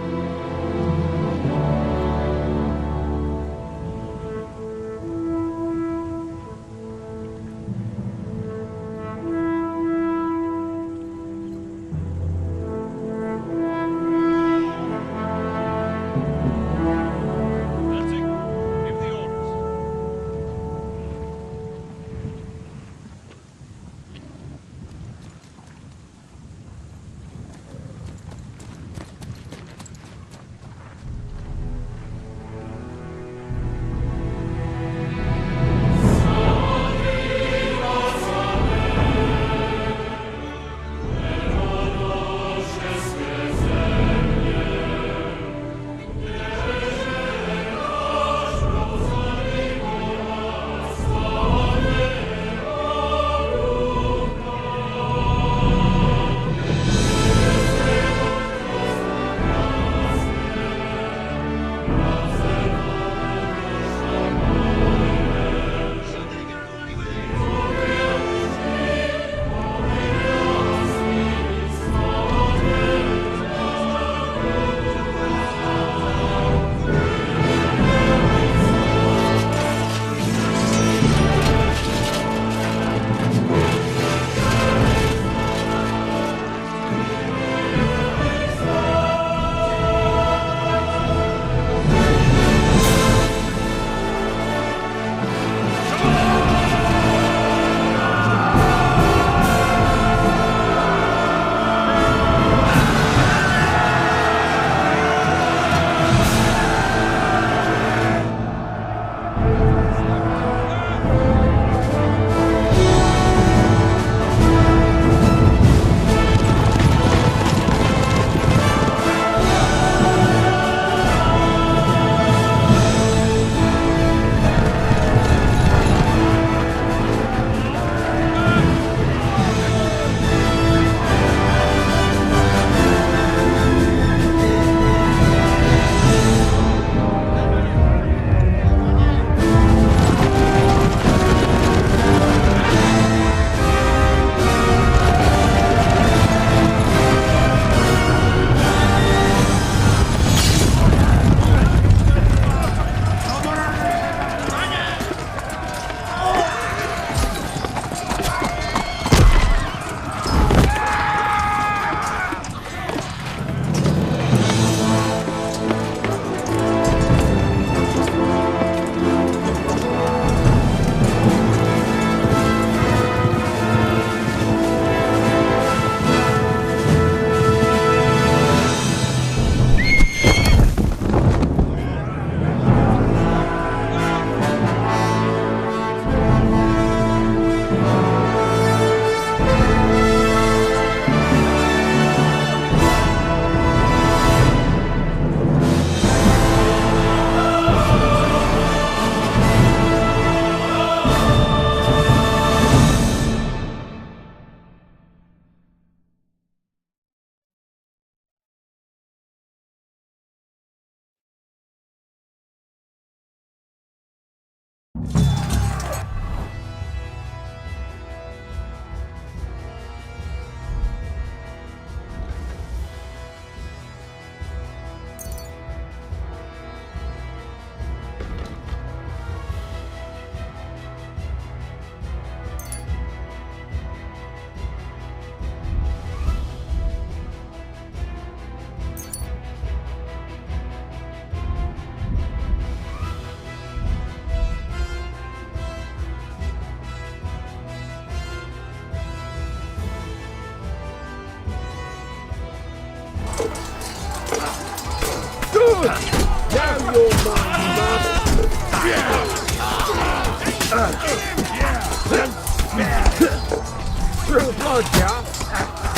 True blood, yeah?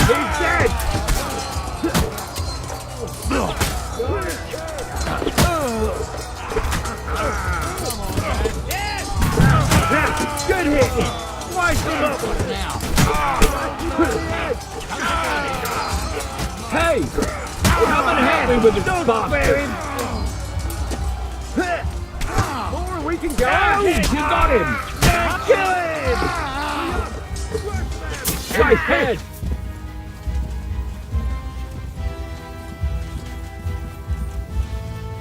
He's dead! Good hit! Wipe him up now! Hey! Come and help me with this bastard! Yes, you got him! Kill him! Nice head!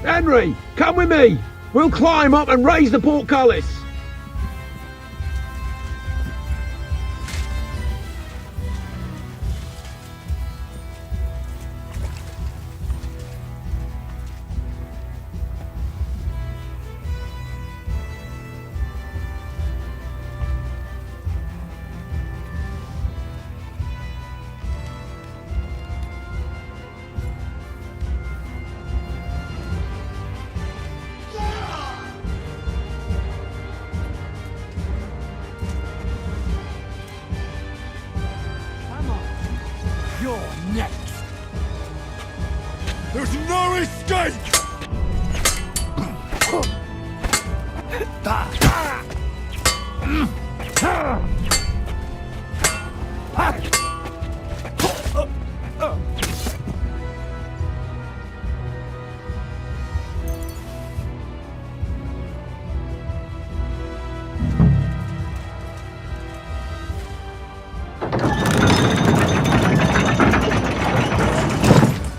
Henry, come with me! We'll climb up and raise the portcullis! You're next. There's no escape!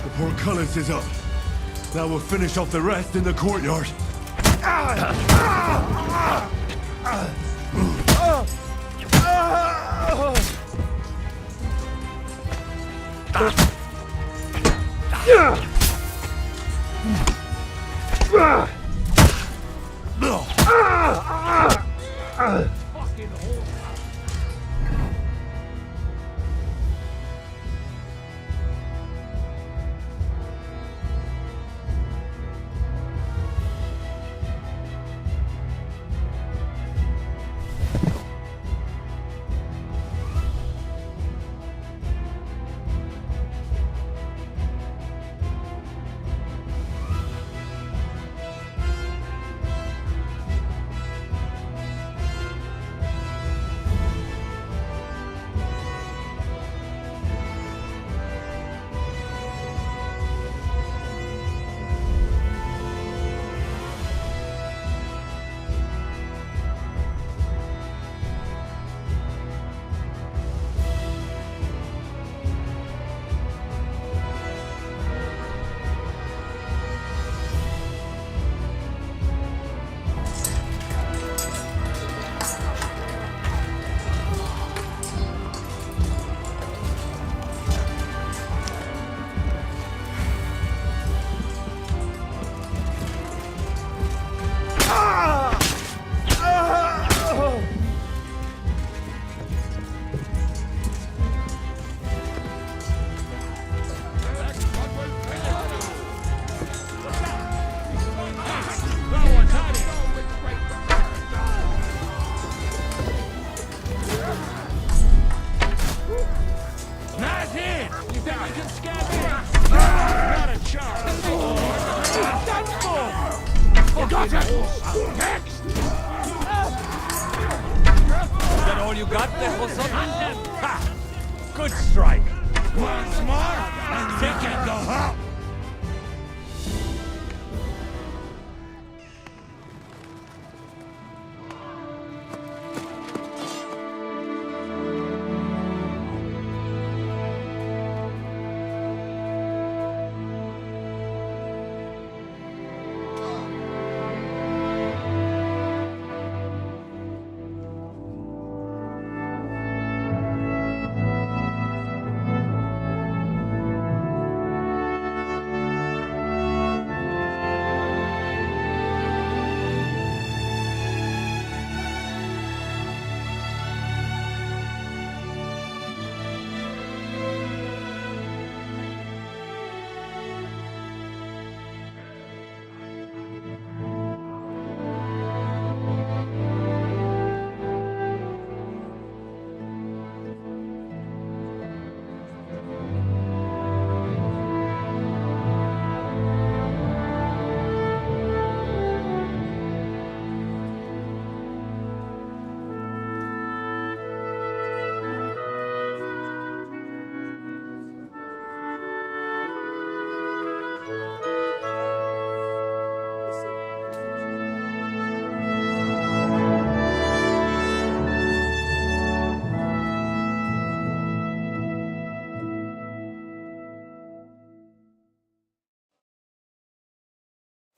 The portcullis is up. Now we'll finish off the rest in the courtyard. Got it! Next! Is that all you got there, Ha! Good strike. Once more, and they can go home.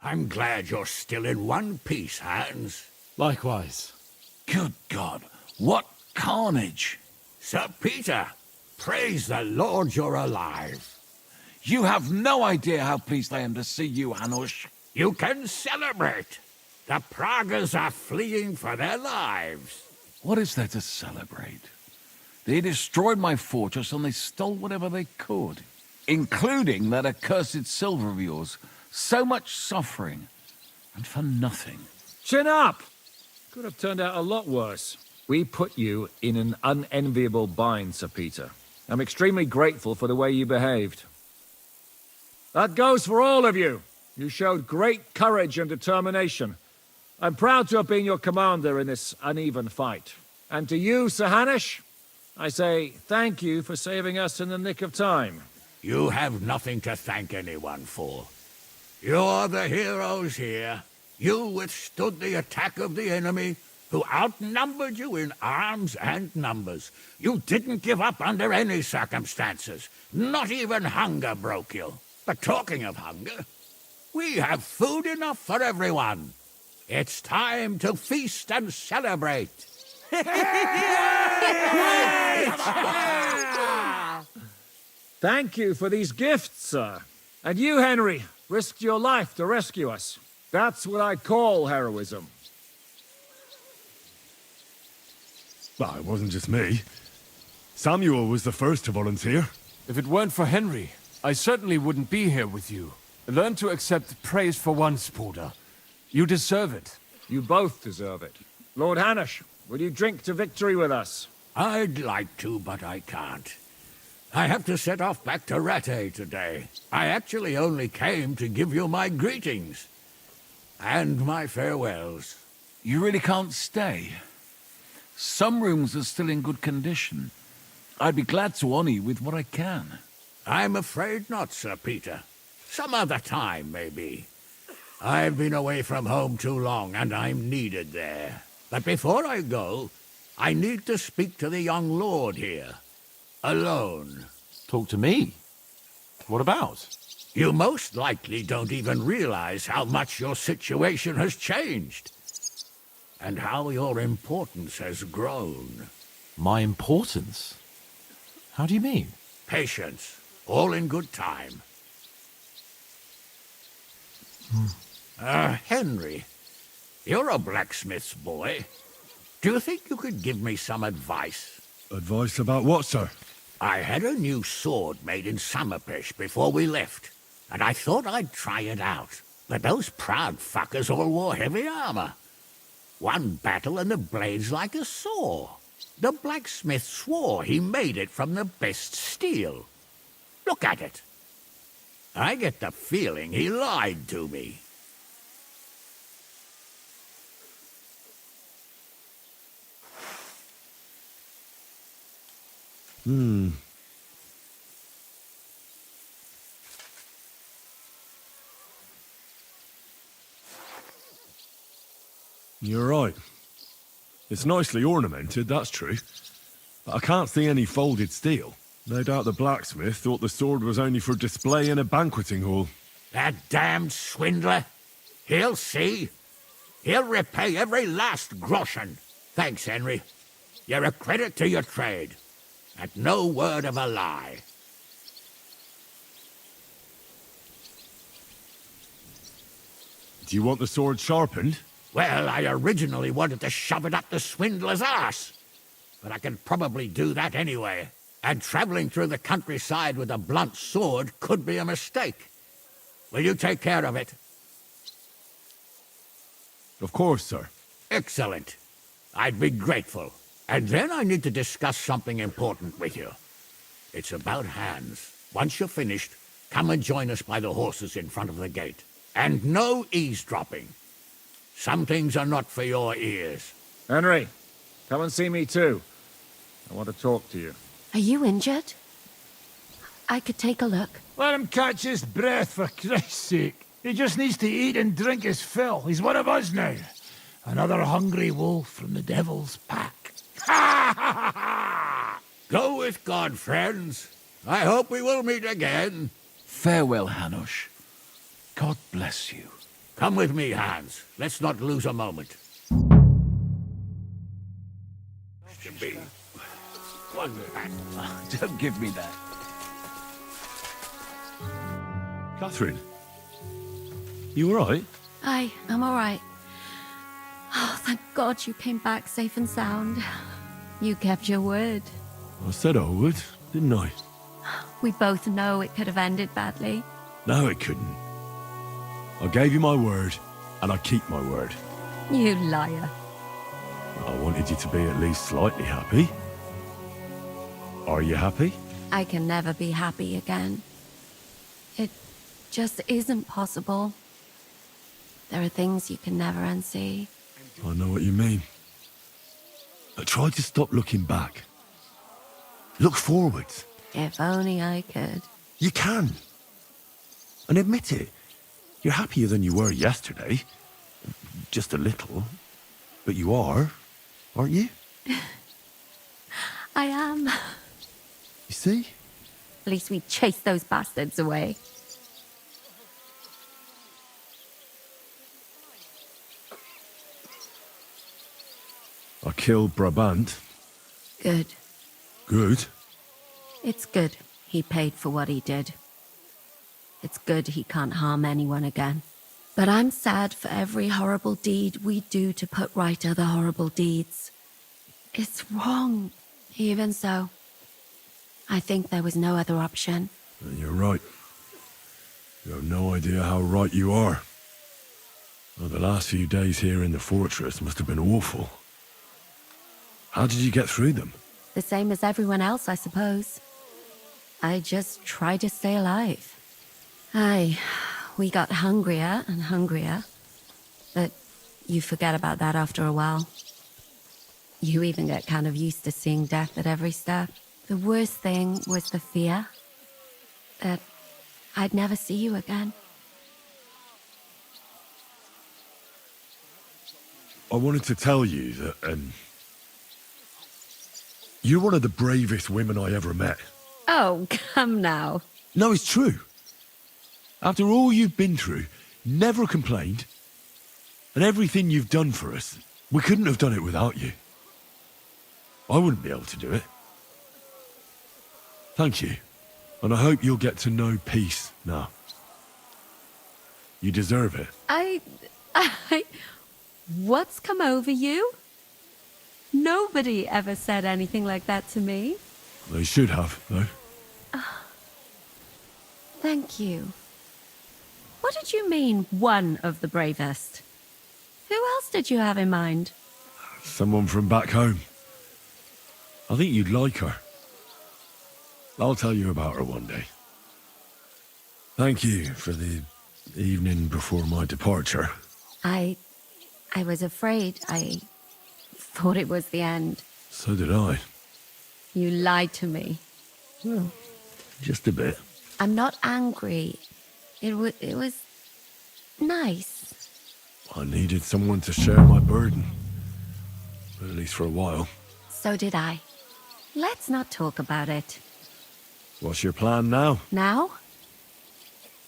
I'm glad you're still in one piece, Hans. Likewise. Good God, what carnage! Sir Peter, praise the Lord you're alive. You have no idea how pleased I am to see you, Hanush. You can celebrate. The Pragas are fleeing for their lives. What is there to celebrate? They destroyed my fortress and they stole whatever they could, including that accursed silver of yours. So much suffering, and for nothing. Chin up! Could have turned out a lot worse. We put you in an unenviable bind, Sir Peter. I'm extremely grateful for the way you behaved. That goes for all of you. You showed great courage and determination. I'm proud to have been your commander in this uneven fight. And to you, Sir Hanush, I say thank you for saving us in the nick of time. You have nothing to thank anyone for. You're the heroes here. You withstood the attack of the enemy, who outnumbered you in arms and numbers. You didn't give up under any circumstances. Not even hunger broke you. But talking of hunger, we have food enough for everyone. It's time to feast and celebrate. Thank you for these gifts, sir. And you, Henry, risked your life to rescue us. That's what I call heroism. Well, it wasn't just me. Samuel was the first to volunteer. If it weren't for Henry, I certainly wouldn't be here with you. Learn to accept praise for once, Porter. You deserve it. You both deserve it. Lord Hanush, will you drink to victory with us? I'd like to, but I can't. I have to set off back to Rattay today. I actually only came to give you my greetings. And my farewells. You really can't stay. Some rooms are still in good condition. I'd be glad to honor you with what I can. I'm afraid not, Sir Peter. Some other time, maybe. I've been away from home too long, and I'm needed there. But before I go, I need to speak to the young lord here. Alone. Talk to me? What about? You most likely don't even realize how much your situation has changed. And how your importance has grown. My importance? How do you mean? Patience. All in good time. Henry, you're a blacksmith's boy. Do you think you could give me some advice? Advice about what, sir? I had a new sword made in Summerpish before we left, and I thought I'd try it out. But those proud fuckers all wore heavy armor. One battle and the blade's like a saw. The blacksmith swore he made it from the best steel. Look at it. I get the feeling he lied to me. You're right. It's nicely ornamented, that's true. But I can't see any folded steel. No doubt the blacksmith thought the sword was only for display in a banqueting hall. That damned swindler. He'll see. He'll repay every last groschen. Thanks, Henry. You're a credit to your trade. And no word of a lie. Do you want the sword sharpened? Well, I originally wanted to shove it up the swindler's arse. But I can probably do that anyway. And traveling through the countryside with a blunt sword could be a mistake. Will you take care of it? Of course, sir. Excellent. I'd be grateful. And then I need to discuss something important with you. It's about Hans. Once you're finished, come and join us by the horses in front of the gate. And no eavesdropping. Some things are not for your ears. Henry, come and see me too. I want to talk to you. Are you injured? I could take a look. Let him catch his breath, for Christ's sake. He just needs to eat and drink his fill. He's one of us now. Another hungry wolf from the devil's pack. Ha ha ha! Go with God, friends. I hope we will meet again. Farewell, Hanush. God bless you. Come with me, Hans. Let's not lose a moment. To be. What? Don't give me that. Catherine, you all right? I'm all right. Oh, thank God you came back safe and sound. You kept your word. I said I would, didn't I? We both know it could have ended badly. No, it couldn't. I gave you my word, and I keep my word. You liar. I wanted you to be at least slightly happy. Are you happy? I can never be happy again. It just isn't possible. There are things you can never unsee. I know what you mean. But try to stop looking back. Look forwards. If only I could. You can. And admit it. You're happier than you were yesterday. Just a little. But you are, aren't you? I am. You see? At least we chased those bastards away. I killed Brabant. Good. Good. It's good he paid for what he did. It's good he can't harm anyone again. But I'm sad for every horrible deed we do to put right other horrible deeds. It's wrong. Even so, I think there was no other option. You're right. You have no idea how right you are. Well, the last few days here in the fortress must have been awful. How did you get through them? The same as everyone else, I suppose. I just tried to stay alive. We got hungrier and hungrier. But you forget about that after a while. You even get kind of used to seeing death at every step. The worst thing was the fear that I'd never see you again. I wanted to tell you that, you're one of the bravest women I ever met. Oh, come now. No, it's true. After all you've been through, never complained. And everything you've done for us, we couldn't have done it without you. I wouldn't be able to do it. Thank you. And I hope you'll get to know peace now. You deserve it. What's come over you? Nobody ever said anything like that to me. They should have, though. Thank you. What did you mean, one of the bravest? Who else did you have in mind? Someone from back home. I think you'd like her. I'll tell you about her one day. Thank you for the evening before my departure. I was afraid. I thought it was the end. So did I. You lied to me. Well, just a bit. I'm not angry. It was nice. I needed someone to share my burden. At least for a while. So did I. Let's not talk about it. What's your plan now? Now?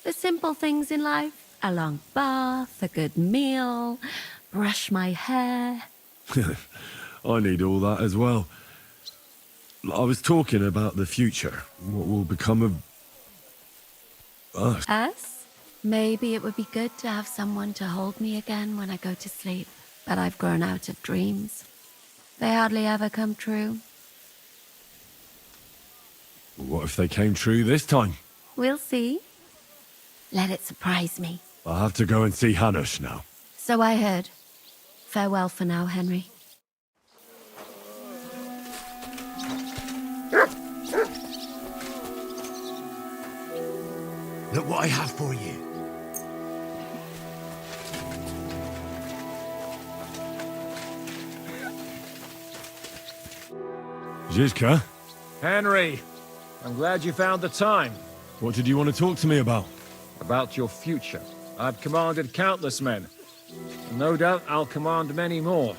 The simple things in life. A long bath, a good meal, brush my hair. I need all that as well. I was talking about the future. What will become of us? Us? Maybe it would be good to have someone to hold me again when I go to sleep. But I've grown out of dreams. They hardly ever come true. What if they came true this time? We'll see. Let it surprise me. I'll have to go and see Hanush now. So I heard. Farewell for now, Henry. Look what I have for you. Zizka? Henry, I'm glad you found the time. What did you want to talk to me about? About your future. I've commanded countless men. No doubt I'll command many more.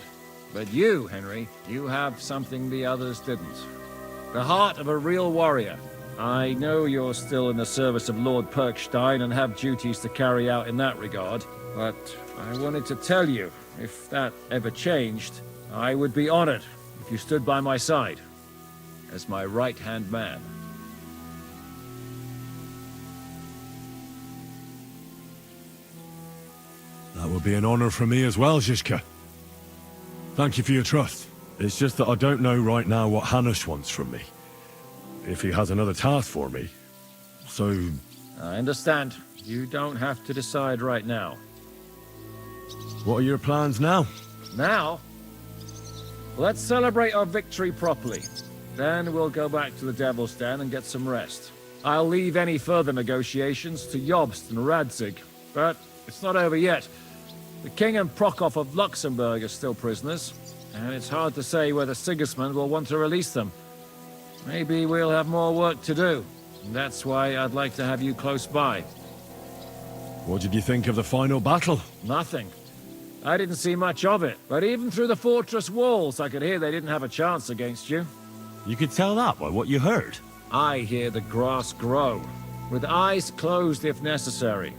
But you, Henry, you have something the others didn't. The heart of a real warrior. I know you're still in the service of Lord Perkstein and have duties to carry out in that regard, but I wanted to tell you, if that ever changed, I would be honored if you stood by my side, as my right-hand man. That would be an honor for me as well, Zizka. Thank you for your trust. It's just that I don't know right now what Hanush wants from me. If he has another task for me. So... I understand. You don't have to decide right now. What are your plans now? Now? Let's celebrate our victory properly. Then we'll go back to the Devil's Den and get some rest. I'll leave any further negotiations to Jobst and Radzig. But it's not over yet. The King and Prokop of Luxembourg are still prisoners, and it's hard to say whether Sigismund will want to release them. Maybe we'll have more work to do. And that's why I'd like to have you close by. What did you think of the final battle? Nothing. I didn't see much of it, but even through the fortress walls, I could hear they didn't have a chance against you. You could tell that by what you heard. I hear the grass grow, with eyes closed if necessary.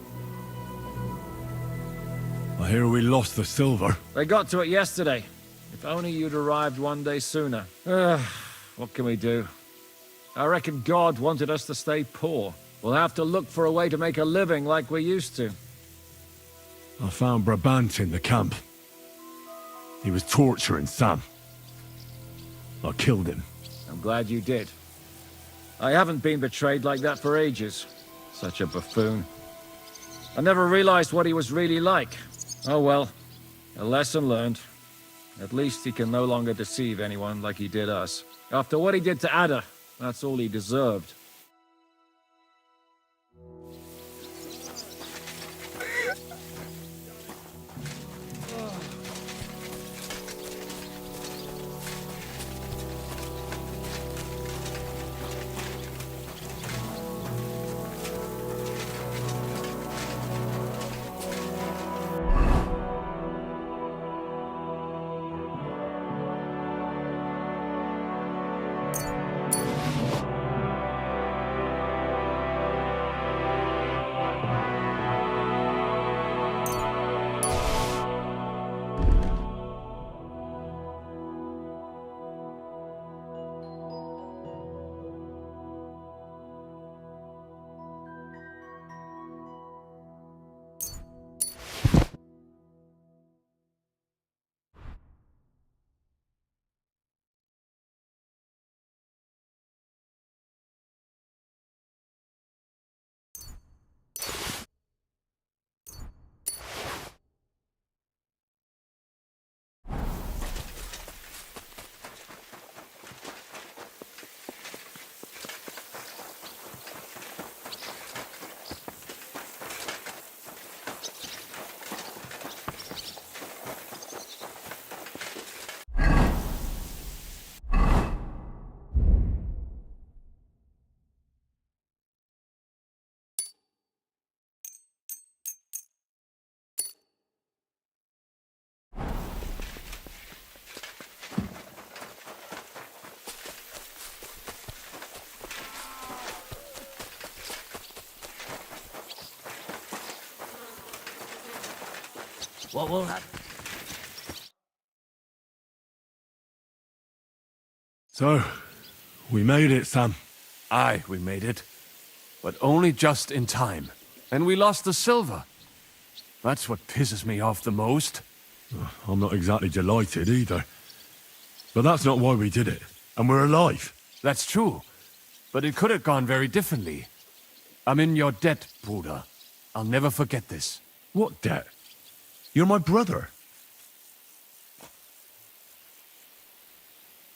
I hear we lost the silver. They got to it yesterday. If only you'd arrived one day sooner. What can we do? I reckon God wanted us to stay poor. We'll have to look for a way to make a living like we used to. I found Brabant in the camp. He was torturing Sam. I killed him. I'm glad you did. I haven't been betrayed like that for ages. Such a buffoon. I never realized what he was really like. Oh well, a lesson learned. At least he can no longer deceive anyone like he did us. After what he did to Ada, that's all he deserved. What will happen? So, we made it, Sam. Aye, we made it. But only just in time. And we lost the silver. That's what pisses me off the most. I'm not exactly delighted either. But that's not why we did it. And we're alive. That's true. But it could have gone very differently. I'm in your debt, Bruder. I'll never forget this. What debt? You're my brother.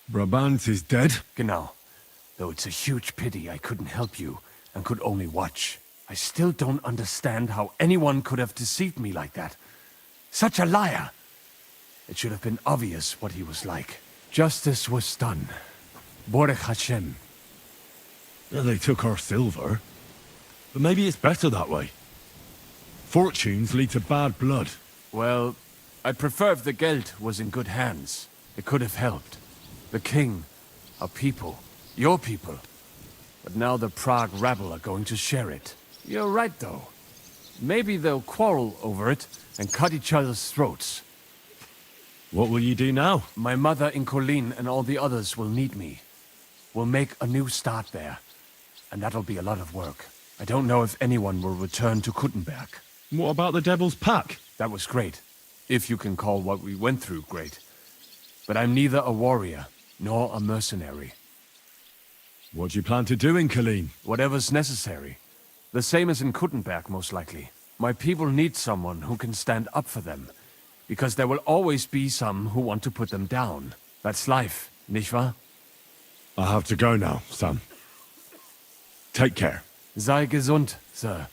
Brabant is dead? Genau. Though it's a huge pity I couldn't help you and could only watch. I still don't understand how anyone could have deceived me like that. Such a liar! It should have been obvious what he was like. Justice was done. Baruch Hashem. They took our silver. But maybe it's better that way. Fortunes lead to bad blood. Well, I'd prefer if the Geld was in good hands. It could have helped. The king, our people, your people. But now the Prague rabble are going to share it. You're right, though. Maybe they'll quarrel over it and cut each other's throats. What will you do now? My mother in Kolin and all the others will need me. We'll make a new start there. And that'll be a lot of work. I don't know if anyone will return to Kuttenberg. What about the Devil's Pack? That was great. If you can call what we went through great. But I'm neither a warrior, nor a mercenary. What do you plan to do in Kolin? Whatever's necessary. The same as in Kuttenberg, most likely. My people need someone who can stand up for them. Because there will always be some who want to put them down. That's life, nicht wahr? I have to go now, son. Take care. Sei gesund, Sir.